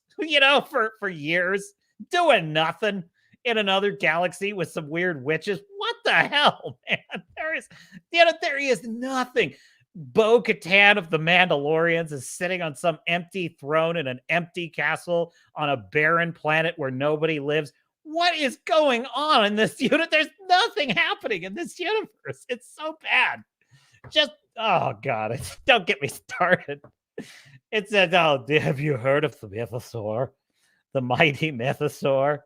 for years, doing nothing in another galaxy with some weird witches. What the hell, man? There is nothing. Bo-Katan of the Mandalorians is sitting on some empty throne in an empty castle on a barren planet where nobody lives. What is going on in this universe? There's nothing happening in this universe. It's so bad. Just, oh God, don't get me started. It said, oh, have you heard of the Mythosaur? The mighty Mythosaur?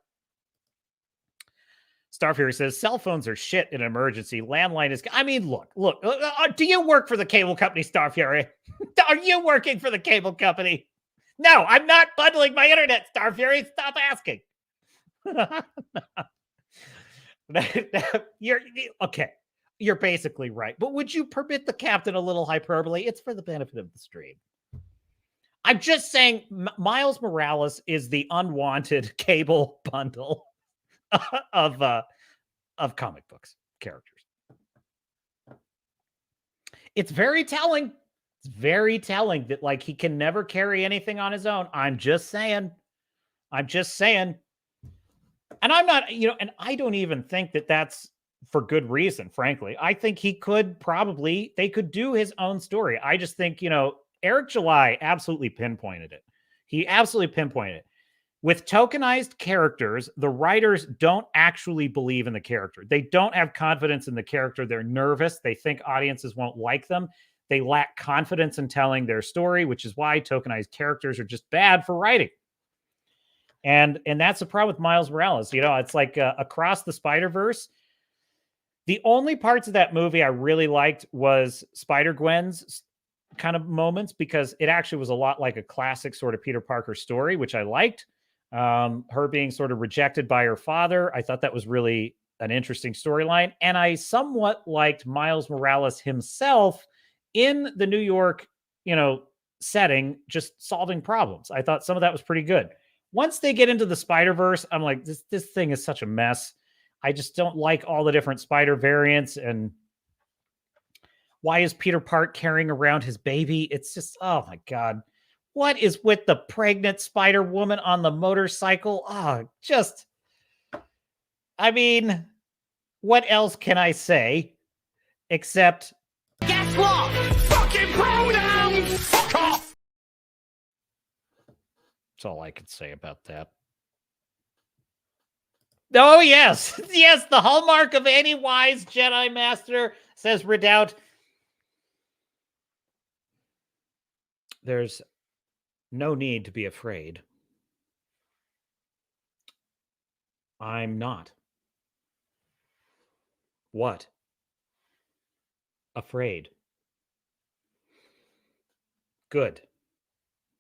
Starfury says, cell phones are shit in an emergency. Landline is... I mean, look. Do you work for the cable company, Starfury? Are you working for the cable company? No, I'm not bundling my internet, Starfury. Stop asking. Okay. You're basically right. But would you permit the captain a little hyperbole? It's for the benefit of the stream. I'm just saying Miles Morales is the unwanted cable bundle of comic books characters. It's very telling. It's very telling that he can never carry anything on his own. I'm just saying. And I'm not, and I don't even think that that's for good reason, frankly. I think they could do his own story. I just think, Eric July absolutely pinpointed it. He absolutely pinpointed it. With tokenized characters, the writers don't actually believe in the character. They don't have confidence in the character. They're nervous. They think audiences won't like them. They lack confidence in telling their story, which is why tokenized characters are just bad for writing. And that's the problem with Miles Morales. You know, it's like Across the Spider-Verse. The only parts of that movie I really liked was Spider-Gwen's kind of moments, because it actually was a lot like a classic sort of Peter Parker story, which I liked. Her being sort of rejected by her father. I thought that was really an interesting storyline. And I somewhat liked Miles Morales himself in the New York, you know, setting, just solving problems. I thought some of that was pretty good. Once they get into the Spider-Verse, I'm like, this thing is such a mess. I just don't like all the different spider variants. And why is Peter Parker carrying around his baby? It's just, oh my God. What is with the pregnant Spider Woman on the motorcycle? Oh, just, I mean, what else can I say except, Guess what? Fucking pronouns! Fuck off! that's all I can say about that. Oh, yes. Yes, the hallmark of any wise Jedi Master, says Redoubt. There's no need to be afraid. I'm not. What? Afraid. Good.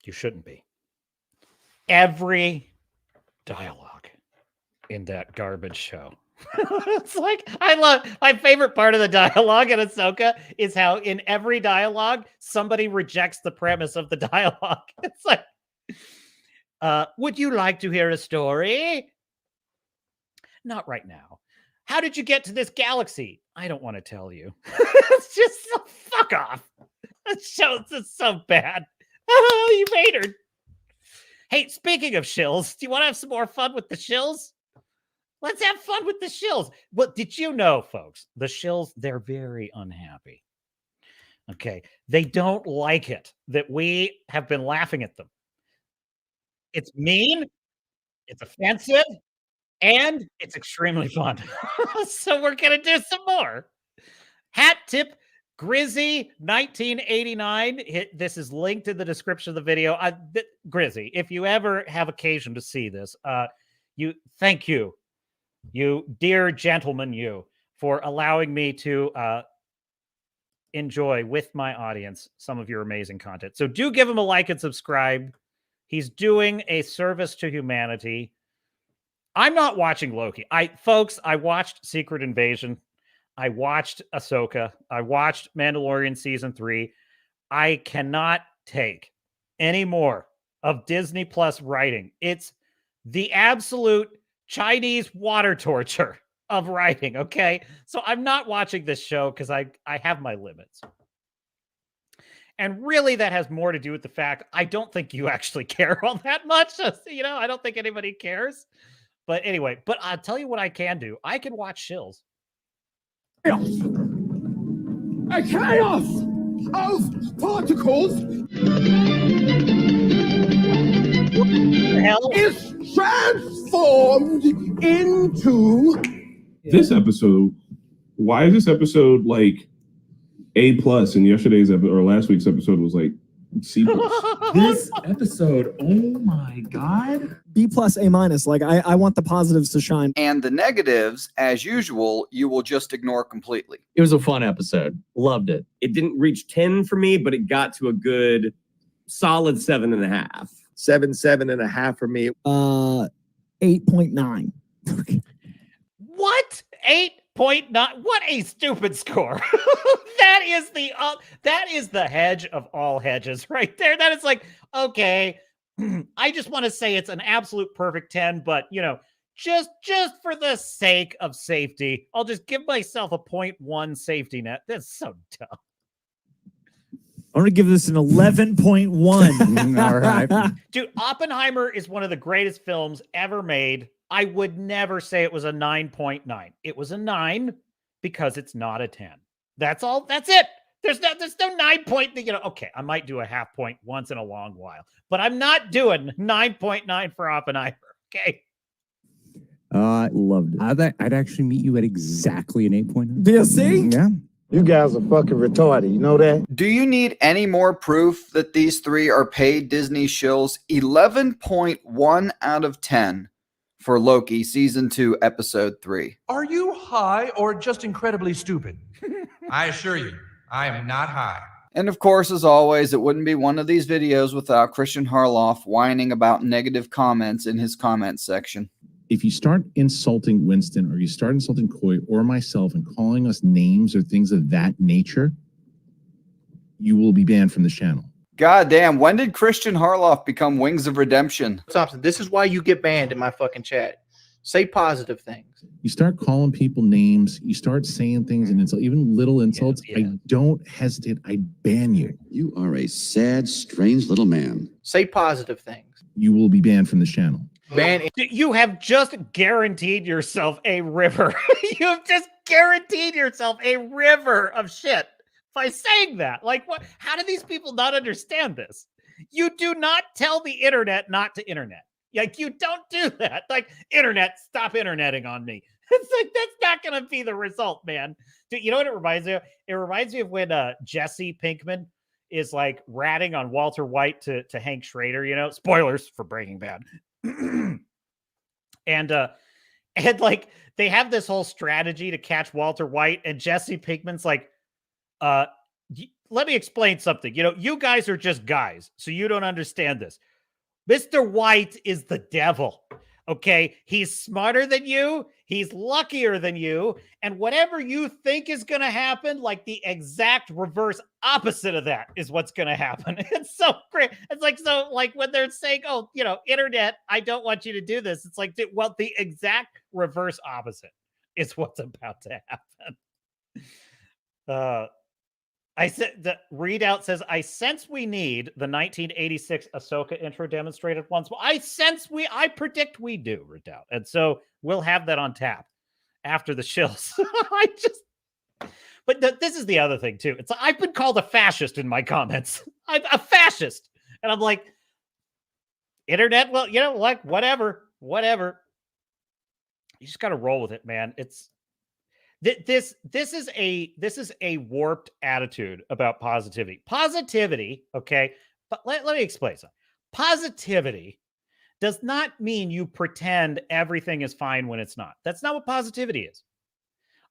You shouldn't be. Every dialogue in that garbage show. It's like, I love, my favorite part of the dialogue in Ahsoka is how in every dialogue, somebody rejects the premise of the dialogue. It's like, would you like to hear a story? Not right now. How did you get to this galaxy? I don't want to tell you. It's just so, fuck off. That show's just so bad. Oh, you made her. Hey, speaking of shills, do you want to have some more fun with the shills? Let's have fun with the shills. What did you know, folks? The shills, they're very unhappy. Okay. They don't like it that we have been laughing at them. It's mean, it's offensive, and it's extremely fun. So we're going to do some more. Hat tip Grizzy 1989. This is linked in the description of the video. Grizzy, if you ever have occasion to see this, thank you. You dear gentleman, you, for allowing me to enjoy with my audience some of your amazing content. So do give him a like and subscribe. He's doing a service to humanity. I'm not watching Loki. Folks, I watched Secret Invasion. I watched Ahsoka. I watched Mandalorian Season 3. I cannot take any more of Disney Plus writing. It's the absolute Chinese water torture of writing, okay? So I'm not watching this show because I have my limits. And really, that has more to do with the fact I don't think you actually care all that much. You know, I don't think anybody cares. But anyway, but I'll tell you what I can do. I can watch shills. A chaos of particles Hell is transformed into this episode. Why is this episode like A+ and yesterday's episode or last week's episode was like C+? This episode, oh my God. B+, A-. Like I want the positives to shine. And the negatives, as usual, you will just ignore completely. It was a fun episode. Loved it. It didn't reach 10 for me, but it got to a good solid 7.5. 7.5 for me. 8.9. What? 8.9? What a stupid score. That is the hedge of all hedges right there. That is like, okay, I just want to say it's an absolute perfect 10, but you know, just for the sake of safety, I'll just give myself a 0.1 safety net. That's so dumb. I'm going to give this an 11.1. All right. Dude, Oppenheimer is one of the greatest films ever made. I would never say it was a 9.9. It was a 9 because it's not a 10. That's all. That's it. There's no 9 point. You know, okay, I might do a half point once in a long while, but I'm not doing 9.9 for Oppenheimer. Okay. I loved it. I'd actually meet you at exactly an 8.9. Do you see? Yeah. You guys are fucking retarded. You know that? Do you need any more proof that these three are paid Disney shills? 11.1 out of 10 for Loki season 2 episode 3. Are you high or just incredibly stupid? I assure you, I am not high. And of course, as always, it wouldn't be one of these videos without Christian Harloff whining about negative comments in his comment section. If you start insulting Winston or you start insulting Coy or myself and calling us names or things of that nature, you will be banned from the channel. God damn, when did Christian Harloff become Wings of Redemption? Thompson, this is why you get banned in my fucking chat. Say positive things. You start calling people names, you start saying things and insult, even little insults. I don't hesitate. I ban you. You are a sad, strange little man. Say positive things. You will be banned from the channel. You have just guaranteed yourself a river. You have just guaranteed yourself a river of shit by saying that. Like, what? How do these people not understand this? You do not tell the internet not to internet. Like, you don't do that. Like, internet, stop interneting on me. It's like, that's not going to be the result, man. Dude, you know what it reminds me of? It reminds me of when Jesse Pinkman is like ratting on Walter White to Hank Schrader, you know, spoilers for Breaking Bad. And like they have this whole strategy to catch Walter White, and Jesse Pinkman's like, let me explain something. You know, you guys are just guys, so you don't understand this. Mr. White is the devil. Okay, he's smarter than you, he's luckier than you, and whatever you think is going to happen, like the exact reverse opposite of that is what's going to happen. It's so great. It's like, so like when they're saying, oh, you know, internet, I don't want you to do this. It's like, well, the exact reverse opposite is what's about to happen. I said the readout says, I sense we need the 1986 Ahsoka intro demonstrated once. Well, I predict we do, Redout. And so we'll have that on tap after the shills. But this is the other thing too. It's like, I've been called a fascist in my comments. I'm a fascist. And I'm like, internet, well, you know, like whatever. You just got to roll with it, man. This is a warped attitude about positivity. Positivity, okay, but let me explain something. Positivity does not mean you pretend everything is fine when it's not. That's not what positivity is.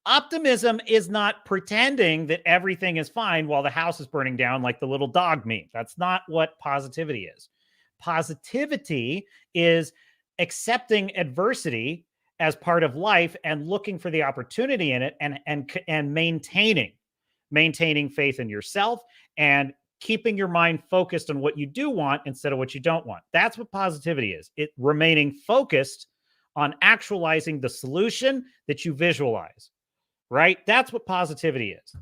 Optimism is not pretending that everything is fine while the house is burning down like the little dog meme. That's not what positivity is. Positivity is accepting adversity as part of life and looking for the opportunity in it and maintaining faith in yourself and keeping your mind focused on what you do want instead of what you don't want. That's what positivity is. It remaining focused on actualizing the solution that you visualize, right? That's what positivity is.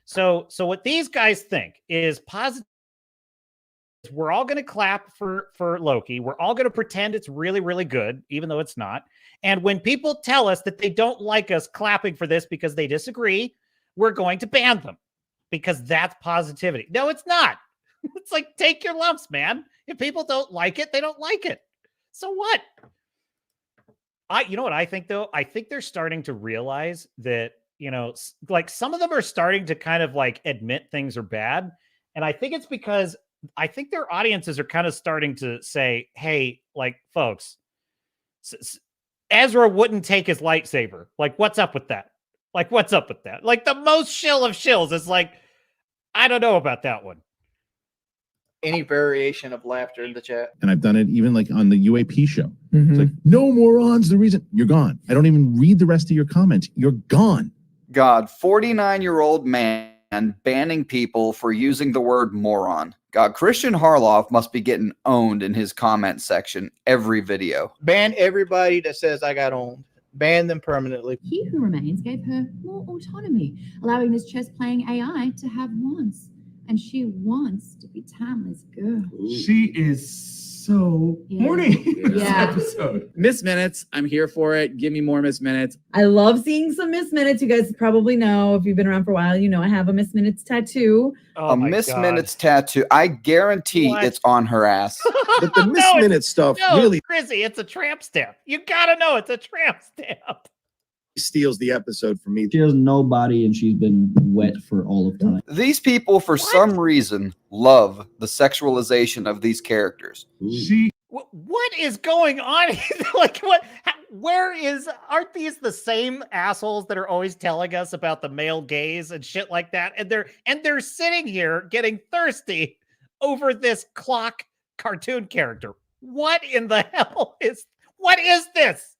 So what these guys think is positive. We're all going to clap for Loki. We're all going to pretend it's really, really good, even though it's not. And when people tell us that they don't like us clapping for this because they disagree, we're going to ban them because that's positivity. No, it's not. It's like, take your lumps, man. If people don't like it, they don't like it. So what? You know what I think, though? I think they're starting to realize that, you know, like some of them are starting to kind of like admit things are bad. And I think it's because I think their audiences are kind of starting to say, hey, like, folks, Ezra wouldn't take his lightsaber. Like, what's up with that? Like, what's up with that? Like, the most shill of shills is like, I don't know about that one. Any variation of laughter in the chat. And I've done it even like on the UAP show. It's like, no morons, the reason you're gone. I don't even read the rest of your comments. You're gone. God, 49-year-old man banning people for using the word moron. God, Christian Harloff must be getting owned in his comment section every video. Ban everybody that says I got owned. Ban them permanently. He Who Remains gave her more autonomy, allowing this chess-playing AI to have wants. And she wants to be Timeless girl. She is so horny in this Yeah. episode. Miss Minutes, I'm here for it. Give me more Miss Minutes. I love seeing some Miss Minutes. You guys probably know, if you've been around for a while, you know I have a Miss Minutes tattoo. A Miss Minutes tattoo. I guarantee it's on her ass. But the Miss Minutes stuff No, really. Chrissy, it's a tramp stamp. You gotta know it's a tramp stamp. steals the episode for me. She has no body and she's been wet for all of time. These people, for some reason, love the sexualization of these characters. What is going on here? Like, what? Aren't these the same assholes that are always telling us about the male gaze and shit like that? And they're sitting here getting thirsty over this clock cartoon character. What in the hell what is this?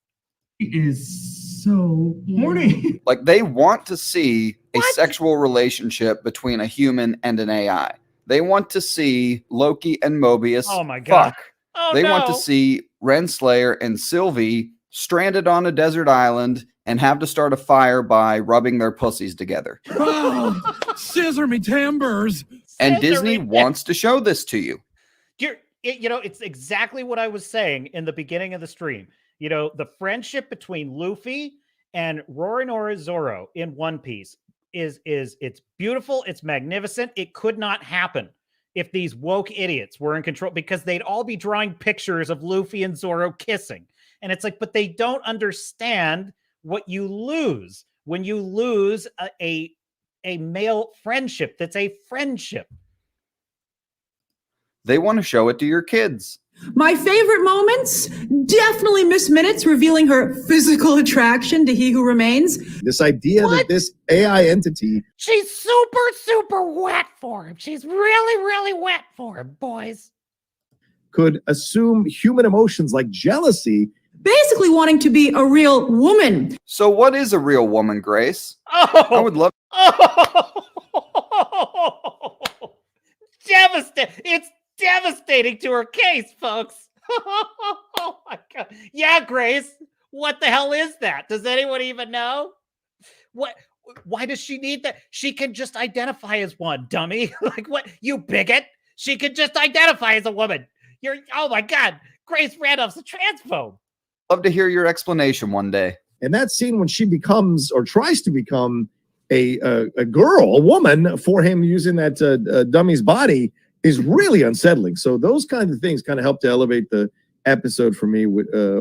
It is so horny. Like, they want to see a sexual relationship between a human and an AI. They want to see Loki and Mobius. Oh my God. Fuck. They want to see Renslayer and Sylvie stranded on a desert island and have to start a fire by rubbing their pussies together. Oh, scissor me timbers. And Disney wants to show this to you. It's exactly what I was saying in the beginning of the stream. You know, the friendship between Luffy and Roronoa Zoro in One Piece it's beautiful. It's magnificent. It could not happen if these woke idiots were in control, because they'd all be drawing pictures of Luffy and Zoro kissing. And it's like, but they don't understand what you lose when you lose a male friendship that's a friendship. They want to show it to your kids. My favorite moments, definitely Miss Minutes revealing her physical attraction to He Who Remains. This idea that this AI entity, She's super, super wet for him. She's really, really wet for him, boys. could assume human emotions like jealousy. Basically wanting to be a real woman. So what is a real woman, Grace? Oh, I would love. It's devastating to her case, folks. Oh my God. Yeah, Grace. What the hell is that? Does anyone even know? Why does she need that? She can just identify as one, dummy. Like, what? You bigot. She can just identify as a woman. Oh my God. Grace Randolph's a transphobe. Love to hear your explanation one day. And that scene when she becomes or tries to become a girl, a woman, for him using that dummy's body is really unsettling. So those kinds of things kind of help to elevate the episode for me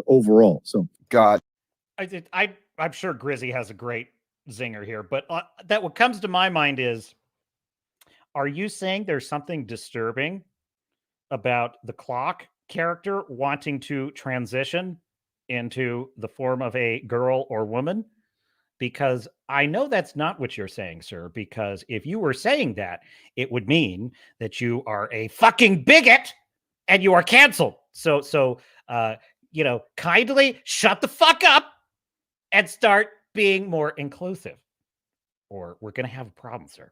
overall. So God, I'm sure Grizzy has a great zinger here, but that what comes to my mind is, are you saying there's something disturbing about the clock character wanting to transition into the form of a girl or woman? Because I know that's not what you're saying, sir, because if you were saying that, it would mean that you are a fucking bigot and you are canceled. So kindly shut the fuck up and start being more inclusive, or we're going to have a problem, sir.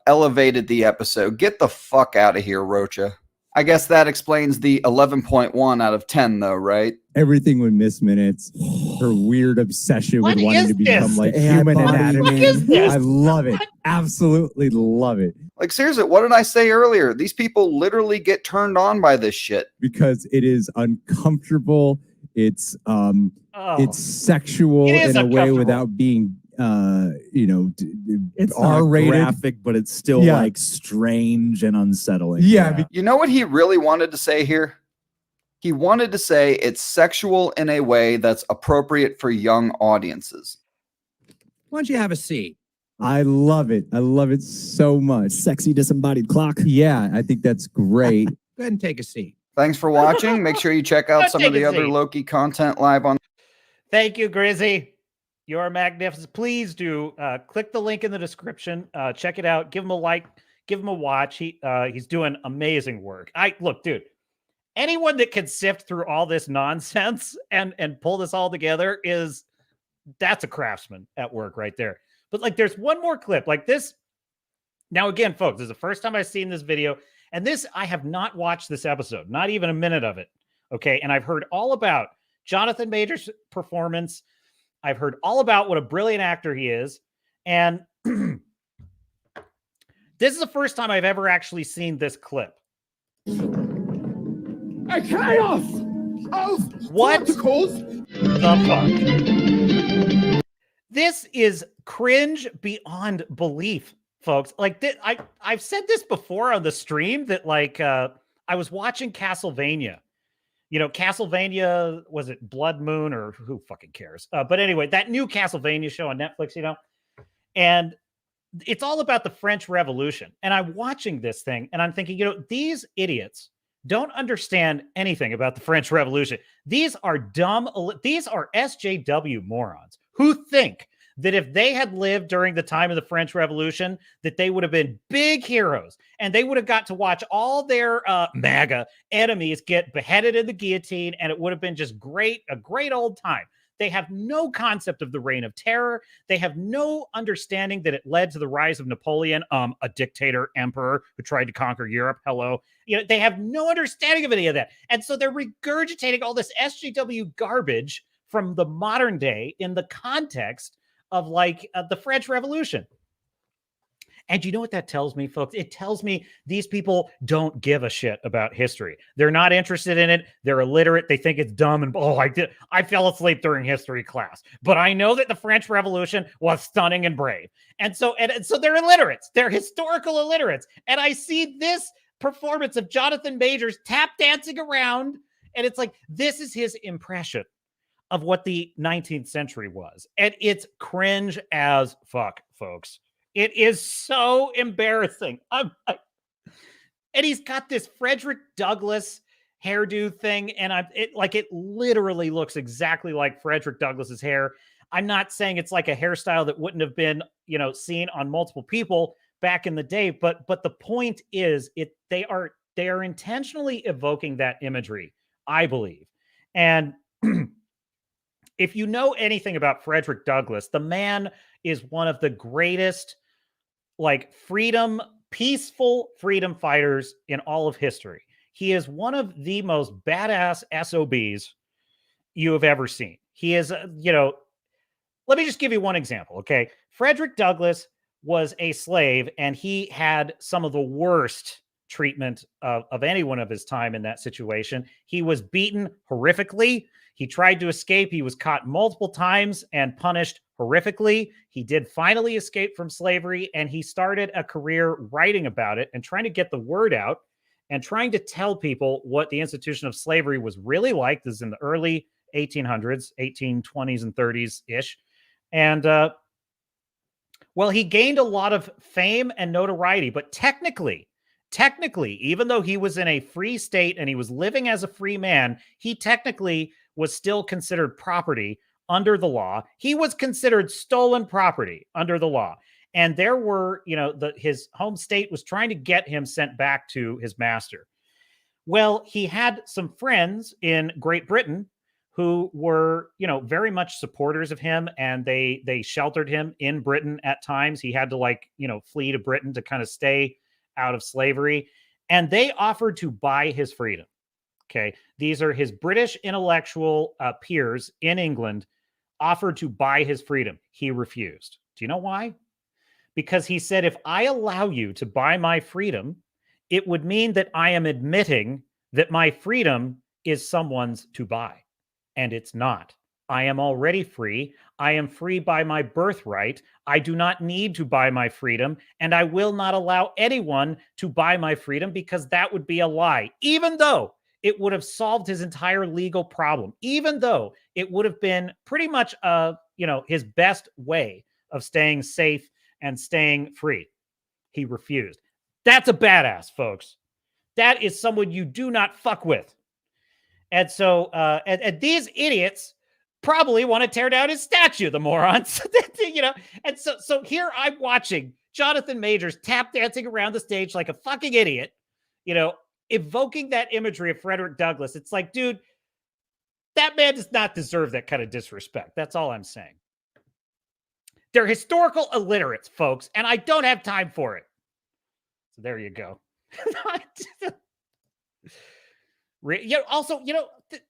Elevated the episode. Get the fuck out of here, Rocha. I guess that explains the 11.1 out of 10, though, right? Everything with Miss Minutes, her weird obsession What with wanting is to become this? like AI human body. anatomy. What is this? I love it. Absolutely love it. Like, seriously, what did I say earlier? These people literally get turned on by this shit. Because it is uncomfortable. It's it's sexual It is in a way uncomfortable. without being It's R-rated. not graphic, but it's still like strange and unsettling. Yeah. You know what he really wanted to say here? He wanted to say it's sexual in a way that's appropriate for young audiences. Why don't you have a seat? I love it. I love it so much. Sexy disembodied clock. Yeah, I think that's great. Go ahead and take a seat. Thanks for watching. Make sure you check out Don't some of take the a other seat. Loki content live on. Thank you, Grizzy. You're magnificent. Please do click the link in the description. Check it out. Give him a like. Give him a watch. He's doing amazing work. Look, dude. Anyone that can sift through all this nonsense and pull this all together that's a craftsman at work right there. But like, there's one more clip like this. Now, again, folks, this is the first time I've seen this video, and I have not watched this episode, not even a minute of it. Okay. And I've heard all about Jonathan Major's performance. I've heard all about what a brilliant actor he is. And this is the first time I've ever actually seen this clip. A chaos of What particles. the fuck? This is cringe beyond belief, folks. Like, I've said this before on the stream that, like, I was watching Castlevania, Castlevania, was it Blood Moon or who fucking cares? But anyway, that new Castlevania show on Netflix, and it's all about the French Revolution. And I'm watching this thing and I'm thinking, these idiots don't understand anything about the French Revolution. These are these are SJW morons who think that if they had lived during the time of the French Revolution, that they would have been big heroes and they would have got to watch all their MAGA enemies get beheaded in the guillotine, and it would have been just a great old time. They have no concept of the Reign of Terror. They have no understanding that it led to the rise of Napoleon, a dictator emperor who tried to conquer Europe. Hello. They have no understanding of any of that. And so they're regurgitating all this SJW garbage from the modern day in the context of the French Revolution. And you know what that tells me, folks? It tells me these people don't give a shit about history. They're not interested in it. They're illiterate. They think it's dumb. And I fell asleep during history class. But I know that the French Revolution was stunning and brave. And so they're illiterates. They're historical illiterates. And I see this performance of Jonathan Majors tap dancing around. And it's like, this is his impression of what the 19th century was. And it's cringe as fuck, folks. It is so embarrassing. And he's got this Frederick Douglass hairdo thing, and it literally looks exactly like Frederick Douglass's hair. I'm not saying it's like a hairstyle that wouldn't have been, seen on multiple people back in the day, but the point is, they are intentionally evoking that imagery, I believe. And if you know anything about Frederick Douglass, the man is one of the greatest peaceful freedom fighters in all of history. He is one of the most badass SOBs you have ever seen. He is, let me just give you one example, okay? Frederick Douglass was a slave, and he had some of the worst treatment of anyone of his time in that situation. He was beaten horrifically. He tried to escape. He was caught multiple times and punished horrifically. He did finally escape from slavery, and he started a career writing about it and trying to get the word out and trying to tell people what the institution of slavery was really like. This is in the early 1800s, 1820s and 30s-ish. And, he gained a lot of fame and notoriety, but technically, even though he was in a free state and he was living as a free man, he technically was still considered property under the law. He was considered stolen property under the law. And there were, his home state was trying to get him sent back to his master. Well, he had some friends in Great Britain who were, very much supporters of him, and they sheltered him in Britain at times. He had to flee to Britain to kind of stay out of slavery, and they offered to buy his freedom. Okay. These are his British intellectual peers in England offered to buy his freedom. He refused. Do you know why? Because he said, if I allow you to buy my freedom, it would mean that I am admitting that my freedom is someone's to buy. And it's not. I am already free. I am free by my birthright. I do not need to buy my freedom, and I will not allow anyone to buy my freedom, because that would be a lie, even though it would have solved his entire legal problem, even though it would have been pretty much, his best way of staying safe and staying free. He refused. That's a badass, folks. That is someone you do not fuck with. And so, and these idiots probably want to tear down his statue, the morons, And so here I'm watching Jonathan Majors tap dancing around the stage like a fucking idiot, evoking that imagery of Frederick Douglass. It's like, dude, that man does not deserve that kind of disrespect. That's all I'm saying. They're historical illiterates, folks, and I don't have time for it. So there you go. Also,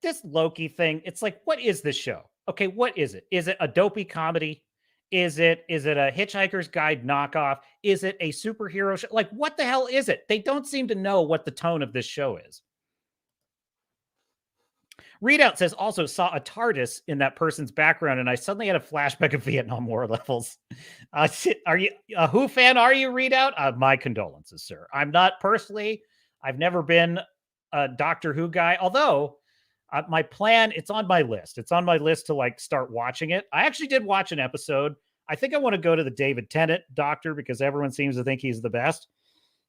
this Loki thing, it's like, what is this show? Okay, what is it? Is it a dopey comedy? Is it a Hitchhiker's Guide knockoff? Is it a superhero show? Like, what the hell is it? They don't seem to know what the tone of this show is. Readout says, also saw a TARDIS in that person's background, and I suddenly had a flashback of Vietnam War levels. Are you a Who fan? Are you, Readout? My condolences, sir. I'm not personally. I've never been a Doctor Who guy, although My plan, it's on my list. It's on my list to like start watching it. I actually did watch an episode. I think I want to go to the David Tennant Doctor because everyone seems to think he's the best.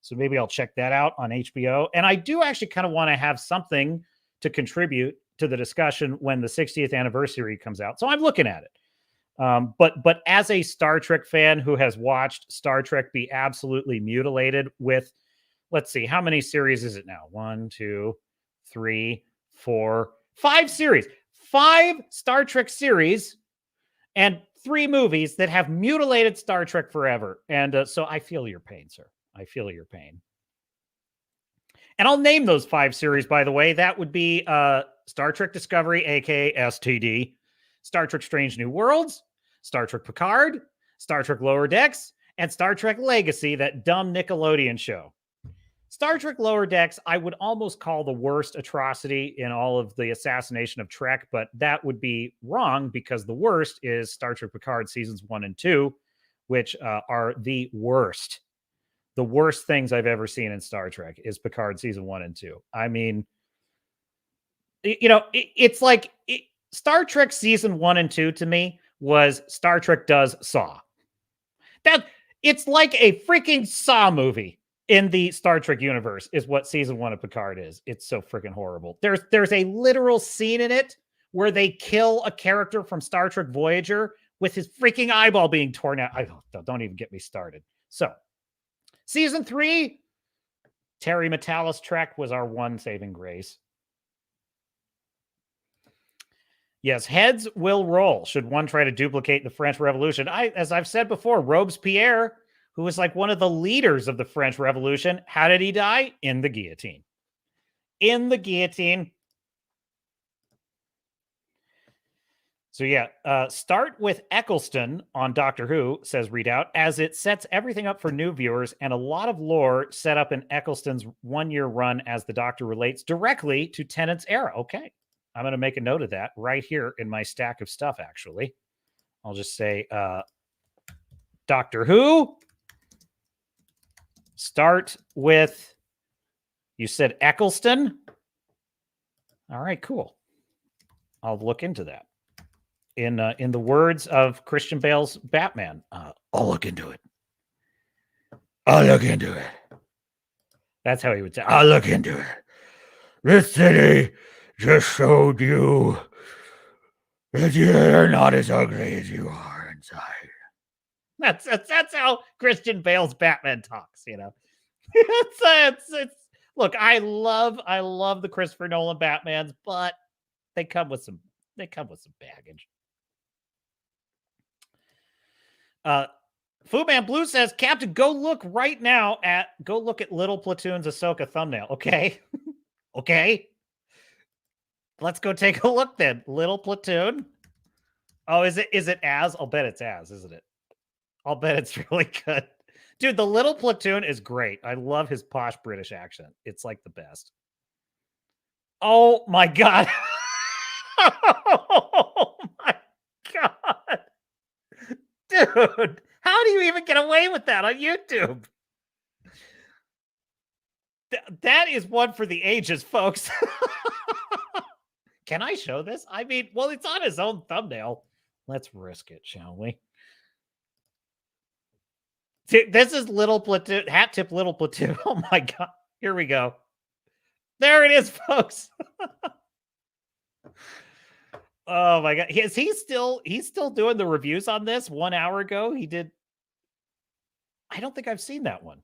So maybe I'll check that out on HBO. And I do actually kind of want to have something to contribute to the discussion when the 60th anniversary comes out. So I'm looking at it. But as a Star Trek fan who has watched Star Trek be absolutely mutilated with, let's see, how many series is it now? 1, 2, 3, 4, 5 series. 5 Star Trek series and 3 movies that have mutilated Star Trek forever. And so I feel your pain, sir. I feel your pain. And I'll name those 5 series, by the way. That would be Star Trek Discovery, aka STD, Star Trek Strange New Worlds, Star Trek Picard, Star Trek Lower Decks, and Star Trek Legacy, that dumb Nickelodeon show. Star Trek Lower Decks, I would almost call the worst atrocity in all of the assassination of Trek, but that would be wrong because the worst is Star Trek Picard seasons 1 and 2, which are the worst. The worst things I've ever seen in Star Trek is Picard season 1 and 2. I mean, you know, it's like Star Trek season 1 and 2 to me was Star Trek Does Saw. That it's like a freaking Saw movie in the Star Trek universe is what season 1 of Picard is. It's so freaking horrible. There's a literal scene in it where they kill a character from Star Trek Voyager with his freaking eyeball being torn out. Don't even get me started. So season 3, Terry Matalas Trek was our one saving grace. Yes, heads will roll should one try to duplicate the French Revolution. As I've said before, Robespierre, who was like one of the leaders of the French Revolution, how did he die? In the guillotine. In the guillotine. So yeah, start with Eccleston on Doctor Who, says Readout, as it sets everything up for new viewers and a lot of lore set up in Eccleston's one-year run as the Doctor relates directly to Tennant's era. Okay. I'm going to make a note of that right here in my stack of stuff, actually. I'll just say, Doctor Who. Start with, you said Eccleston? All right, cool. I'll look into that. In the words of Christian Bale's Batman, I'll look into it. I'll look into it. That's how he would say, I'll look into it. This city just showed you that you're not as ugly as you are inside. That's how Christian Bale's Batman talks, you know. it's look, I love the Christopher Nolan Batmans, but they come with some baggage. Fu Man Blue says, Captain, go look at Little Platoon's Ahsoka thumbnail. Okay. Okay. Let's go take a look then. Little Platoon. Oh, is it Az? I'll bet it's Az, isn't it? I'll bet it's really good. Dude, the Little Platoon is great. I love his posh British accent. It's like the best. Oh my God. Oh my God. Dude, how do you even get away with that on YouTube? That is one for the ages, folks. Can I show this? I mean, well, it's on his own thumbnail. Let's risk it, shall we? This is Little Platoon, Hat Tip Little Platoon. Oh my God. Here we go. There it is, folks. Oh my God. He's still doing the reviews on this? 1 hour ago, he did. I don't think I've seen that one.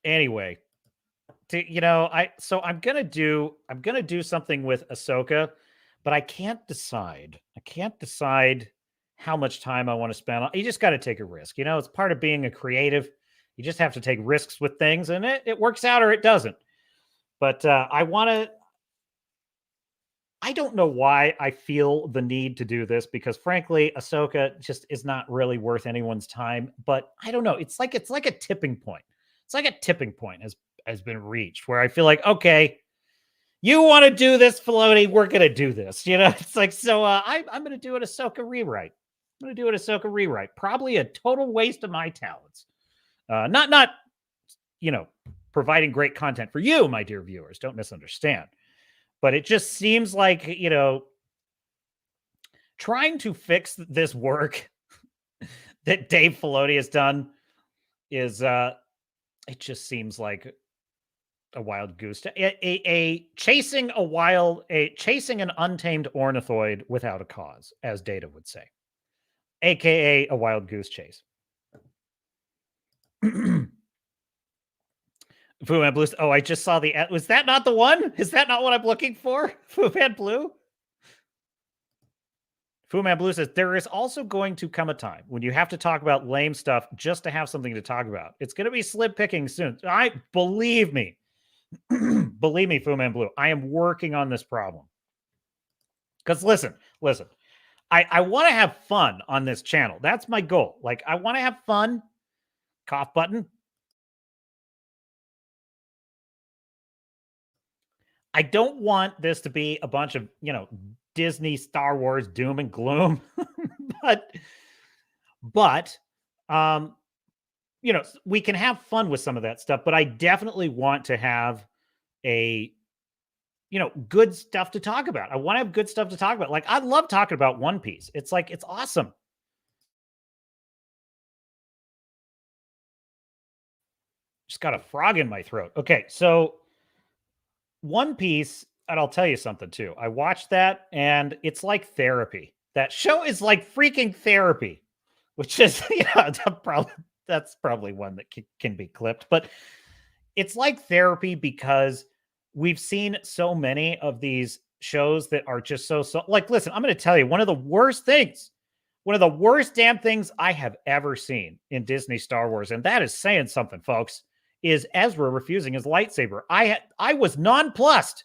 Anyway, I'm gonna do something with Ahsoka, but I can't decide. How much time I want to spend on. You just got to take a risk. You know, it's part of being a creative. You just have to take risks with things, and it works out or it doesn't. But I don't know why I feel the need to do this, because frankly, Ahsoka just is not really worth anyone's time. But I don't know. It's like a tipping point. It's like a tipping point has been reached where I feel like, okay, you want to do this, Filoni, we're going to do this. You know, it's like, so I'm going to do an Ahsoka rewrite. Probably a total waste of my talents. Not providing great content for you, my dear viewers. Don't misunderstand. But it just seems like, trying to fix this work that Dave Filoni has done is, it just seems like a wild goose. Chasing an untamed ornithoid without a cause, as Data would say, aka a wild goose chase. Fu Man Blue. Oh, I just saw the. Was that not the one? Is that not what I'm looking for? Fu Man Blue. Fu Man Blue says there is also going to come a time when you have to talk about lame stuff just to have something to talk about. It's going to be slip picking soon. Believe me, Fu Man Blue. I am working on this problem. Because listen. I want to have fun on this channel. That's my goal. Like, I want to have fun. Cough button. I don't want this to be a bunch of, Disney, Star Wars, doom and gloom. but, we can have fun with some of that stuff, but I definitely want to have good stuff to talk about. I want to have good stuff to talk about. Like, I love talking about One Piece. It's like, it's awesome. Just got a frog in my throat. Okay, so One Piece, and I'll tell you something too. I watched that and it's like therapy. That show is like freaking therapy, which is, that's probably one that can be clipped, but it's like therapy because we've seen so many of these shows that are just so like, listen, I'm going to tell you one of the worst damn things I have ever seen in Disney Star Wars. And that is saying something, folks, is Ezra refusing his lightsaber. I was nonplussed.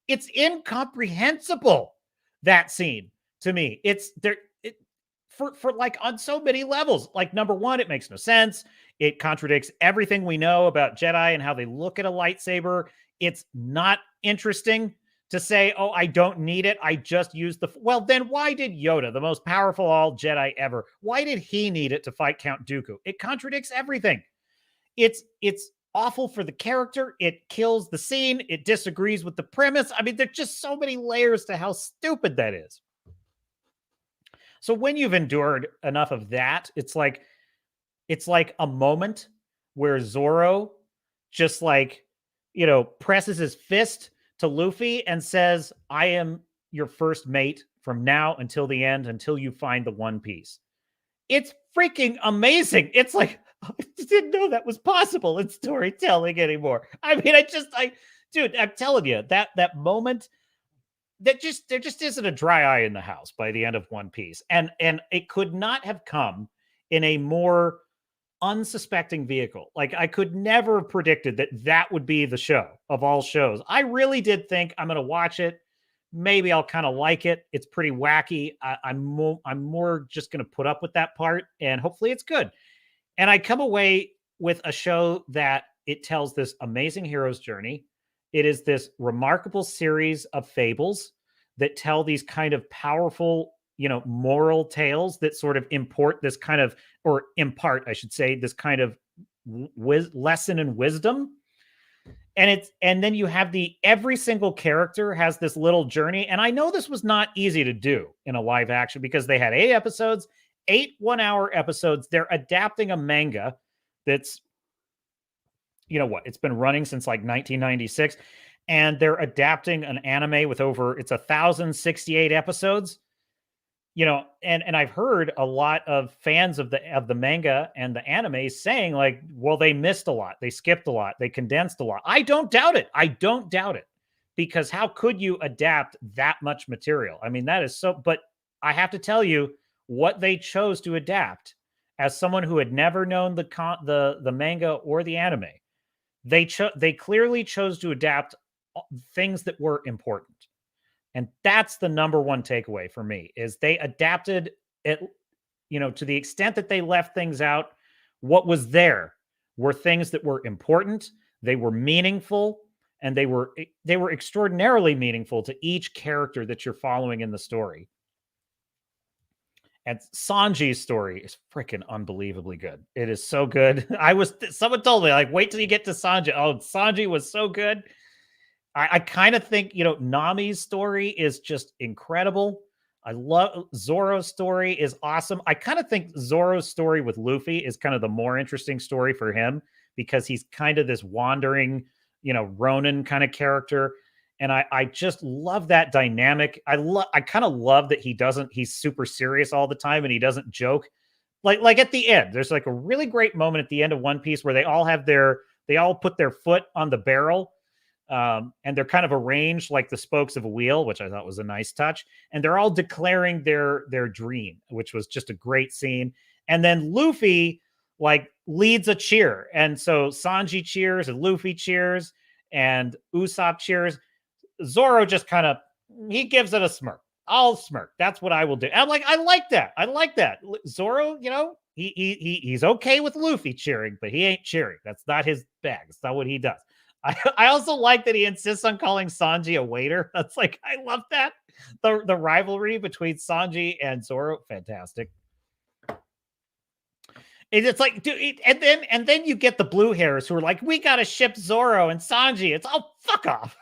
It's incomprehensible, that scene to me. It's there for like on so many levels. Like, number one, it makes no sense. It contradicts everything we know about Jedi and how they look at a lightsaber. It's not interesting to say, oh, I don't need it. I just use well, then why did Yoda, the most powerful all Jedi ever, why did he need it to fight Count Dooku? It contradicts everything. It's awful for the character. It kills the scene. It disagrees with the premise. I mean, there's just so many layers to how stupid that is. So when you've endured enough of that, it's like a moment where Zoro just presses his fist to Luffy and says, I am your first mate from now until the end, until you find the One Piece. It's freaking amazing. It's like, I didn't know that was possible in storytelling anymore. I mean, dude, I'm telling you, that moment, there just isn't a dry eye in the house by the end of One Piece. And it could not have come in a more unsuspecting vehicle. Like, I could never have predicted that would be the show of all shows. I really did think I'm going to watch it. Maybe I'll kind of like it. It's pretty wacky. I'm more just going to put up with that part, and hopefully it's good. And I come away with a show that it tells this amazing hero's journey. It is this remarkable series of fables that tell these kind of powerful, moral tales that sort of impart, I should say, this kind of lesson in wisdom. And then you have every single character has this little journey. And I know this was not easy to do in a live action because they had 8 episodes, 8 one-hour episodes. They're adapting a manga that's, it's been running since like 1996. And they're adapting an anime with it's 1,068 episodes. And I've heard a lot of fans of the manga and the anime saying like, well, they missed a lot. They skipped a lot. They condensed a lot. I don't doubt it. Because how could you adapt that much material? I mean, that is so, but I have to tell you what they chose to adapt as someone who had never known the manga or the anime. They clearly chose to adapt things that were important. And that's the number one takeaway for me, is they adapted it, to the extent that they left things out. What was there were things that were important. They were meaningful, and they were extraordinarily meaningful to each character that you're following in the story. And Sanji's story is freaking unbelievably good. It is so good. Someone told me, like, wait till you get to Sanji. Oh, Sanji was so good. I kind of think, Nami's story is just incredible. I love Zoro's story is awesome. I kind of think Zoro's story with Luffy is kind of the more interesting story for him because he's kind of this wandering, Ronin kind of character. And I just love that dynamic. I kind of love that he's super serious all the time and he doesn't joke. Like at the end, there's like a really great moment at the end of One Piece where they all put their foot on the barrel. And they're kind of arranged like the spokes of a wheel, which I thought was a nice touch. And they're all declaring their dream, which was just a great scene. And then Luffy like leads a cheer. And so Sanji cheers and Luffy cheers and Usopp cheers. Zoro just kind of, he gives it a smirk. I'll smirk. That's what I will do. I'm like, I like that. Zoro, he's okay with Luffy cheering, but he ain't cheering. That's not his bag. That's not what he does. I also like that he insists on calling Sanji a waiter. That's like, I love that. The rivalry between Sanji and Zoro, fantastic. It's like, dude, and then you get the blue hairs who are like, we got to ship Zoro and Sanji. It's fuck off.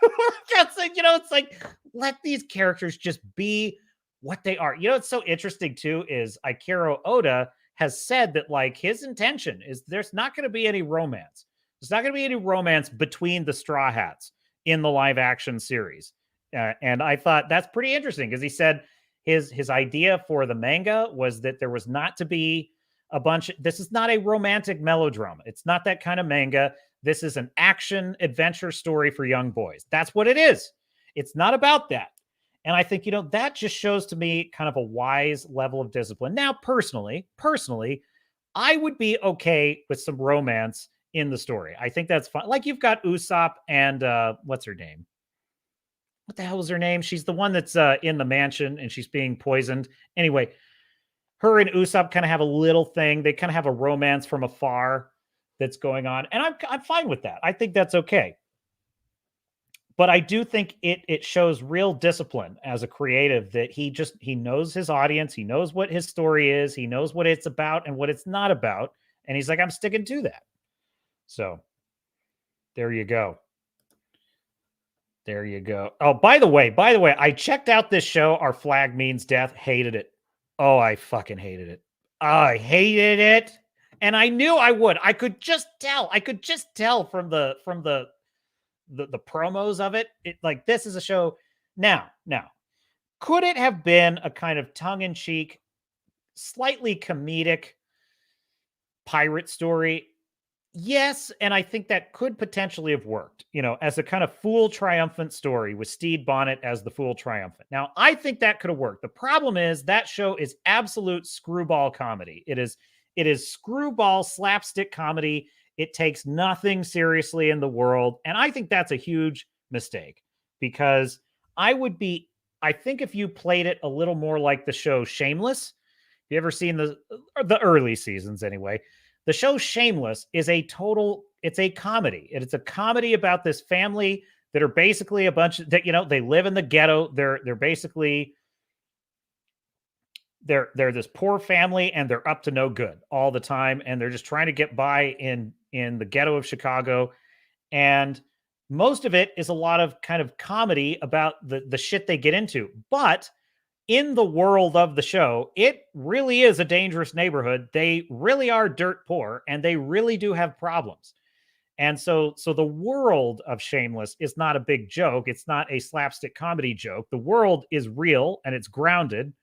That's like, it's like, let these characters just be what they are. What's so interesting too is Ikaro Oda has said that like his intention is there's not going to be any romance. There's not going to be any romance between the Straw Hats in the live action series. And I thought that's pretty interesting because he said his idea for the manga was that there was not to be this is not a romantic melodrama. It's not that kind of manga. This is an action adventure story for young boys. That's what it is. It's not about that. And I think, that just shows to me kind of a wise level of discipline. Now, personally, I would be okay with some romance in the story. I think that's fun. Like you've got Usopp and what's her name? What the hell is her name? She's the one that's in the mansion and she's being poisoned. Anyway, her and Usopp kind of have a little thing. They kind of have a romance from afar that's going on. And I'm fine with that. I think that's okay. But I do think it shows real discipline as a creative that he knows his audience. He knows what his story is. He knows what it's about and what it's not about. And he's like, I'm sticking to that. So there you go. There you go. Oh, by the way, I checked out this show, Our Flag Means Death. Hated it. Oh, I fucking hated it. I hated it. And I knew I would. I could just tell. From the promos of it. Like, this is a show. Now, could it have been a kind of tongue-in-cheek, slightly comedic pirate story? Yes, and I think that could potentially have worked, as a kind of fool triumphant story with Stede Bonnet as the fool triumphant. Now, I think that could have worked. The problem is that show is absolute screwball comedy. It is screwball slapstick comedy. It takes nothing seriously in the world, and I think that's a huge mistake because I think if you played it a little more like the show Shameless, if you ever seen the early seasons anyway, the show Shameless is it's a comedy. It's a comedy about this family that are basically a bunch that, they live in the ghetto. They're basically, they're this poor family and they're up to no good all the time. And they're just trying to get by in the ghetto of Chicago. And most of it is a lot of kind of comedy about the shit they get into. But in the world of the show, it really is a dangerous neighborhood. They really are dirt poor and they really do have problems. And so the world of Shameless is not a big joke. It's not a slapstick comedy joke. The world is real and it's grounded.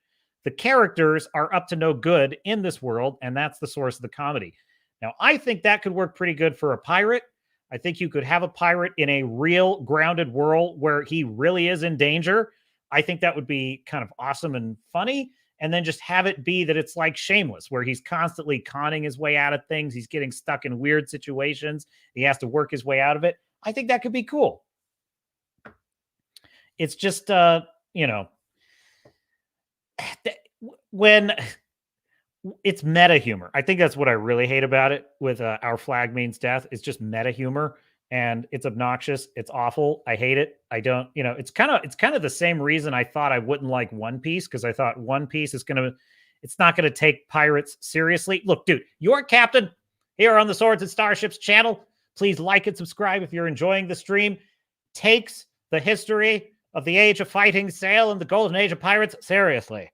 The characters are up to no good in this world, and that's the source of the comedy. Now, I think that could work pretty good for a pirate. I think you could have a pirate in a real grounded world where he really is in danger. I think that would be kind of awesome and funny. And then just have it be that it's like Shameless, where he's constantly conning his way out of things. He's getting stuck in weird situations. He has to work his way out of it. I think that could be cool. It's just, when it's meta humor. I think that's what I really hate about it with Our Flag Means Death. It's just meta humor. And it's obnoxious. It's awful. I hate it. I don't, it's kind of the same reason I thought I wouldn't like One Piece, because I thought One Piece is going to, It's not going to take pirates seriously. Look, dude, your captain here on the Swords and Starships channel. Please like and subscribe if you're enjoying the stream. Takes the history of the Age of Fighting Sail and the Golden Age of Pirates seriously.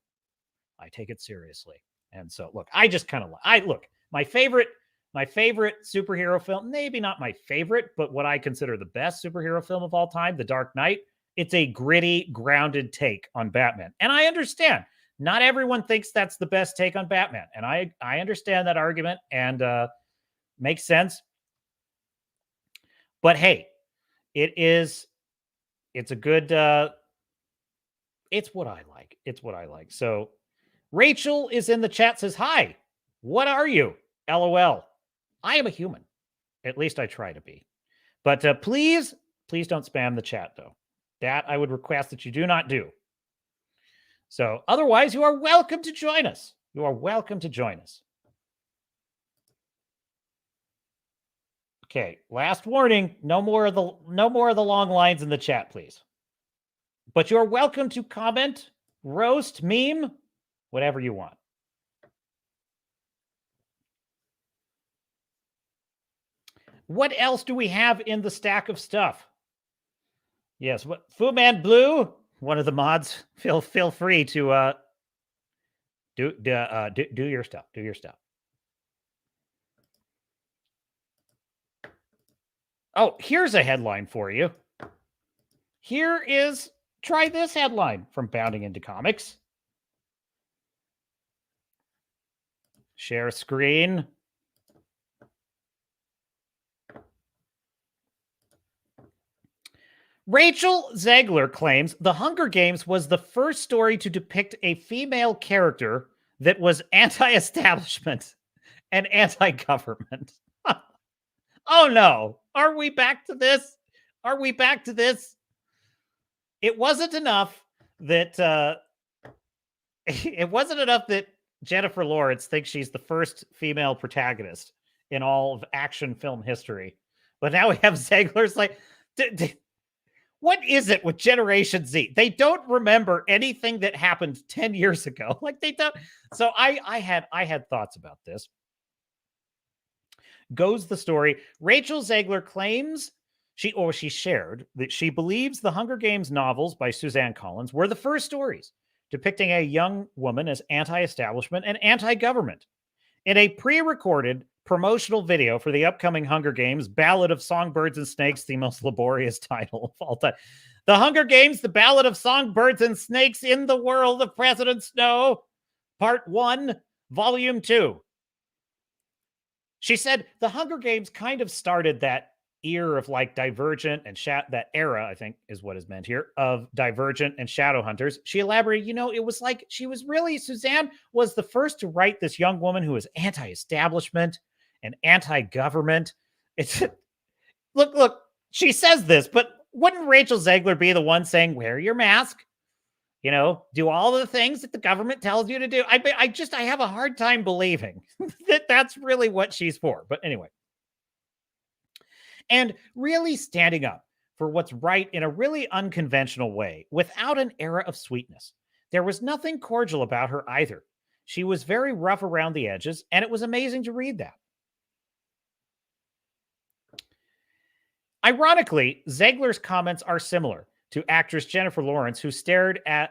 I take it seriously. And so, look, I just kind of look, my favorite superhero film, maybe not my favorite, but what I consider the best superhero film of all time, The Dark Knight. It's a gritty, grounded take on Batman. And I understand not everyone thinks that's the best take on Batman. And I understand that argument and makes sense. But hey, it's a good, it's what I like. It's what I like. So Rachel is in the chat, says, hi, what are you? LOL. I am a human. At least I try to be. But please don't spam the chat, though. That I would request that you do not do. So otherwise, you are welcome to join us. You are welcome to join us. Okay, last warning, no more of the long lines in the chat, please. But you're welcome to comment, roast, meme, whatever you want. What else do we have in the stack of stuff? Yes, what Fu Man Blue, one of the mods, feel free to do your stuff. Do your stuff. Oh, here's a headline for you. Try this headline from Bounding Into Comics. Share screen. Rachel Zegler claims The Hunger Games was the first story to depict a female character that was anti-establishment and anti-government. Oh no. Are we back to this? Are we back to this? It wasn't enough that Jennifer Lawrence thinks she's the first female protagonist in all of action film history. But now we have Zegler's like, what is it with Generation Z? They don't remember anything that happened 10 years ago. Like they don't. So I had thoughts about this. Goes the story. Rachel Zegler claims she shared that she believes the Hunger Games novels by Suzanne Collins were the first stories depicting a young woman as anti-establishment and anti-government. In a pre-recorded promotional video for the upcoming Hunger Games, Ballad of Songbirds and Snakes, the most laborious title of all time. The Hunger Games, the Ballad of Songbirds and Snakes in the World of President Snow, Part 1, Volume 2. She said the Hunger Games kind of started that era of like Divergent and that era, I think is what is meant here, of Divergent and Shadowhunters. She elaborated, it was like Suzanne was the first to write this young woman who was anti-establishment and anti-government. It's look, she says this, but wouldn't Rachel Zegler be the one saying, wear your mask? Do all the things that the government tells you to do. I have a hard time believing that that's really what she's for. But anyway. And really standing up for what's right in a really unconventional way without an era of sweetness. There was nothing cordial about her either. She was very rough around the edges, and it was amazing to read that. Ironically, Zegler's comments are similar to actress Jennifer Lawrence, who starred as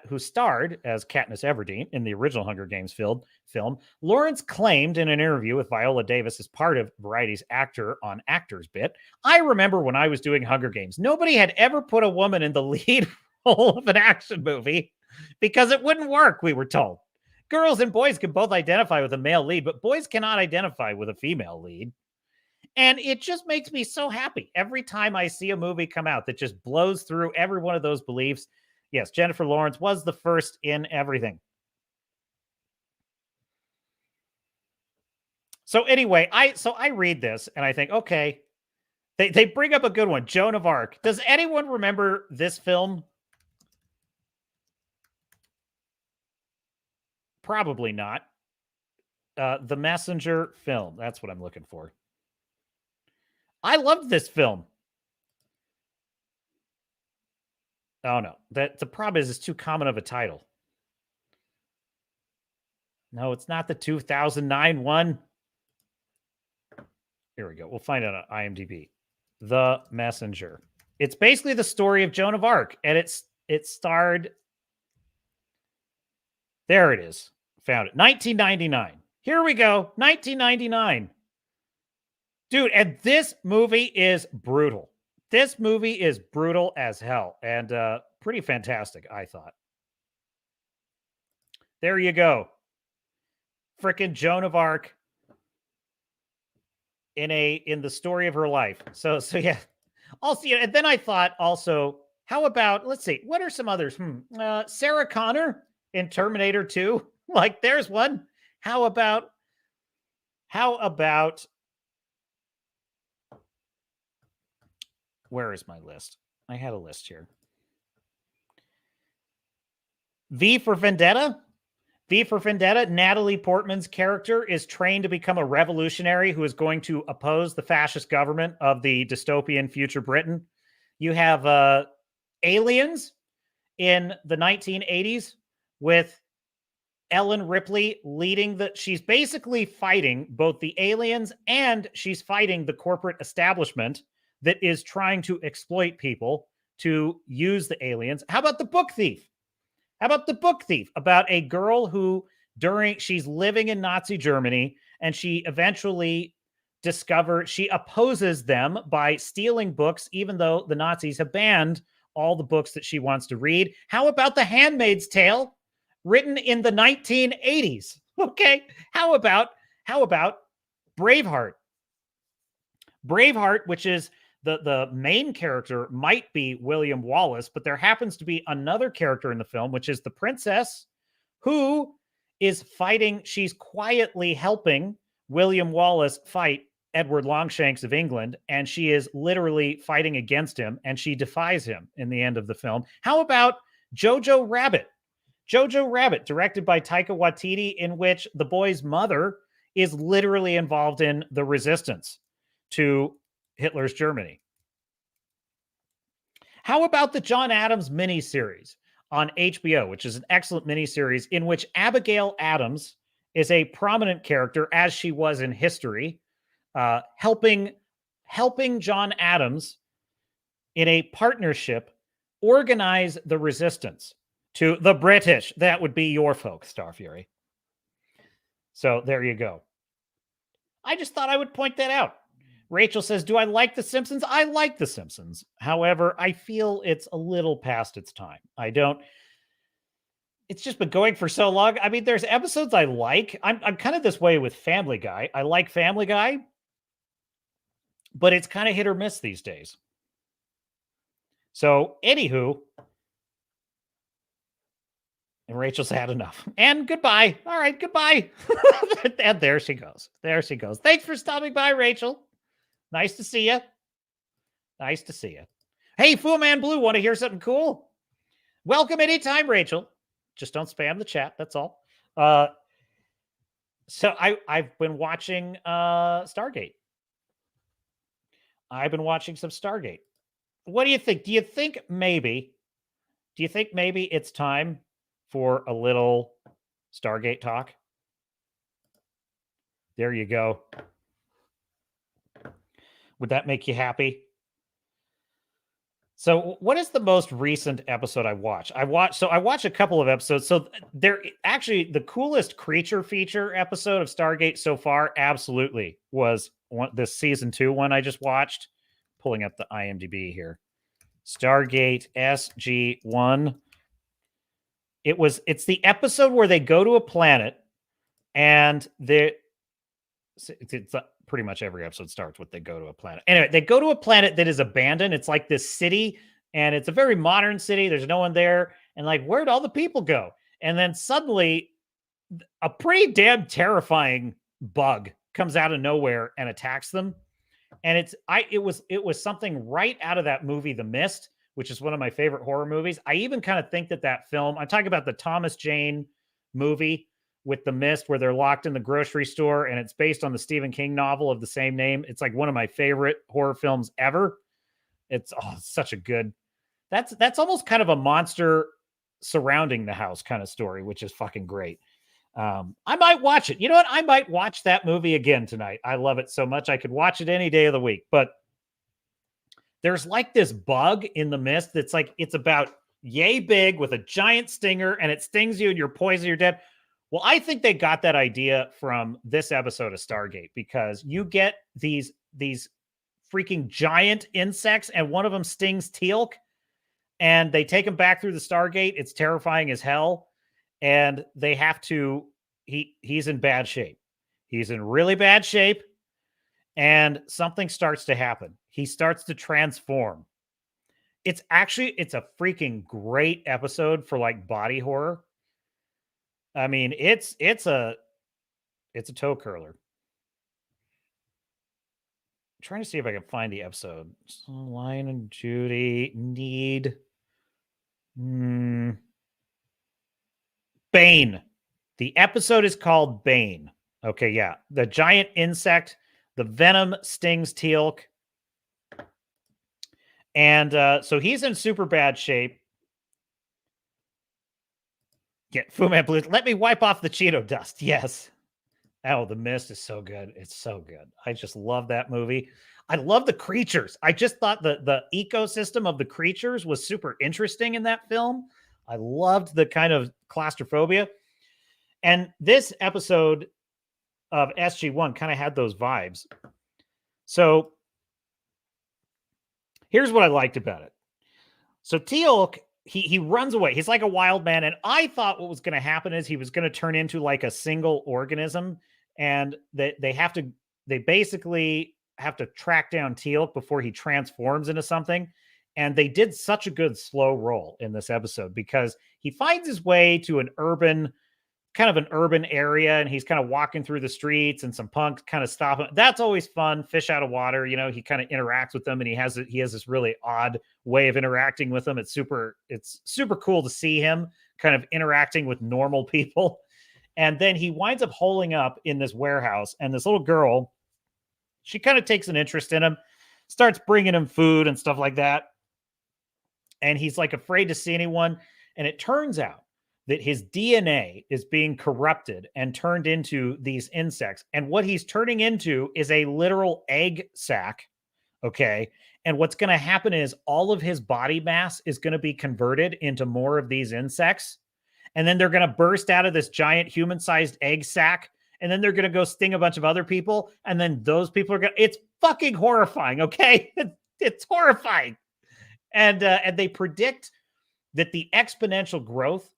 Katniss Everdeen in the original Hunger Games film. Lawrence claimed in an interview with Viola Davis as part of Variety's Actor on Actors bit, I remember when I was doing Hunger Games, nobody had ever put a woman in the lead role of an action movie because it wouldn't work, we were told. Girls and boys can both identify with a male lead, but boys cannot identify with a female lead. And it just makes me so happy every time I see a movie come out that just blows through every one of those beliefs. Yes, Jennifer Lawrence was the first in everything. So anyway, I read this and I think, okay, they bring up a good one, Joan of Arc. Does anyone remember this film? Probably not. The Messenger film. That's what I'm looking for. I loved this film. Oh no, the problem is it's too common of a title. No, it's not the 2009 one. Here we go. We'll find out on IMDb. The Messenger. It's basically the story of Joan of Arc, and it starred. There it is. Found it. 1999. Here we go. 1999. Dude, and this movie is brutal. This movie is brutal as hell and pretty fantastic, I thought. There you go. Frickin' Joan of Arc in the story of her life. So yeah. Also, yeah, and then I thought also, how about, let's see, what are some others? Sarah Connor in Terminator 2. Like, there's one. How about where is my list? I had a list here. V for Vendetta. V for Vendetta, Natalie Portman's character is trained to become a revolutionary who is going to oppose the fascist government of the dystopian future Britain. You have Aliens in the 1980s with Ellen Ripley leading she's basically fighting both the aliens and she's fighting the corporate establishment that is trying to exploit people to use the aliens. How about The Book Thief? How about The Book Thief? About a girl who she's living in Nazi Germany and she eventually she opposes them by stealing books, even though the Nazis have banned all the books that she wants to read. How about The Handmaid's Tale, written in the 1980s? Okay. How about Braveheart? Braveheart, which is the main character might be William Wallace, but there happens to be another character in the film, which is the princess, who is fighting. She's quietly helping William Wallace fight Edward Longshanks of England, and she is literally fighting against him, and she defies him in the end of the film. How about Jojo Rabbit? Jojo Rabbit, directed by Taika Waititi, in which the boy's mother is literally involved in the resistance to Hitler's Germany. How about the John Adams miniseries on HBO, which is an excellent miniseries in which Abigail Adams is a prominent character, as she was in history, helping John Adams in a partnership organize the resistance to the British. That would be your folk, Star Fury. So there you go. I just thought I would point that out. Rachel says, do I like The Simpsons? I like The Simpsons. However, I feel it's a little past its time. I don't. It's just been going for so long. I mean, there's episodes I like. I'm kind of this way with Family Guy. I like Family Guy, but it's kind of hit or miss these days. So, anywho, and Rachel's had enough. And goodbye. All right, goodbye. And there she goes. There she goes. Thanks for stopping by, Rachel. Nice to see you. Nice to see you. Hey, Fu Man Blue, want to hear something cool? Welcome anytime, Rachel. Just don't spam the chat. That's all. So I've been watching Stargate. I've been watching some Stargate. What do you think? Do you think maybe it's time for a little Stargate talk? There you go. Would that make you happy? So what is the most recent episode I watched? I watched a couple of episodes. So they're actually the coolest creature feature episode of Stargate so far. Absolutely was this season 2 one I just watched. Pulling up the IMDb here. Stargate SG1. It's the episode where they go to a planet and it's pretty much every episode starts with they go to a planet. Anyway, they go to a planet that is abandoned. It's like this city, and it's a very modern city. There's no one there. And like, where'd all the people go? And then suddenly a pretty damn terrifying bug comes out of nowhere and attacks them. And it was something right out of that movie, The Mist, which is one of my favorite horror movies. I even kind of think that film, I'm talking about the Thomas Jane movie with The Mist, where they're locked in the grocery store, and it's based on the Stephen King novel of the same name. It's like one of my favorite horror films ever. It's such a good, that's almost kind of a monster surrounding the house kind of story, which is fucking great. I might watch it. You know what? I might watch that movie again tonight. I love it so much. I could watch it any day of the week. But there's like this bug in the mist that's like, it's about yay big with a giant stinger, and it stings you and you're poisoned, you're dead. Well, I think they got that idea from this episode of Stargate, because you get these freaking giant insects, and one of them stings Teal'c, and they take him back through the Stargate. It's terrifying as hell. And they have to, he's in bad shape. He's in really bad shape. And something starts to happen. He starts to transform. It's a freaking great episode for like body horror. I mean, it's a toe curler. I'm trying to see if I can find the episode. So Lion and Judy need Bane. The episode is called Bane. Okay, yeah. The giant insect, the venom stings Teal'c. And so he's in super bad shape. Get Fu Man Blues. Let me wipe off the Cheeto dust. Yes. Oh, The Mist is so good. It's so good. I just love that movie. I love the creatures. I just thought the ecosystem of the creatures was super interesting in that film. I loved the kind of claustrophobia. And this episode of SG1 kind of had those vibes. So here's what I liked about it. So Teal'c, he runs away. He's like a wild man. And I thought what was going to happen is he was going to turn into like a single organism. And they basically have to track down Teal'c before he transforms into something. And they did such a good slow roll in this episode, because he finds his way to an urban area, and he's kind of walking through the streets, and some punks kind of stop him. That's always fun. Fish out of water, you know, he kind of interacts with them, and he has this really odd way of interacting with them. It's super cool to see him kind of interacting with normal people. And then he winds up holing up in this warehouse, and this little girl, she kind of takes an interest in him, starts bringing him food and stuff like that. And he's like afraid to see anyone. And it turns out that his DNA is being corrupted and turned into these insects. And what he's turning into is a literal egg sac. Okay. And what's going to happen is all of his body mass is going to be converted into more of these insects. And then they're going to burst out of this giant human-sized egg sac. And then they're going to go sting a bunch of other people. And then those people are going to, it's fucking horrifying. Okay. It's horrifying. And they predict that the exponential growth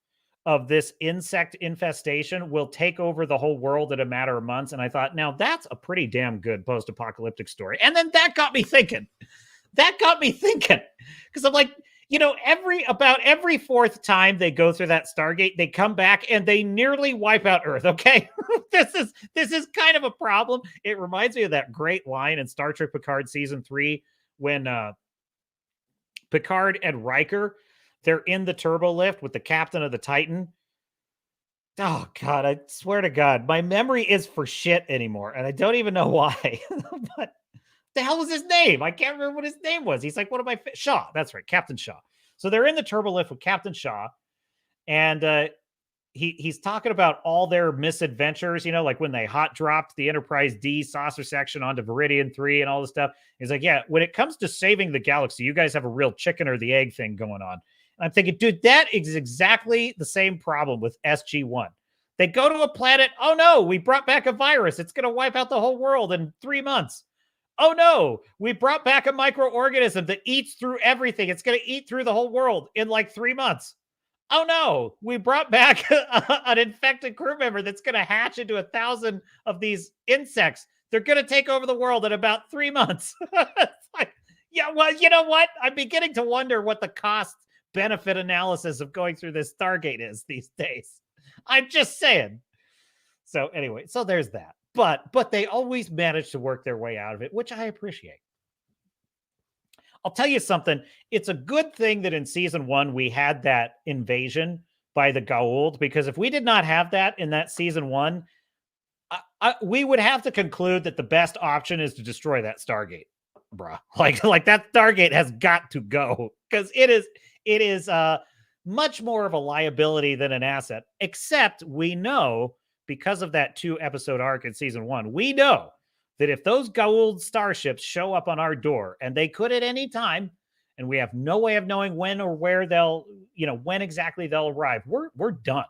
of this insect infestation will take over the whole world in a matter of months. And I thought, now that's a pretty damn good post-apocalyptic story. And then that got me thinking. Because I'm like, you know, every fourth time they go through that Stargate, they come back and they nearly wipe out Earth. Okay. This is kind of a problem. It reminds me of that great line in Star Trek Picard season 3 when Picard and Riker, they're in the turbo lift with the captain of the Titan. Oh, God, I swear to God, my memory is for shit anymore, and I don't even know why. But the hell was his name? I can't remember what his name was. He's like one of my... Shaw, that's right, Captain Shaw. So they're in the turbo lift with Captain Shaw, and he's talking about all their misadventures, you know, like when they hot dropped the Enterprise D saucer section onto Viridian 3 and all this stuff. He's like, yeah, when it comes to saving the galaxy, you guys have a real chicken or the egg thing going on. And I'm thinking, dude, that is exactly the same problem with SG-1. They go to a planet. Oh, no, we brought back a virus. It's going to wipe out the whole world in 3 months. Oh, no, we brought back a microorganism that eats through everything. It's going to eat through the whole world in like 3 months. Oh, no, we brought back an infected crew member that's going to hatch into 1,000 of these insects. They're going to take over the world in about 3 months. It's like, yeah, well, you know what? I'm beginning to wonder what the cost-benefit analysis of going through this Stargate is these days. I'm just saying. So anyway, so there's that. But they always manage to work their way out of it, which I appreciate. I'll tell you something. It's a good thing that in season 1, we had that invasion by the Goa'uld, because if we did not have that in that season 1, we would have to conclude that the best option is to destroy that Stargate, bruh. Like that Stargate has got to go, because it is much more of a liability than an asset, except we know because of that 2-episode arc in season 1, we know that if those gold starships show up on our door, and they could at any time, and we have no way of knowing when or where they'll, when exactly they'll arrive, we're done.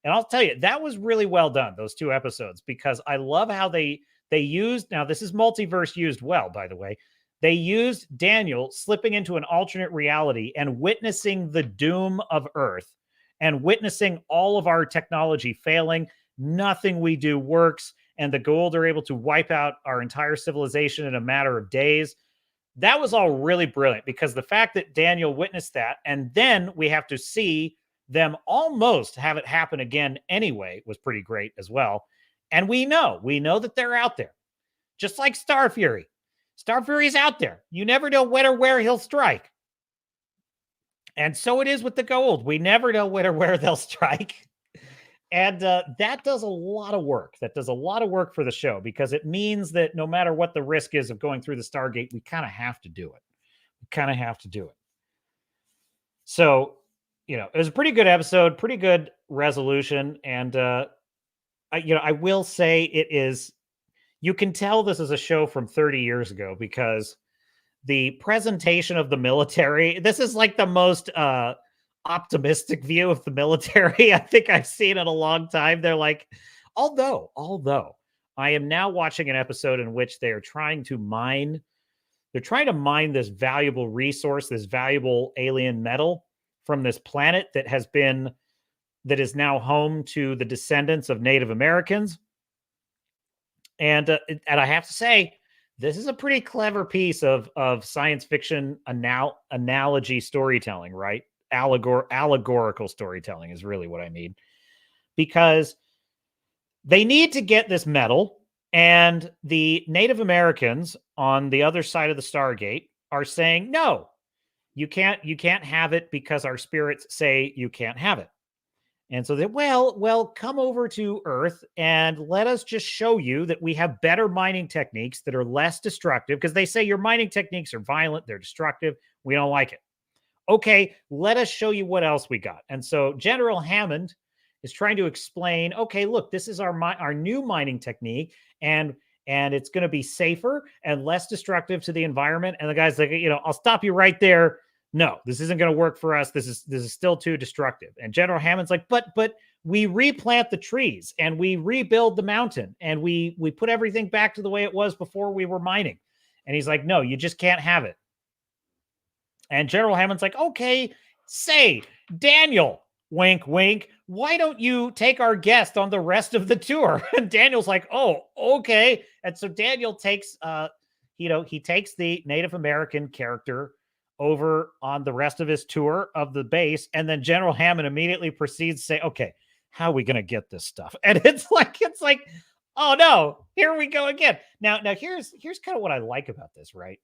And I'll tell you, that was really well done, those 2 episodes, because I love how they used, now this is multiverse used well, by the way. They used Daniel slipping into an alternate reality and witnessing the doom of Earth and witnessing all of our technology failing. Nothing we do works, and the Goa'uld are able to wipe out our entire civilization in a matter of days. That was all really brilliant, because the fact that Daniel witnessed that, and then we have to see them almost have it happen again anyway, was pretty great as well. And we know that they're out there, just like Star Fury. Star Fury's out there. You never know when or where he'll strike. And so it is with the Goa'uld. We never know when or where they'll strike. And that does a lot of work. That does a lot of work for the show, because it means that no matter what the risk is of going through the Stargate, we kind of have to do it. So, it was a pretty good episode, pretty good resolution. And, I will say it is, you can tell this is a show from 30 years ago, because the presentation of the military, this is like the most optimistic view of the military I think I've seen in a long time. They're like, although I am now watching an episode in which they are trying to mine this valuable resource, this valuable alien metal from this planet that is now home to the descendants of Native Americans. And I have to say, this is a pretty clever piece of science fiction analogy storytelling, right? Allegorical storytelling is really what I mean. Because they need to get this metal, and the Native Americans on the other side of the Stargate are saying, no, you can't have it, because our spirits say you can't have it. And so they, well, come over to Earth and let us just show you that we have better mining techniques that are less destructive, because they say your mining techniques are violent, they're destructive, we don't like it. Okay, let us show you what else we got. And so General Hammond is trying to explain, okay, look, this is our new mining technique, and it's going to be safer and less destructive to the environment. And the guy's like, I'll stop you right there. No, this isn't going to work for us. This is still too destructive. And General Hammond's like, but we replant the trees and we rebuild the mountain and we put everything back to the way it was before we were mining. And he's like, no, you just can't have it. And General Hammond's like, okay, say, Daniel, wink, wink, why don't you take our guest on the rest of the tour? And Daniel's like, oh, okay. And so Daniel takes, he takes the Native American character over on the rest of his tour of the base. And then General Hammond immediately proceeds to say, okay, how are we going to get this stuff? And it's like, oh no, here we go again. Now here's kind of what I like about this, right?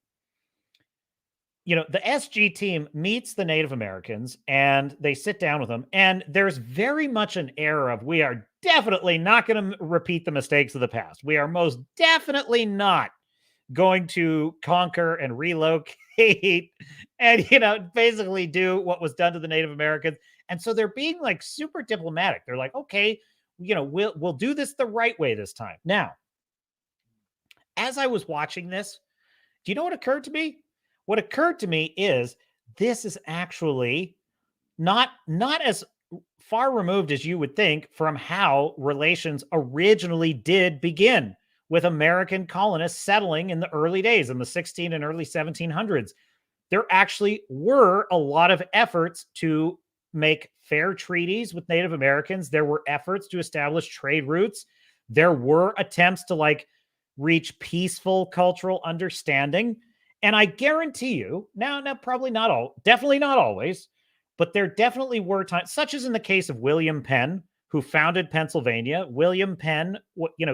The SG team meets the Native Americans and they sit down with them. And there's very much an air of, we are definitely not going to repeat the mistakes of the past. We are most definitely not going to conquer and relocate and, basically do what was done to the Native Americans. And so they're being like super diplomatic. They're like, okay, we'll do this the right way this time. Now, as I was watching this, do you know what occurred to me? What occurred to me is this is actually not as far removed as you would think from how relations originally did begin with American colonists settling in the early days, in the 16 and early 1700s. There actually were a lot of efforts to make fair treaties with Native Americans. There were efforts to establish trade routes. There were attempts to reach peaceful cultural understanding. And I guarantee you, now probably not all, definitely not always, but there definitely were times, such as in the case of William Penn, who founded Pennsylvania. William Penn,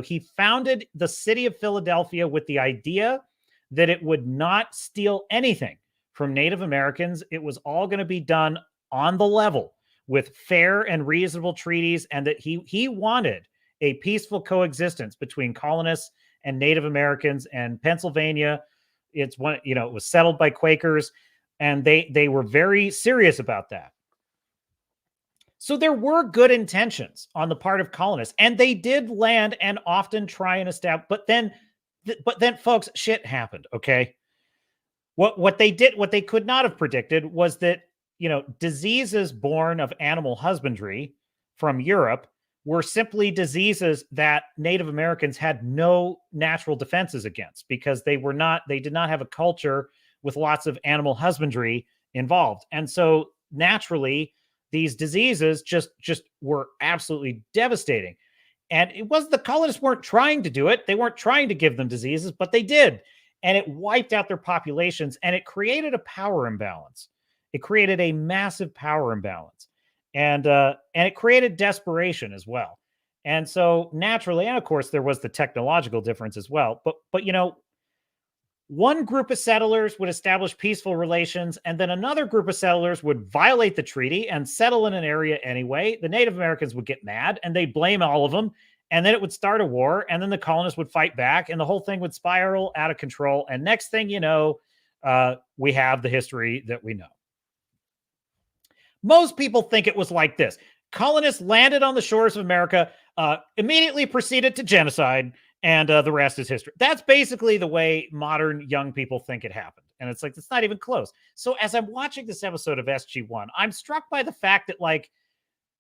he founded the city of Philadelphia with the idea that it would not steal anything from Native Americans. It was all going to be done on the level with fair and reasonable treaties, and that he wanted a peaceful coexistence between colonists and Native Americans. And Pennsylvania, it was settled by Quakers, and they were very serious about that. So there were good intentions on the part of colonists, and they did land and often try and establish. But then, folks, shit happened. Okay, what they could not have predicted was that diseases born of animal husbandry from Europe were simply diseases that Native Americans had no natural defenses against because they did not have a culture with lots of animal husbandry involved, and so naturally, these diseases just were absolutely devastating. And it was the colonists weren't trying to do it. They weren't trying to give them diseases, but they did. And it wiped out their populations and it created a power imbalance. It created a massive power imbalance. And it created desperation as well. And so naturally, and of course, there was the technological difference as well. But one group of settlers would establish peaceful relations, and then another group of settlers would violate the treaty and settle in an area anyway. The Native Americans would get mad, and they'd blame all of them, and then it would start a war, and then the colonists would fight back, and the whole thing would spiral out of control. And next thing you know, we have the history that we know. Most people think it was like this. Colonists landed on the shores of America, immediately proceeded to genocide, and the rest is history. That's basically the way modern young people think it happened. And it's like, it's not even close. So as I'm watching this episode of SG-1, I'm struck by the fact that, like,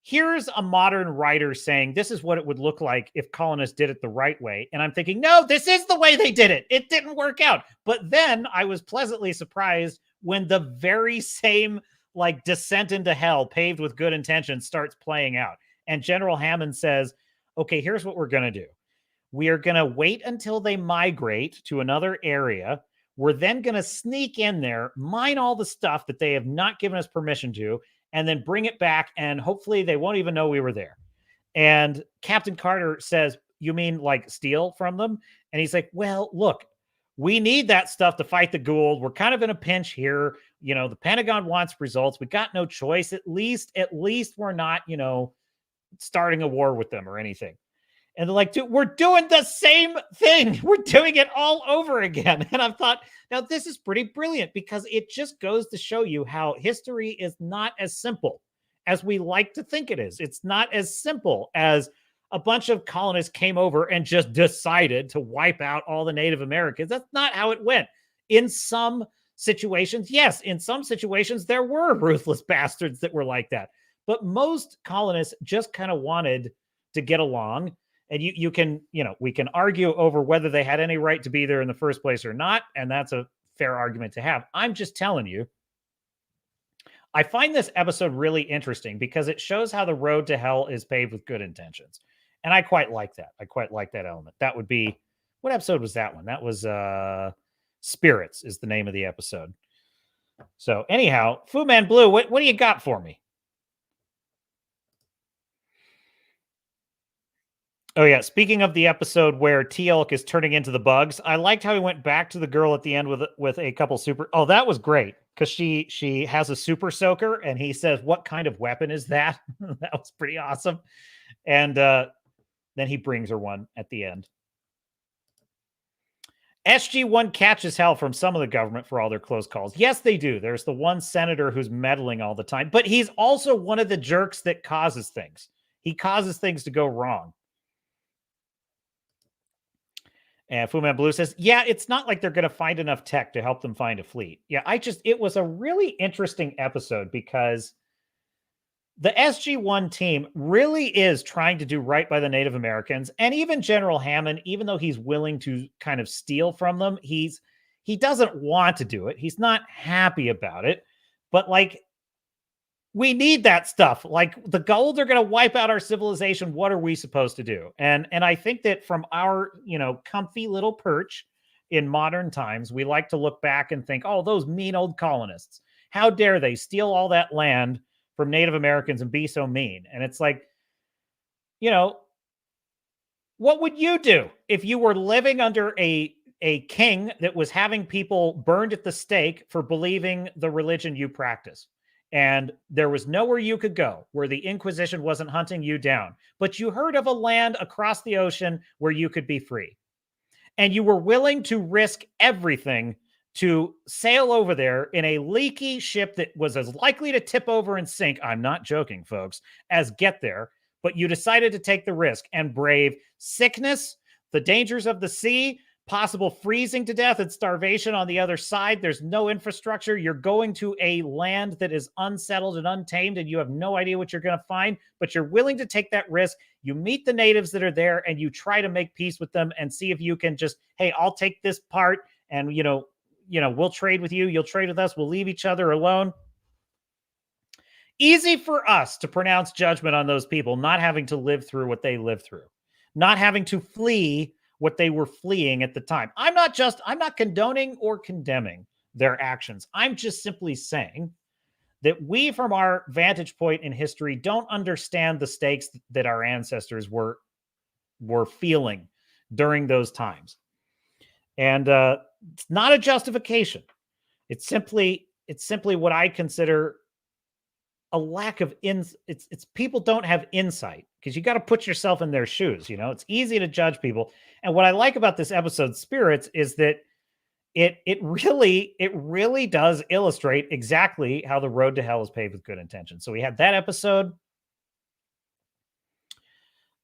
here's a modern writer saying this is what it would look like if colonists did it the right way. And I'm thinking, no, this is the way they did it. It didn't work out. But then I was pleasantly surprised when the very same, like, descent into hell paved with good intentions starts playing out. And General Hammond says, okay, here's what we're going to do. We are going to wait until they migrate to another area. We're then going to sneak in there, mine all the stuff that they have not given us permission to, and then bring it back. And hopefully they won't even know we were there. And Captain Carter says, you mean like steal from them? And he's like, well, look, we need that stuff to fight the Goa'uld. We're kind of in a pinch here. The Pentagon wants results. We got no choice. At least we're not, starting a war with them or anything. And they're like, dude, we're doing the same thing. We're doing it all over again. And I've thought, now this is pretty brilliant because it just goes to show you how history is not as simple as we like to think it is. It's not as simple as a bunch of colonists came over and just decided to wipe out all the Native Americans. That's not how it went. In some situations, yes, in some situations, there were ruthless bastards that were like that. But most colonists just kind of wanted to get along. And we can argue over whether they had any right to be there in the first place or not. And that's a fair argument to have. I'm just telling you, I find this episode really interesting because it shows how the road to hell is paved with good intentions. And I quite like that. I quite like that element. That would be, what episode was that one? That was Spirits is the name of the episode. So anyhow, Fu Man Blue, what do you got for me? Oh, yeah. Speaking of the episode where Teal'c is turning into the bugs, I liked how he went back to the girl at the end with a couple super. Oh, that was great because she has a super soaker and he says, what kind of weapon is that? That was pretty awesome. And then he brings her one at the end. SG-1 catches hell from some of the government for all their close calls. Yes, they do. There's the one senator who's meddling all the time, but he's also one of the jerks that causes things. He causes things to go wrong. And Fu Man Blue says, yeah, it's not like they're going to find enough tech to help them find a fleet. Yeah, it was a really interesting episode because the SG-1 team really is trying to do right by the Native Americans. And even General Hammond, even though he's willing to kind of steal from them, he doesn't want to do it. He's not happy about it. But like, we need that stuff. Like, the Goa'uld are going to wipe out our civilization. What are we supposed to do? And I think that from our, comfy little perch in modern times, we like to look back and think, oh, those mean old colonists. How dare they steal all that land from Native Americans and be so mean? And it's like, what would you do if you were living under a king that was having people burned at the stake for believing the religion you practice? And there was nowhere you could go where the Inquisition wasn't hunting you down. But you heard of a land across the ocean where you could be free. And you were willing to risk everything to sail over there in a leaky ship that was as likely to tip over and sink, I'm not joking, folks, as get there, but you decided to take the risk and brave sickness, the dangers of the sea, possible freezing to death and starvation on the other side. There's no infrastructure. You're going to a land that is unsettled and untamed, and you have no idea what you're going to find, but you're willing to take that risk. You meet the natives that are there, and you try to make peace with them and see if you can just, hey, I'll take this part, and, we'll trade with you. You'll trade with us. We'll leave each other alone. Easy for us to pronounce judgment on those people, not having to live through what they lived through, not having to flee what they were fleeing at the time. I'm not condoning or condemning their actions. I'm just simply saying that we, from our vantage point in history, don't understand the stakes that our ancestors were feeling during those times. And it's not a justification. It's simply what I consider a lack of it's people don't have insight, because you got to put yourself in their shoes. It's easy to judge people. And what I like about this episode, Spirits, is that it really does illustrate exactly how the road to hell is paved with good intentions. So we had that episode.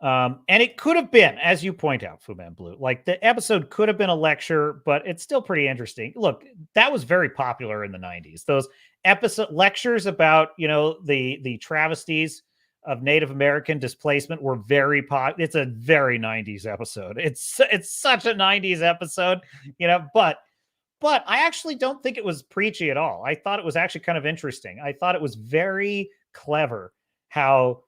And it could have been, as you point out, Fu Man Blue, like the episode could have been a lecture, but it's still pretty interesting. Look, that was very popular in the 90s. Those episode lectures about, the travesties of Native American displacement were very popular. It's a very 90s episode. It's such a 90s episode, but I actually don't think it was preachy at all. I thought it was actually kind of interesting. I thought it was very clever how,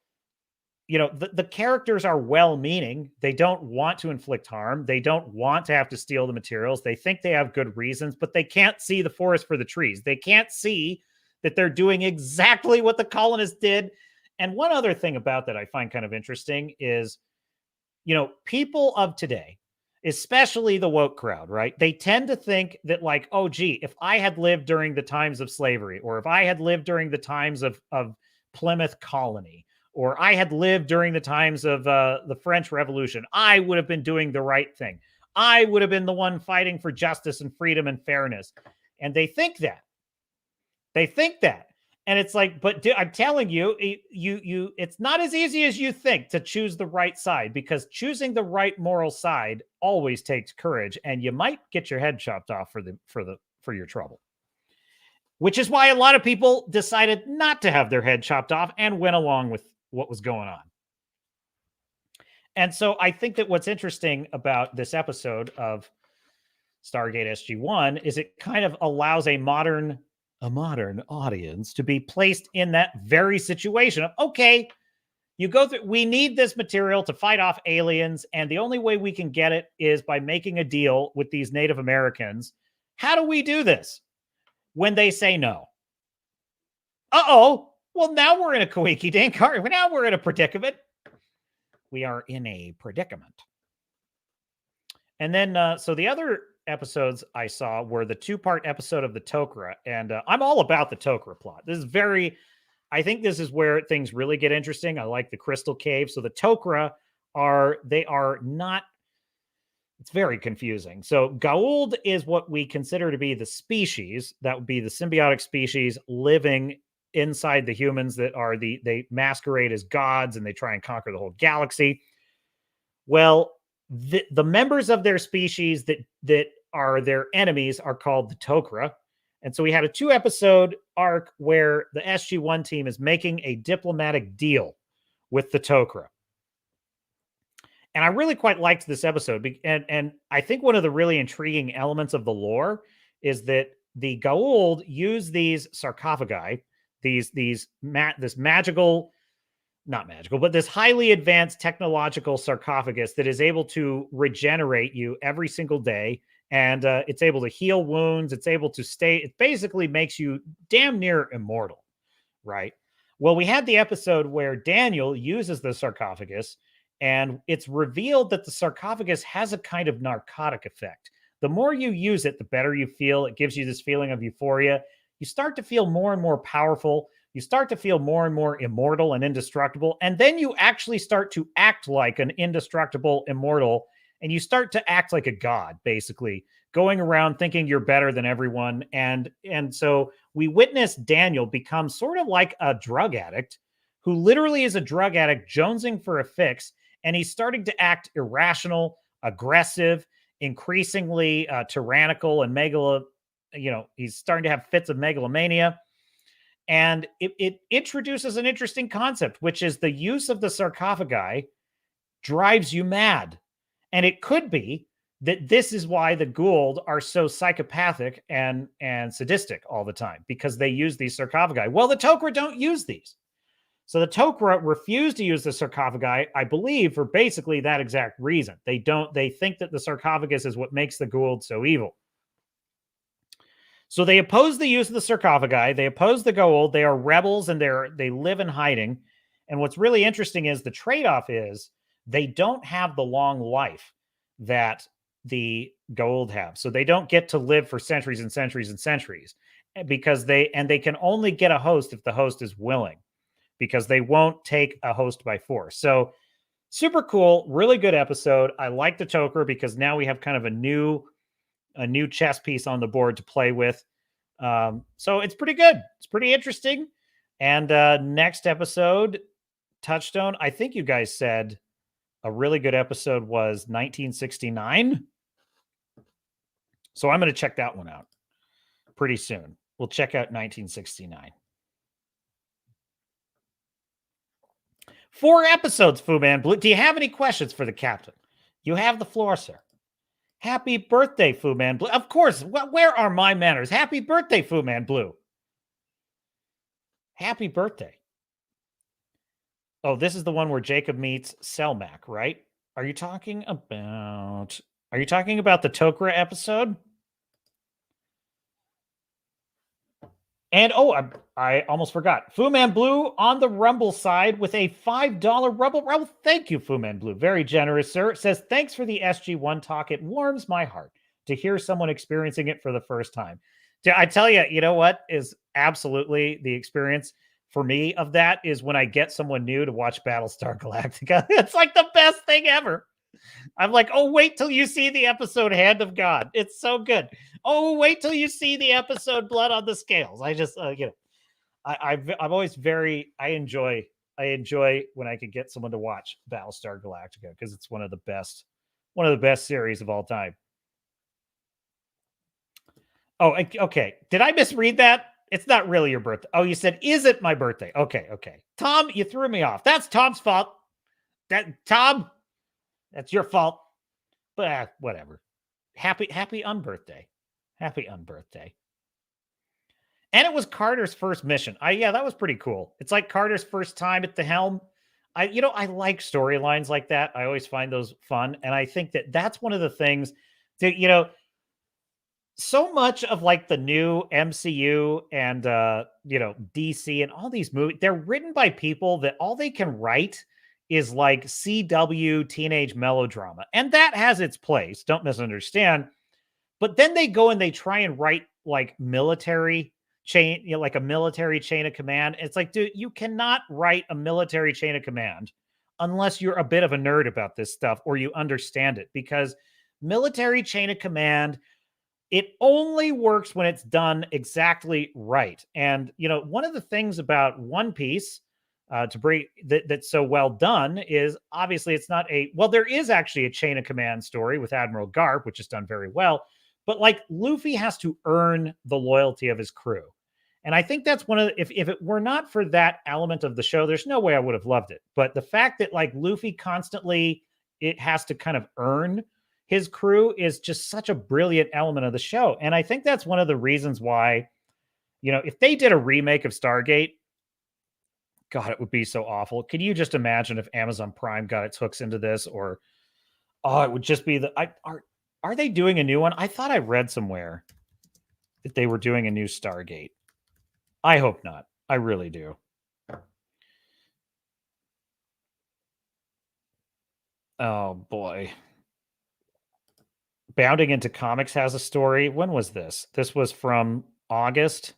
the characters are well-meaning. They don't want to inflict harm. They don't want to have to steal the materials. They think they have good reasons, but they can't see the forest for the trees. They can't see that they're doing exactly what the colonists did. And one other thing about that I find kind of interesting is, people of today, especially the woke crowd, right? They tend to think that, like, oh, gee, if I had lived during the times of slavery, or if I had lived during the times of Plymouth Colony, or I had lived during the times of the French Revolution, I would have been doing the right thing. I would have been the one fighting for justice and freedom and fairness. And they think that. And it's like, but I'm telling you, it's not as easy as you think to choose the right side, because choosing the right moral side always takes courage, and you might get your head chopped off for your trouble. Which is why a lot of people decided not to have their head chopped off and went along with what was going on. And so I think that what's interesting about this episode of Stargate SG-1 is it kind of allows a modern audience to be placed in that very situation of, okay, you go through, we need this material to fight off aliens, and the only way we can get it is by making a deal with these Native Americans. How do we do this? When they say no. Well, now we're in a queaky dink. Now we're in a predicament. We are in a predicament. And then, so the other episodes I saw were the 2-part episode of the Tok'ra. And I'm all about the Tok'ra plot. I think this is where things really get interesting. I like the Crystal Cave. So the Tok'ra it's very confusing. So Goa'uld is what we consider to be the species. That would be the symbiotic species living inside the humans that are they masquerade as gods, and they try and conquer the whole galaxy. Well, the members of their species that are their enemies are called the Tok'ra. And so we had a 2-episode arc where the SG-1 team is making a diplomatic deal with the Tok'ra. And I really quite liked this episode. And I think one of the really intriguing elements of the lore is that the Goa'uld use these sarcophagi, this magical, not magical, but this highly advanced technological sarcophagus that is able to regenerate you every single day. And it's able to heal wounds. It's able to it basically makes you damn near immortal, right? Well, we had the episode where Daniel uses the sarcophagus, and it's revealed that the sarcophagus has a kind of narcotic effect. The more you use it, the better you feel. It gives you this feeling of euphoria. You start to feel more and more powerful. You start to feel more and more immortal and indestructible. And then you actually start to act like an indestructible immortal, and you start to act like a god, basically, going around thinking you're better than everyone. And so we witness Daniel become sort of like a drug addict who literally is a drug addict jonesing for a fix. And he's starting to act irrational, aggressive, increasingly tyrannical, and he's starting to have fits of megalomania. And it introduces an interesting concept, which is the use of the sarcophagi drives you mad. And it could be that this is why the Goa'uld are so psychopathic and sadistic all the time, because they use these sarcophagi. Well, the Tok'ra don't use these. So the Tok'ra refuse to use the sarcophagi, I believe, for basically that exact reason. They think that the sarcophagus is what makes the Goa'uld so evil. So they oppose the use of the sarcophagi. They oppose the Goa'uld. They are rebels, and they live in hiding. And what's really interesting is the trade-off is they don't have the long life that the Goa'uld have. So they don't get to live for centuries and centuries and centuries, because they can only get a host if the host is willing, because they won't take a host by force. So super cool, really good episode. I like the Tok'ra because now we have kind of a new chess piece on the board to play with. So it's pretty good. It's pretty interesting. And next episode, Touchstone, I think you guys said a really good episode was 1969. So I'm going to check that one out pretty soon. We'll check out 1969. 4 episodes, Fu Man Blue. Do you have any questions for the captain? You have the floor, sir. Happy birthday, Fu Man Blue. Of course. Where are my manners? Happy birthday, Fu Man Blue. Happy birthday. Oh, this is the one where Jacob meets Selmac, right? Are you talking about the Tok'ra episode? And I almost forgot. Fu Man Blue on the Rumble side with a $5 Rumble. Thank you, Fu Man Blue. Very generous, sir. It says, thanks for the SG1 talk. It warms my heart to hear someone experiencing it for the first time. I tell you, you know what is absolutely the experience for me of that is when I get someone new to watch Battlestar Galactica. It's like the best thing ever. I'm like, oh, wait till you see the episode Hand of God. It's so good. Oh, wait till you see the episode Blood on the Scales. I just, I'm always I enjoy when I can get someone to watch Battlestar Galactica because it's one of the best series of all time. Oh, okay. Did I misread that? It's not really your birthday. Oh, you said, is it my birthday? Okay. Tom, you threw me off. That's Tom's fault. Tom, that's your fault. But whatever. Happy unbirthday. Happy unbirthday. And it was Carter's first mission. Yeah, that was pretty cool. It's like Carter's first time at the helm. I like storylines like that. I always find those fun. And I think that that's one of the things that, so much of like the new MCU and, DC and all these movies, they're written by people that all they can write is like CW teenage melodrama. And that has its place. Don't misunderstand. But then they go and they try and write like military chain, like a military chain of command. It's like, dude, you cannot write a military chain of command unless you're a bit of a nerd about this stuff or you understand it, because military chain of command, it only works when it's done exactly right. And, one of the things about One Piece that's so well done is obviously it's not there is actually a chain of command story with Admiral Garp, which is done very well. But like Luffy has to earn the loyalty of his crew. And I think that's if it were not for that element of the show, there's no way I would have loved it. But the fact that like Luffy constantly, it has to kind of earn his crew is just such a brilliant element of the show. And I think that's one of the reasons why, if they did a remake of Stargate, God, it would be so awful. Can you just imagine if Amazon Prime got its hooks into this? Or, it would just be are they doing a new one? I thought I read somewhere that they were doing a new Stargate. I hope not. I really do. Oh, boy. Bounding Into Comics has a story. When was this? This was from August.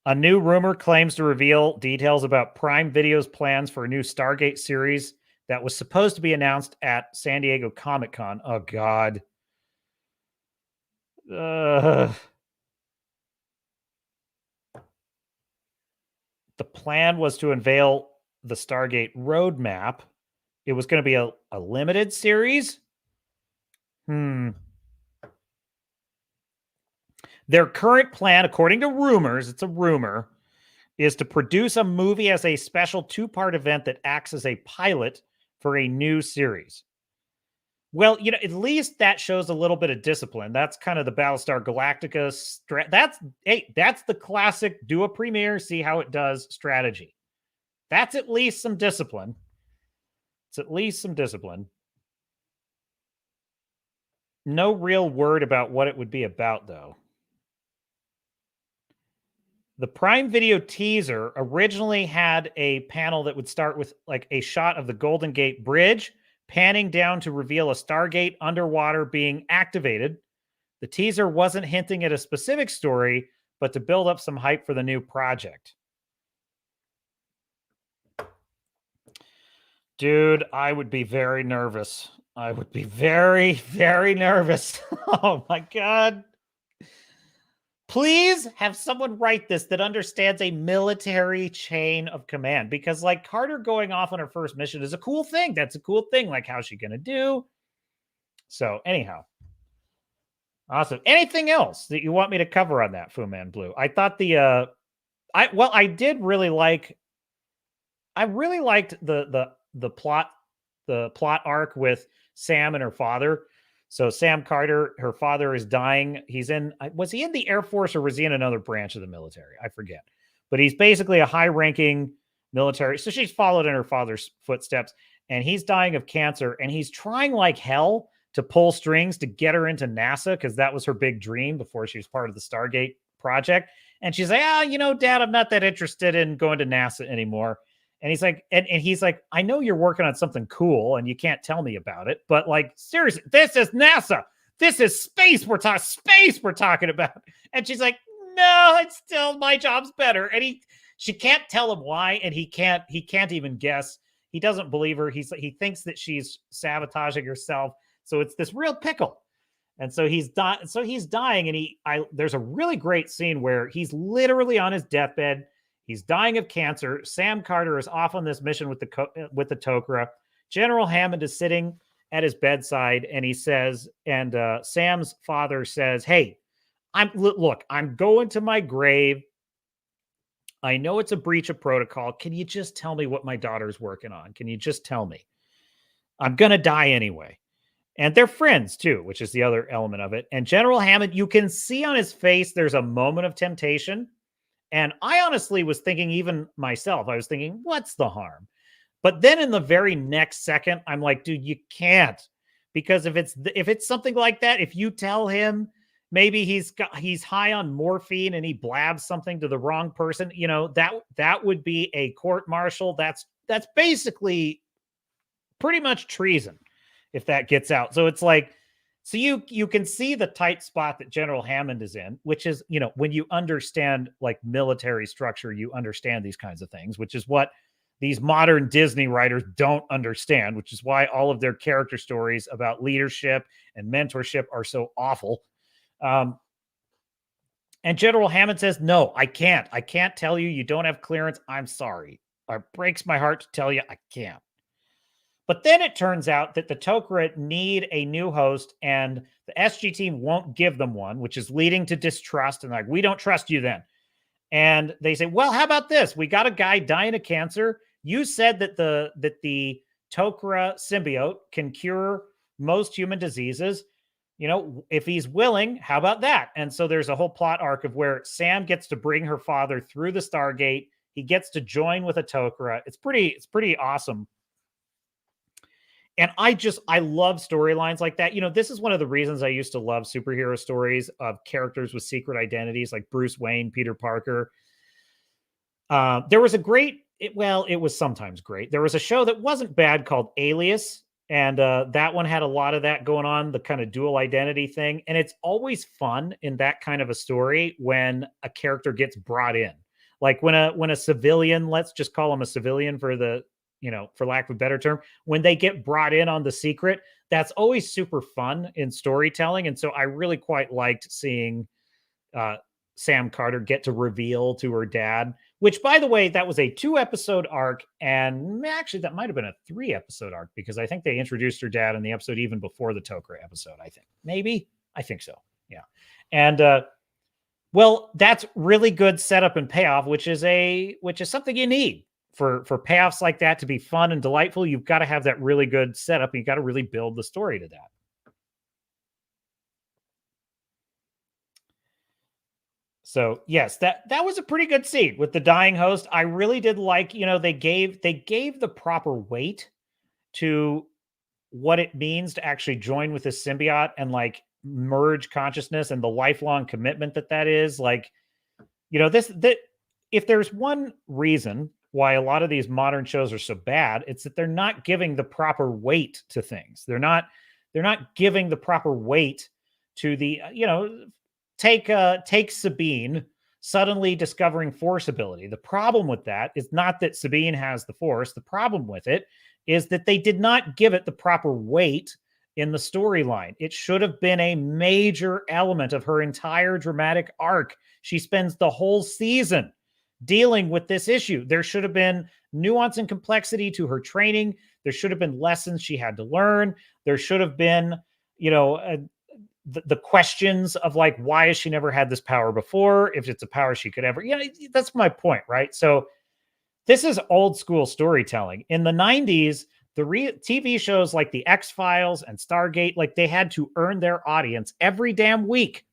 A new rumor claims to reveal details about Prime Video's plans for a new Stargate series that was supposed to be announced at San Diego Comic-Con. Oh, God. The plan was to unveil the Stargate roadmap. It was going to be a limited series. Their current plan, according to rumors, it's a rumor, is to produce a movie as a special 2-part event that acts as a pilot for a new series. Well, you know, at least that shows a little bit of discipline. That's kind of the Battlestar Galactica. That's the classic do a premiere, see how it does strategy. That's at least some discipline. It's at least some discipline. No real word about what it would be about, though. The Prime Video teaser originally had a panel that would start with like a shot of the Golden Gate Bridge, panning down to reveal a Stargate underwater being activated. The teaser wasn't hinting at a specific story, but to build up some hype for the new project. Dude, I would be very nervous. I would be very, very nervous. Oh my God. Please have someone write this that understands a military chain of command, because like Carter going off on her first mission is a cool thing. That's a cool thing. Like, how's she going to do? So anyhow, awesome. Anything else that you want me to cover on that, Fu Man Blue? I thought I really liked the plot arc with Sam and her father. So Sam Carter, her father is dying. Was he in the Air Force or was he in another branch of the military? I forget. But he's basically a high-ranking military. So she's followed in her father's footsteps, and he's dying of cancer, and he's trying like hell to pull strings to get her into NASA because that was her big dream before she was part of the Stargate project. And she's like, Dad, I'm not that interested in going to NASA anymore. And he's like, and he's like, I know you're working on something cool and you can't tell me about it, but like, seriously, this is NASA. This is space. We're talking about. And she's like, no, it's still, my job's better. And she can't tell him why. And he can't even guess. He doesn't believe her. He thinks that she's sabotaging herself. So it's this real pickle. And so he's dying. And there's a really great scene where he's literally on his deathbed. He's dying of cancer. Sam Carter is off on this mission with the Tok'ra. General Hammond is sitting at his bedside, and he says, and Sam's father says, "Hey, I'm going to my grave. I know it's a breach of protocol. Can you just tell me what my daughter's working on? Can you just tell me? I'm going to die anyway." And they're friends too, which is the other element of it. And General Hammond, you can see on his face, there's a moment of temptation. And I honestly was thinking, even myself, I was thinking, what's the harm? But then in the very next second, I'm like, dude, you can't. Because if it's something like that, if you tell him maybe he's high on morphine and he blabs something to the wrong person, that would be a court-martial. That's basically pretty much treason if that gets out. So it's like, so you can see the tight spot that General Hammond is in, which is, when you understand like military structure, you understand these kinds of things, which is what these modern Disney writers don't understand, which is why all of their character stories about leadership and mentorship are so awful. And General Hammond says, no, I can't tell you. You don't have clearance. I'm sorry. It breaks my heart to tell you I can't. But then it turns out that the Tok'ra need a new host, and the SG team won't give them one, which is leading to distrust. And like, we don't trust you then. And they say, well, how about this? We got a guy dying of cancer. You said that the Tok'ra symbiote can cure most human diseases. If he's willing, how about that? And so there's a whole plot arc of where Sam gets to bring her father through the Stargate. He gets to join with a Tok'ra. It's pretty awesome. And I love storylines like that. This is one of the reasons I used to love superhero stories of characters with secret identities like Bruce Wayne, Peter Parker. There was it was sometimes great. There was a show that wasn't bad called Alias. And that one had a lot of that going on, the kind of dual identity thing. And it's always fun in that kind of a story when a character gets brought in. Like when a civilian, let's just call him a civilian for the for lack of a better term, when they get brought in on the secret, that's always super fun in storytelling. And so I really quite liked seeing Sam Carter get to reveal to her dad, which, by the way, that was a 2-episode arc. And actually, that might have been a 3-episode arc, because I think they introduced her dad in the episode even before the Tok'ra episode, I think. Maybe? I think so. Yeah. And, well, that's really good setup and payoff, which is something you need for payoffs like that to be fun and delightful. You've got to have that really good setup. And you've got to really build the story to that. So yes, that was a pretty good scene with the dying host. I really did like, they gave the proper weight to what it means to actually join with this symbiote and like merge consciousness and the lifelong commitment that is. Like, if there's one reason why a lot of these modern shows are so bad, it's that they're not giving the proper weight to things. They're not giving the proper weight to the, take Sabine suddenly discovering Force ability. The problem with that is not that Sabine has the Force. The problem with it is that they did not give it the proper weight in the storyline. It should have been a major element of her entire dramatic arc. She spends the whole season dealing with this issue. There should have been nuance and complexity to her training. There should have been lessons she had to learn. There should have been, the questions of like, why has she never had this power before? If it's a power she could ever, that's my point, right? So this is old school storytelling. In the 90s, the TV shows like the X-Files and Stargate, like they had to earn their audience every damn week.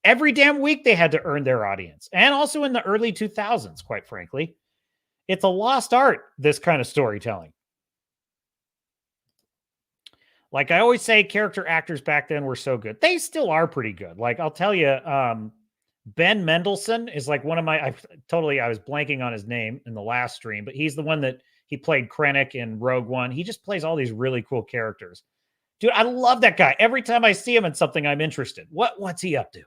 Every damn week they had to earn their audience. And also in the early 2000s, quite frankly. It's a lost art, this kind of storytelling. Like I always say, character actors back then were so good. They still are pretty good. Like I'll tell you, Ben Mendelsohn is like one of my, I was blanking on his name in the last stream, but he's the one that he played Krennic in Rogue One. He just plays all these really cool characters. Dude, I love that guy. Every time I see him in something, I'm interested. What's he up to?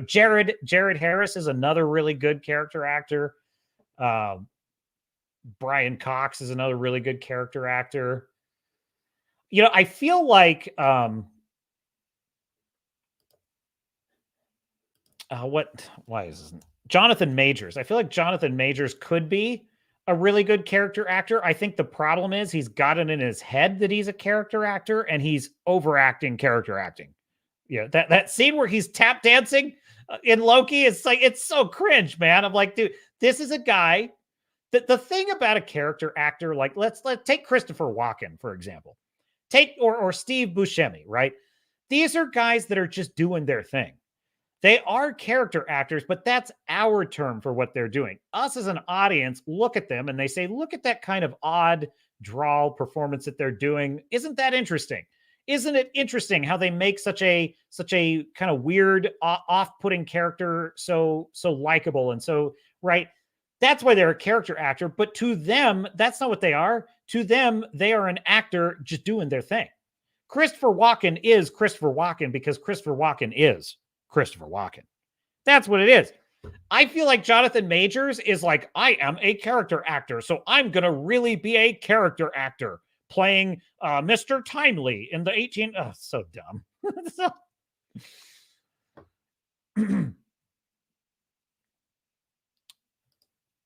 Jared Harris is another really good character actor. Brian Cox is another really good character actor. I feel like why is this? Jonathan Majors. I feel like Jonathan Majors could be a really good character actor. I think the problem is he's got it in his head that he's a character actor and he's overacting character acting. That scene where he's tap dancing in Loki, it's like, it's so cringe, man. I'm like, dude, this is a guy that the thing about a character actor, like let's take Christopher Walken, for example. Or Steve Buscemi, right? These are guys that are just doing their thing. They are character actors, but that's our term for what they're doing. Us as an audience look at them and they say, look at that kind of odd drawl performance that they're doing. Isn't that interesting? Isn't it interesting how they make such a kind of weird, off-putting character so likable and so, right? That's why they're a character actor, but to them, that's not what they are. To them, they are an actor just doing their thing. Christopher Walken is Christopher Walken because Christopher Walken is Christopher Walken. That's what it is. I feel like Jonathan Majors is like, I am a character actor, so I'm going to really be a character actor playing Mr. Timely in the 18... Oh, so dumb.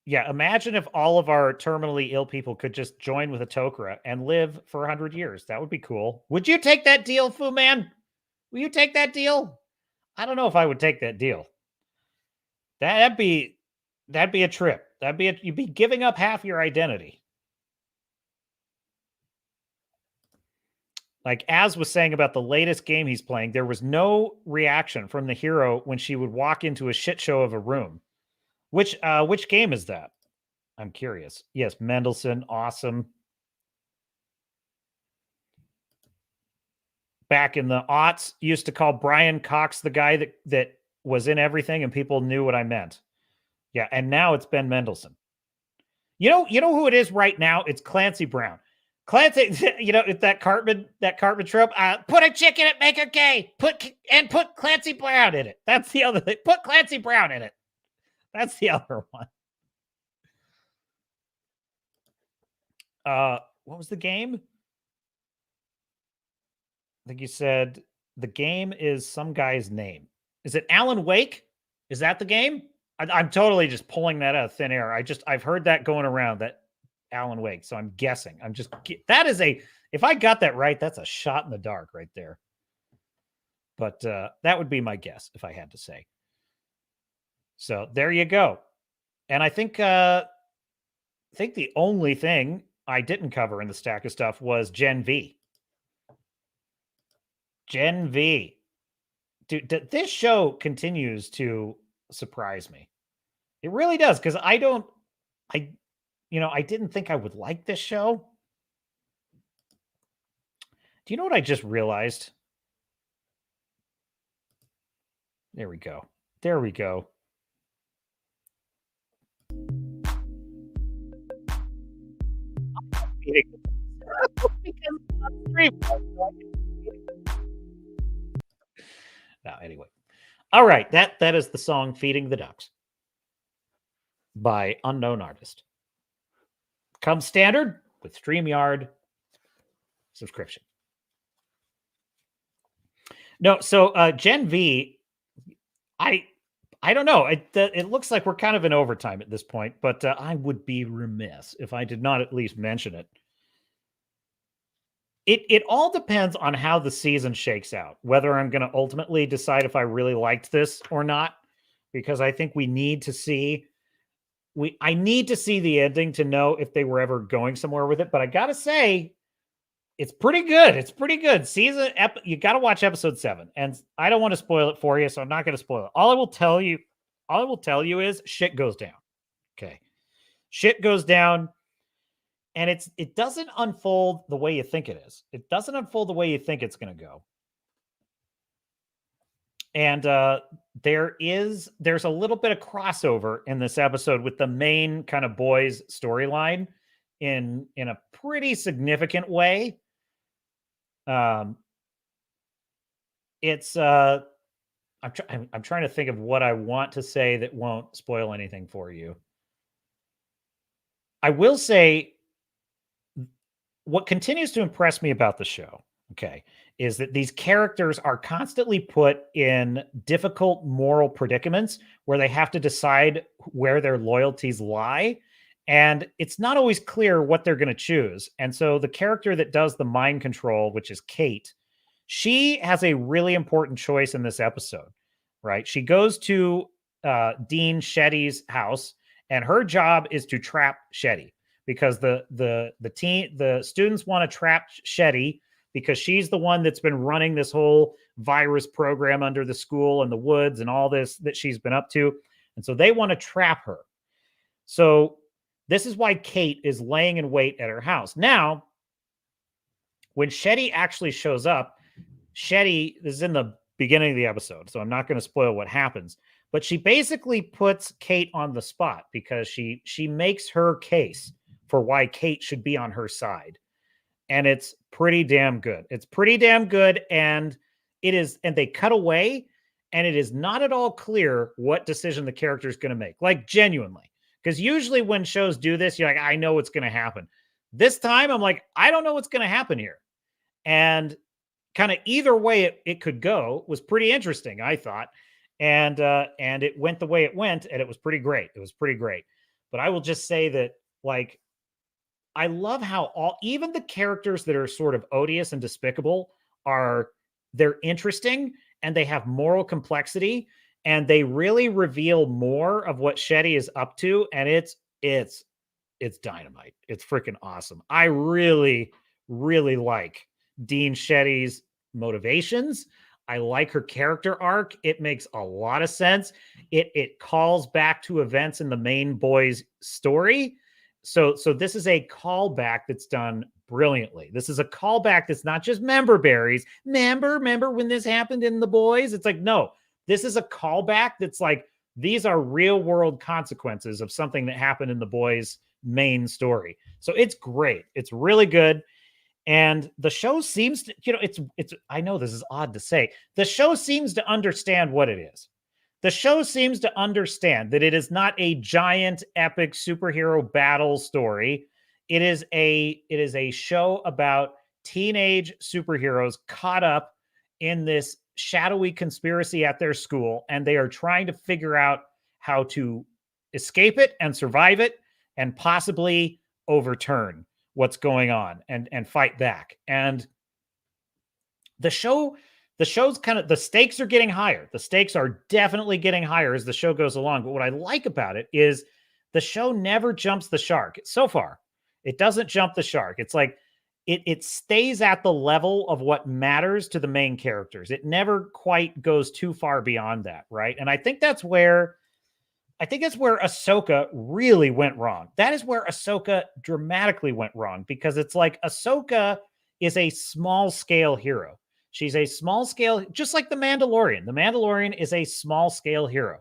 Yeah, imagine if all of our terminally ill people could just join with a Tok'ra and live for 100 years. That would be cool. Would you take that deal, Fu Man? Will you take that deal? I don't know if I would take that deal. That'd be a trip. You'd be giving up half your identity. Like Az was saying about the latest game he's playing, there was no reaction from the hero when she would walk into a shit show of a room. Which game is that? I'm curious. Yes, Mendelsohn, awesome. Back in the aughts, used to call Brian Cox the guy that was in everything, and people knew what I meant. Yeah, and now it's Ben Mendelsohn. You know who it is right now? It's Clancy Brown. Clancy, it's that Cartman trope. Put a chick in it, make her gay. Put Clancy Brown in it. That's the other thing. Put Clancy Brown in it. That's the other one. What was the game? I think you said the game is some guy's name. Is it Alan Wake? Is that the game? I'm totally just pulling that out of thin air. I've heard that going around, that Alan Wake. So I'm guessing. That is if I got that right, that's a shot in the dark right there. But that would be my guess if I had to say. So there you go. And I think the only thing I didn't cover in the stack of stuff was Gen V. Gen V. Dude, this show continues to surprise me. It really does, because I didn't think I would like this show. Do you know what I just realized? There we go. There we go. No, anyway. All right, that is the song Feeding the Ducks by unknown artist. Comes standard with StreamYard subscription. No, so Gen V, I don't know. It looks like we're kind of in overtime at this point, but I would be remiss if I did not at least mention it. It all depends on how the season shakes out, whether I'm going to ultimately decide if I really liked this or not, because I think I need to see the ending to know if they were ever going somewhere with it. But I got to say, it's pretty good. It's pretty good. You got to watch episode 7, and I don't want to spoil it for you, so I'm not going to spoil it. All I will tell you is shit goes down. Okay. Shit goes down. And it doesn't unfold the way you think it is. It doesn't unfold the way you think it's going to go. And there's a little bit of crossover in this episode with the main kind of boys storyline in a pretty significant way. I'm trying to think of what I want to say that won't spoil anything for you. I will say, what continues to impress me about the show, okay, is that these characters are constantly put in difficult moral predicaments where they have to decide where their loyalties lie. And it's not always clear what they're going to choose. And so the character that does the mind control, which is Kate, she has a really important choice in this episode, right? She goes to Dean Shetty's house, and her job is to trap Shetty. Because the students want to trap Shetty because she's the one that's been running this whole virus program under the school and the woods and all this that she's been up to. And so they want to trap her. So this is why Kate is laying in wait at her house. Now, when Shetty actually shows up, Shetty is in the beginning of the episode, so I'm not going to spoil what happens. But she basically puts Kate on the spot because she makes her case for why Kate should be on her side. And it's pretty damn good. It's pretty damn good. And they cut away, and it is not at all clear what decision the character is going to make. Like, genuinely. Because usually when shows do this, you're like, I know what's going to happen. This time, I'm like, I don't know what's going to happen here. And kind of either way it could go was pretty interesting, I thought. And it went the way it went, and it was pretty great. It was pretty great. But I will just say that, like, I love how even the characters that are sort of odious and despicable they're interesting, and they have moral complexity, and they really reveal more of what Shetty is up to. And it's dynamite. It's freaking awesome. I really, really like Dean Shetty's motivations. I like her character arc. It makes a lot of sense. It calls back to events in the main boys story. So this is a callback that's done brilliantly. This is a callback that's not just member berries. Remember when this happened in the boys? It's like, no, this is a callback that's like, these are real world consequences of something that happened in the boys' main story. So it's great. It's really good. And the show seems to, I know this is odd to say, the show seems to understand what it is. The show seems to understand that it is not a giant epic superhero battle story. It is a show about teenage superheroes caught up in this shadowy conspiracy at their school, and they are trying to figure out how to escape it and survive it and possibly overturn what's going on and fight back. And the show's kind of, the stakes are getting higher. The stakes are definitely getting higher as the show goes along. But what I like about it is the show never jumps the shark. So far, it doesn't jump the shark. It's like it stays at the level of what matters to the main characters. It never quite goes too far beyond that, right? And I think that's where Ahsoka really went wrong. That is where Ahsoka dramatically went wrong, because it's like Ahsoka is a small scale hero. She's a small scale, just like the Mandalorian. The Mandalorian is a small scale hero.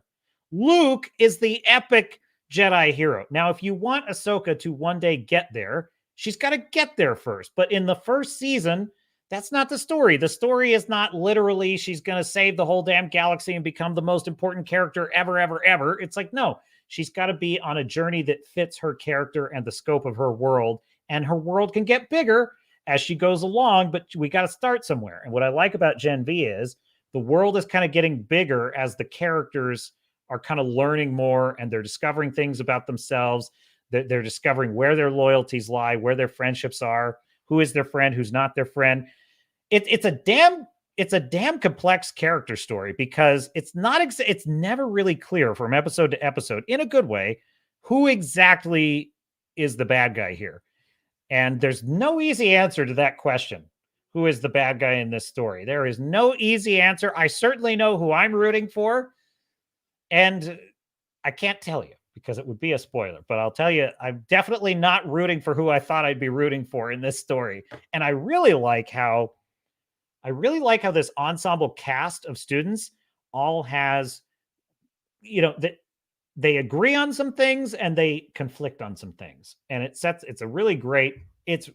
Luke is the epic Jedi hero. Now, if you want Ahsoka to one day get there, she's got to get there first. But in the first season, that's not the story. The story is not literally she's going to save the whole damn galaxy and become the most important character ever, ever, ever. It's like, no, she's got to be on a journey that fits her character and the scope of her world. And her world can get bigger as she goes along, but we got to start somewhere. And what I like about Gen V is the world is kind of getting bigger as the characters are kind of learning more, and they're discovering things about themselves. They're discovering where their loyalties lie, where their friendships are, who is their friend, who's not their friend. It's a damn complex character story, because it's never really clear from episode to episode, in a good way, who exactly is the bad guy here. And there's no easy answer to that question. Who is the bad guy in this story? There is no easy answer. I certainly know who I'm rooting for, and I can't tell you because it would be a spoiler, but I'll tell you, I'm definitely not rooting for who I thought I'd be rooting for in this story. And I really like how this ensemble cast of students all has, that they agree on some things and they conflict on some things. And it's a really great, it's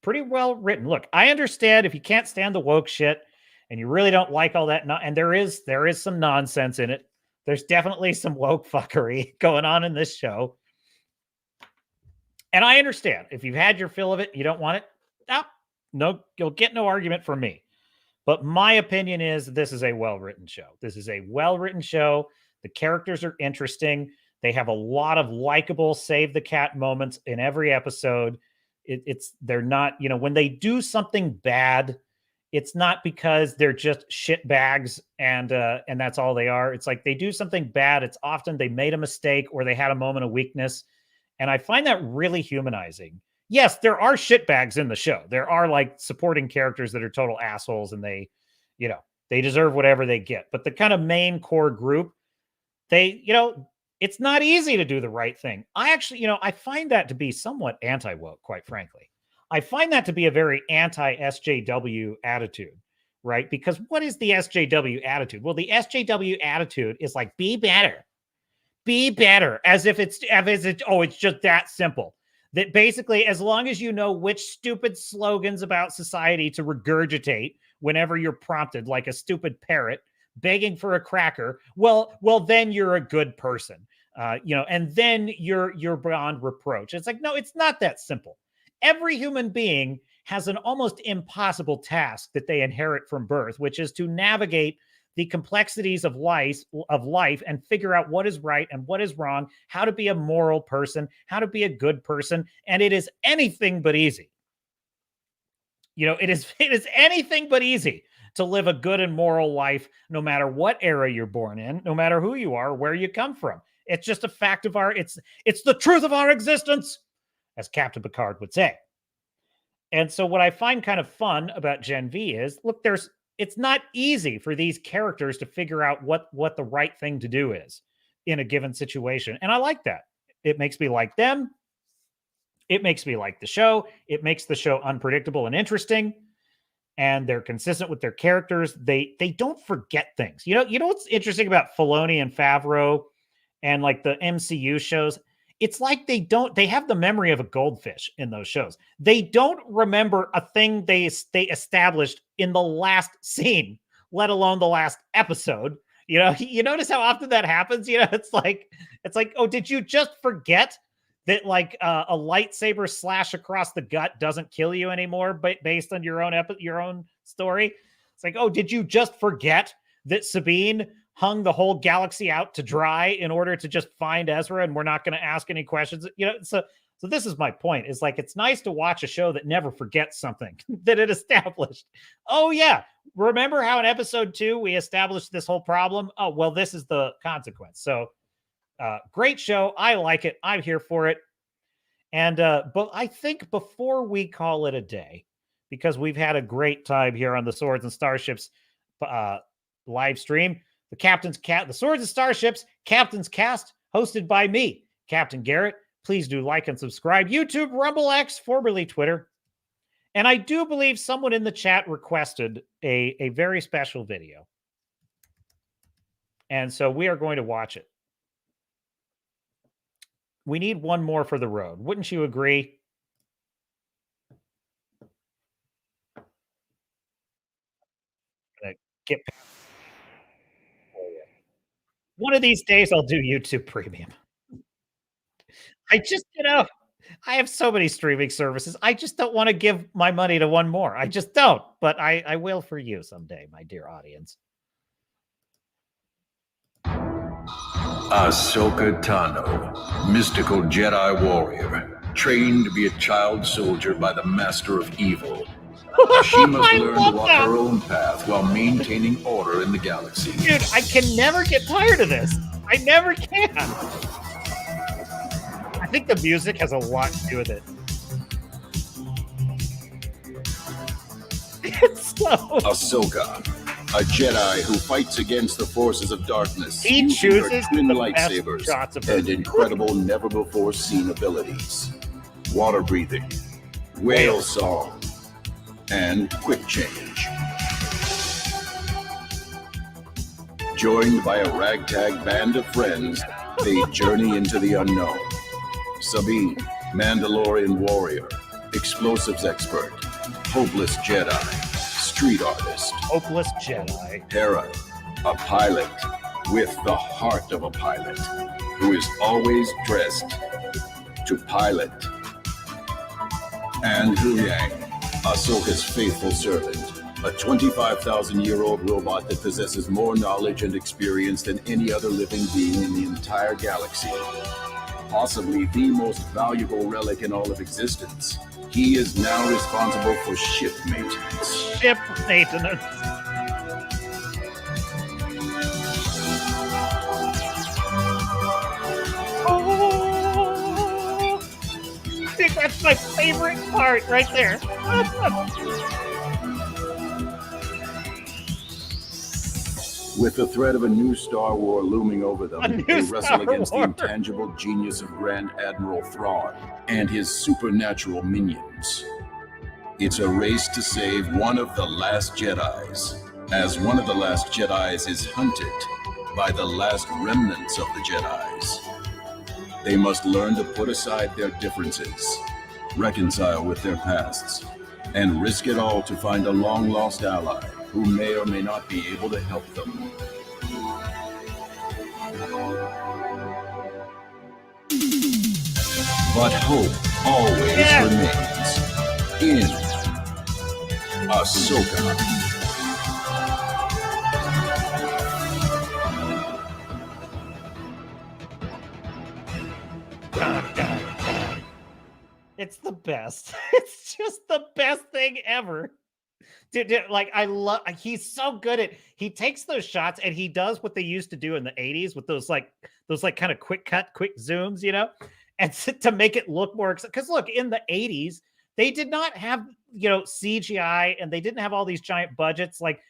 pretty well written. Look, I understand if you can't stand the woke shit and you really don't like all that, and there is some nonsense in it. There's definitely some woke fuckery going on in this show. And I understand if you've had your fill of it, you don't want it. No, you'll get no argument from me. But my opinion is this is a well-written show. This is a well-written show. The characters are interesting. They have a lot of likable save the cat moments in every episode. They're not, when they do something bad, it's not because they're just shit bags and that's all they are. It's like they do something bad. It's often they made a mistake or they had a moment of weakness. And I find that really humanizing. Yes, there are shit bags in the show. There are like supporting characters that are total assholes and they deserve whatever they get. But the kind of main core group, it's not easy to do the right thing. I actually, I find that to be somewhat anti-woke, quite frankly. I find that to be a very anti-SJW attitude, right? Because what is the SJW attitude? Well, the SJW attitude is like, be better, as if it's just that simple. That basically, as long as you know which stupid slogans about society to regurgitate whenever you're prompted, like a stupid parrot begging for a cracker, well, then you're a good person, and then you're beyond reproach. It's like, no, it's not that simple. Every human being has an almost impossible task that they inherit from birth, which is to navigate the complexities of life and figure out what is right and what is wrong, how to be a moral person, how to be a good person. And it is anything but easy. It is anything but easy to live a good and moral life, no matter what era you're born in, no matter who you are, where you come from. It's just a fact of it's the truth of our existence, as Captain Picard would say. And so what I find kind of fun about Gen V is, look, it's not easy for these characters to figure out what the right thing to do is in a given situation. And I like that. It makes me like them. It makes me like the show. It makes the show unpredictable and interesting. And they're consistent with their characters. They don't forget things. You know what's interesting about Filoni and Favreau and like the MCU shows? It's like they have the memory of a goldfish in those shows. They don't remember a thing they established in the last scene, let alone the last episode. You notice how often that happens? It's like, oh, did you just forget that like a lightsaber slash across the gut doesn't kill you anymore, but based on your own story. It's like, oh, did you just forget that Sabine hung the whole galaxy out to dry in order to just find Ezra, and we're not going to ask any questions? You know, so this is my point. Is like, it's nice to watch a show that never forgets something that it established. Oh yeah, remember how in episode 2 we established this whole problem? Oh well, this is the consequence. So great show. I like it. I'm here for it. And but I think before we call it a day, because we've had a great time here on the Swords and Starships live stream, the Swords and Starships Captain's Cast, hosted by me, Captain Garrett. Please do like and subscribe. YouTube, Rumble X, formerly Twitter. And I do believe someone in the chat requested a very special video. And so we are going to watch it. We need one more for the road. Wouldn't you agree? Get one of these days I'll do YouTube Premium. I just, I have so many streaming services. I just don't want to give my money to one more. I just don't. But I will for you someday, my dear audience. Ahsoka Tano, mystical Jedi warrior, trained to be a child soldier by the master of evil. She must learn to walk her own path while maintaining order in the galaxy. Dude, I can never get tired of this. I never can. I think the music has a lot to do with it. It's so... Ahsoka, a Jedi who fights against the forces of darkness. He using her chooses twin the lightsabers best shots of her. and incredible, never-before-seen abilities. Water breathing, whale song, and quick change. Joined by a ragtag band of friends, they journey into the unknown. Sabine, Mandalorian warrior, explosives expert, hopeless Jedi, street artist. Hopeless Jedi. Hera, a pilot with the heart of a pilot, who is always dressed to pilot. And Huyang, Ahsoka's faithful servant, a 25,000-year-old robot that possesses more knowledge and experience than any other living being in the entire galaxy. Possibly the most valuable relic in all of existence. He is now responsible for ship maintenance. Ship maintenance. Oh, I think that's my favorite part right there. With the threat of a new Star War looming over them, they wrestle Star against War. the intangible genius of Grand Admiral Thrawn and his supernatural minions. It's a race to save one of the last Jedis, as one of the last Jedis is hunted by the last remnants of the Jedis. They must learn to put aside their differences, reconcile with their pasts, and risk it all to find a long-lost ally who may or may not be able to help them. But hope always remains in Ahsoka. It's the best. It's just the best thing ever. Dude, like I love, he's so good at, he takes those shots and he does what they used to do in the 80s with those kind of quick zooms, you know, and to make it look more, because look, in the 80s, they did not have, CGI, and they didn't have all these giant budgets. Like,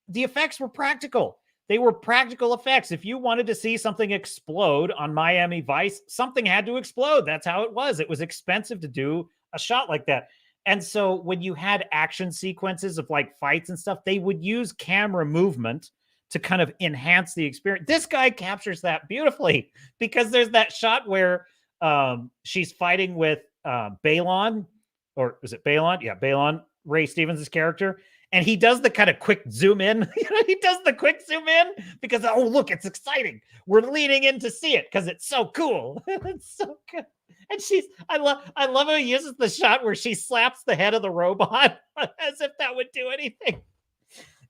the effects were practical. They were practical effects. If you wanted to see something explode on Miami Vice, something had to explode. That's how it was. It was expensive to do a shot like that. And so when you had action sequences of like fights and stuff, they would use camera movement to kind of enhance the experience. This guy captures that beautifully, because there's that shot where she's fighting with Balon, or is it Balon? Yeah, Balon, Ray Stevens' character. And he does the kind of quick zoom in. He does the quick zoom in because, oh, look, it's exciting. We're leaning in to see it because it's so cool. It's so good. And I love how he uses the shot where she slaps the head of the robot as if that would do anything.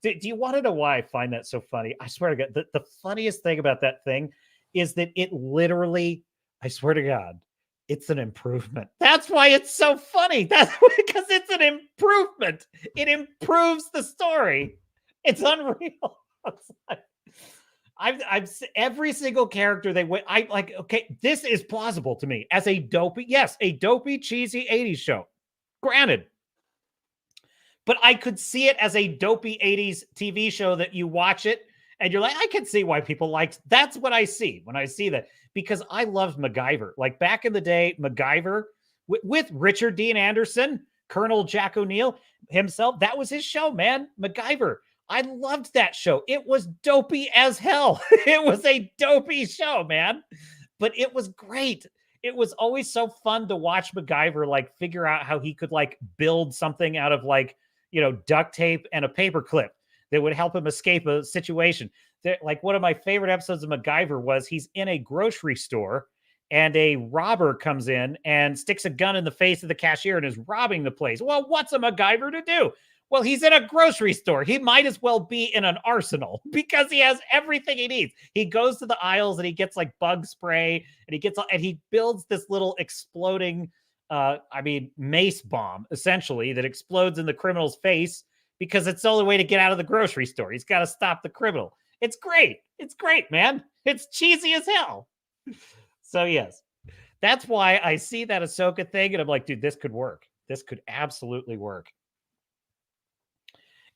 Do you want to know why I find that so funny? I swear to God, the funniest thing about that thing is that it literally, I swear to God, it's an improvement. That's why it's so funny. That's because it's an improvement. It improves the story. It's unreal. It's like, I've every single character they went. I like. Okay, this is plausible to me as a dopey, cheesy '80s show. Granted, but I could see it as a dopey '80s TV show that you watch it and you're like, I can see why people liked. That's what I see when I see that, because I loved MacGyver. Like back in the day, MacGyver with Richard Dean Anderson, Colonel Jack O'Neill himself. That was his show, man. MacGyver. I loved that show. It was dopey as hell. It was a dopey show, man. But it was great. It was always so fun to watch MacGyver like figure out how he could like build something out of like, duct tape and a paper clip that would help him escape a situation. Like one of my favorite episodes of MacGyver was he's in a grocery store and a robber comes in and sticks a gun in the face of the cashier and is robbing the place. Well, what's a MacGyver to do? Well, he's in a grocery store. He might as well be in an arsenal because he has everything he needs. He goes to the aisles and he gets like bug spray and he builds this little exploding, mace bomb essentially that explodes in the criminal's face because it's the only way to get out of the grocery store. He's got to stop the criminal. It's great. It's great, man. It's cheesy as hell. So yes, that's why I see that Ahsoka thing and I'm like, dude, this could work. This could absolutely work.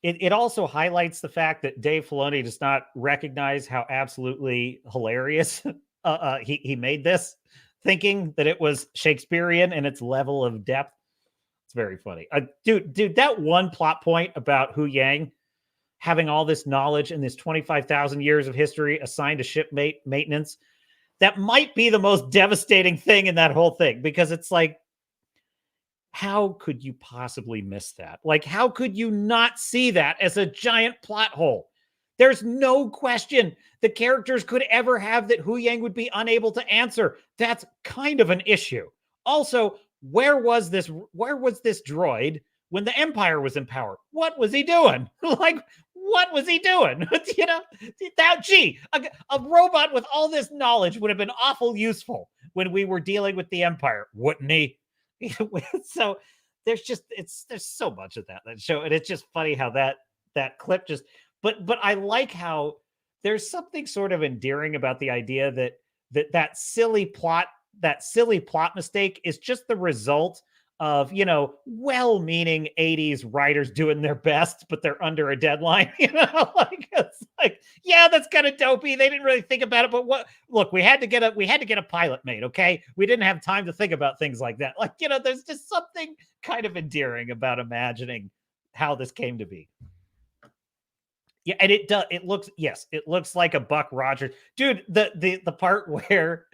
It also highlights the fact that Dave Filoni does not recognize how absolutely hilarious he made this, thinking that it was Shakespearean in its level of depth. It's very funny. Dude, that one plot point about Hu Yang having all this knowledge and this 25,000 years of history assigned to ship maintenance, that might be the most devastating thing in that whole thing, because it's like, how could you possibly miss that? Like, how could you not see that as a giant plot hole? There's no question the characters could ever have that Hu Yang would be unable to answer. That's kind of an issue. Also, where was this droid when the Empire was in power? What was he doing? Like, what was he doing? A robot with all this knowledge would have been awful useful when we were dealing with the Empire, wouldn't he? So there's so much of that show, and it's just funny how that clip just but I like how there's something sort of endearing about the idea that silly plot mistake is just the result of well-meaning 80s writers doing their best, but they're under a deadline. Like it's like, yeah, that's kind of dopey. They didn't really think about it, but look, we had to get a pilot made. Okay, we didn't have time to think about things like that. Like, there's just something kind of endearing about imagining how this came to be. Yeah, and it does. It looks like a Buck Rogers, dude. The part where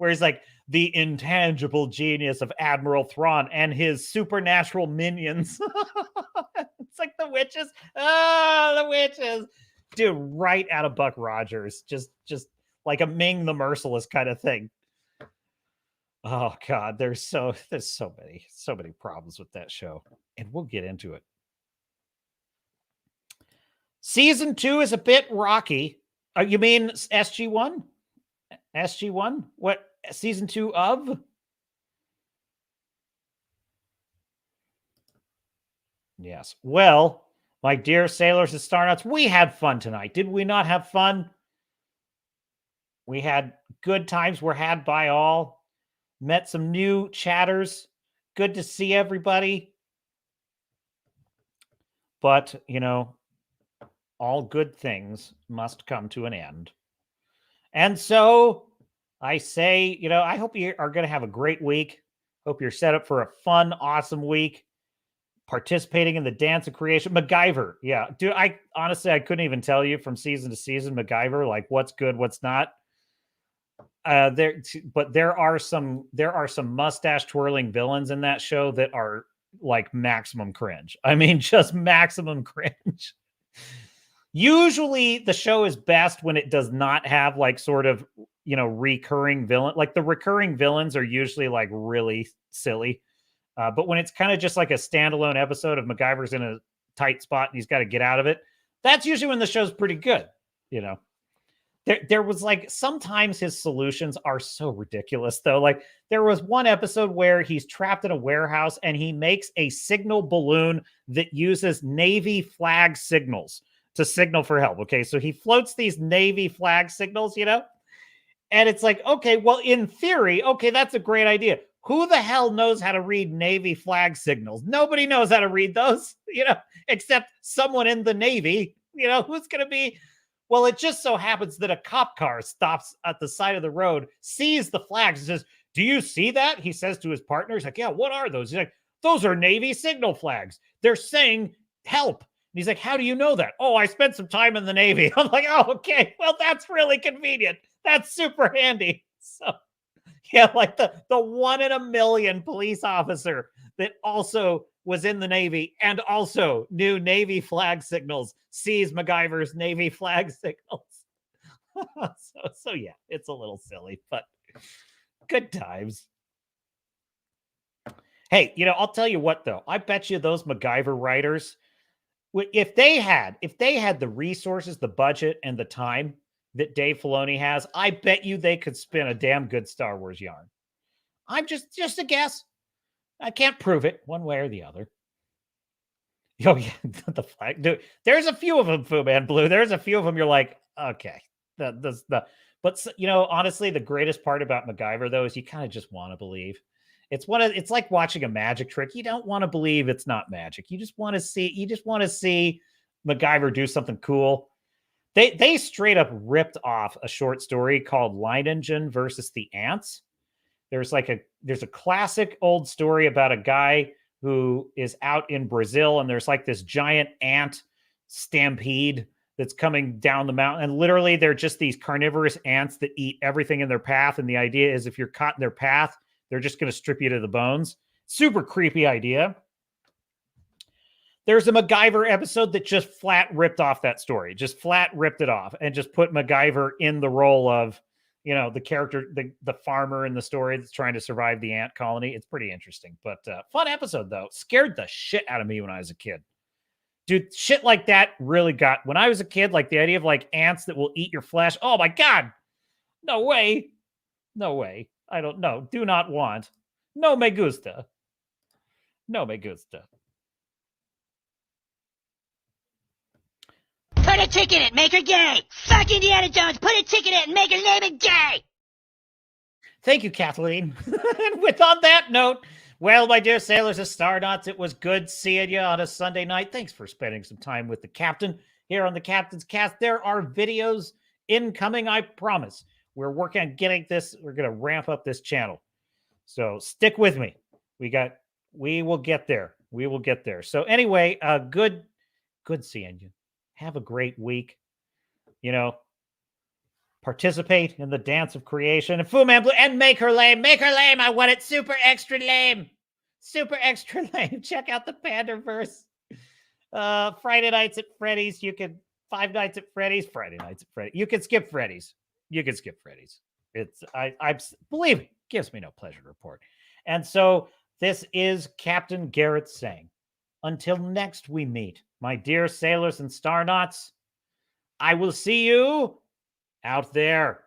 he's like, the intangible genius of Admiral Thrawn and his supernatural minions. It's like the witches. The witches. Dude, right out of Buck Rogers. Just like a Ming the Merciless kind of thing. Oh God, there's so many problems with that show. And we'll get into it. Season 2 is a bit rocky. You mean SG1? SG1? What? Season 2 of? Yes. Well, my dear sailors and starnuts, we had fun tonight. Did we not have fun? We had good times were had by all. Met some new chatters. Good to see everybody. But, all good things must come to an end. And so I say, I hope you are going to have a great week. Hope you're set up for a fun, awesome week. Participating in the dance of creation. MacGyver. Yeah. Dude, I couldn't even tell you from season to season, MacGyver, like what's good, what's not. There are some mustache twirling villains in that show that are like maximum cringe. I mean, just maximum cringe. Usually the show is best when it does not have like sort of, recurring villain. Like the recurring villains are usually like really silly. But when it's kind of just like a standalone episode of MacGyver's in a tight spot and he's got to get out of it, that's usually when the show's pretty good. There was like sometimes his solutions are so ridiculous though. Like there was one episode where he's trapped in a warehouse and he makes a signal balloon that uses Navy flag signals to signal for help. Okay, so he floats these Navy flag signals, and it's like, okay, well, in theory, okay, that's a great idea. Who the hell knows how to read Navy flag signals? Nobody knows how to read those, except someone in the Navy, who's going to be. Well, it just so happens that a cop car stops at the side of the road, sees the flags and says, "Do you see that?" He says to his partner, he's like, "Yeah, what are those?" He's like, "Those are Navy signal flags. They're saying help." And he's like, "How do you know that?" "Oh, I spent some time in the Navy." I'm like, "Oh, okay. Well, that's really convenient. That's super handy." So, yeah, like the 1 in a million police officer that also was in the Navy and also knew Navy flag signals sees MacGyver's Navy flag signals. so yeah, it's a little silly, but good times. Hey, I'll tell you what though. I bet you those MacGyver writers, if they had the resources, the budget, and the time that Dave Filoni has, I bet you they could spin a damn good Star Wars yarn. I'm just a guess. I can't prove it one way or the other. Oh yeah, the flag, dude. There's a few of them, Fu Man Blue. There's a few of them. You're like, okay, but honestly, the greatest part about MacGyver though is you kind of just want to believe. It's like watching a magic trick. You don't want to believe it's not magic. You just want to see MacGyver do something cool. They straight up ripped off a short story called Line Engine versus the Ants. There's a classic old story about a guy who is out in Brazil and there's like this giant ant stampede that's coming down the mountain. And literally they're just these carnivorous ants that eat everything in their path. And the idea is if you're caught in their path, they're just going to strip you to the bones. Super creepy idea. There's a MacGyver episode that just flat ripped off that story, just flat ripped it off and just put MacGyver in the role of, the character, the farmer in the story that's trying to survive the ant colony. It's pretty interesting, but fun episode though. Scared the shit out of me when I was a kid. Dude, shit like that really got, when I was a kid, like the idea of like ants that will eat your flesh. Oh my God. No way. No way. I don't know. Do not want. No me gusta. No me gusta. Put a tick in it, make her gay. Fuck Indiana Jones, put a tick in it and make her name it gay. Thank you, Kathleen. And with on that note, well, my dear sailors and Starnauts, it was good seeing you on a Sunday night. Thanks for spending some time with the captain here on the Captain's Cast. There are videos incoming, I promise. We're working on getting this. We're going to ramp up this channel. So stick with me. We will get there. We will get there. So anyway, good seeing you. Have a great week. Participate in the dance of creation. And Fu Man Blue, and make her lame. Make her lame. I want it super extra lame. Super extra lame. Check out the Panderverse. Friday nights at Freddy's. You can 5 nights at Freddy's. Friday nights at Freddy's. You can skip Freddy's. It's I believe me, gives me no pleasure to report. And so this is Captain Garrett saying, until next we meet, my dear sailors and Starnauts, I will see you out there.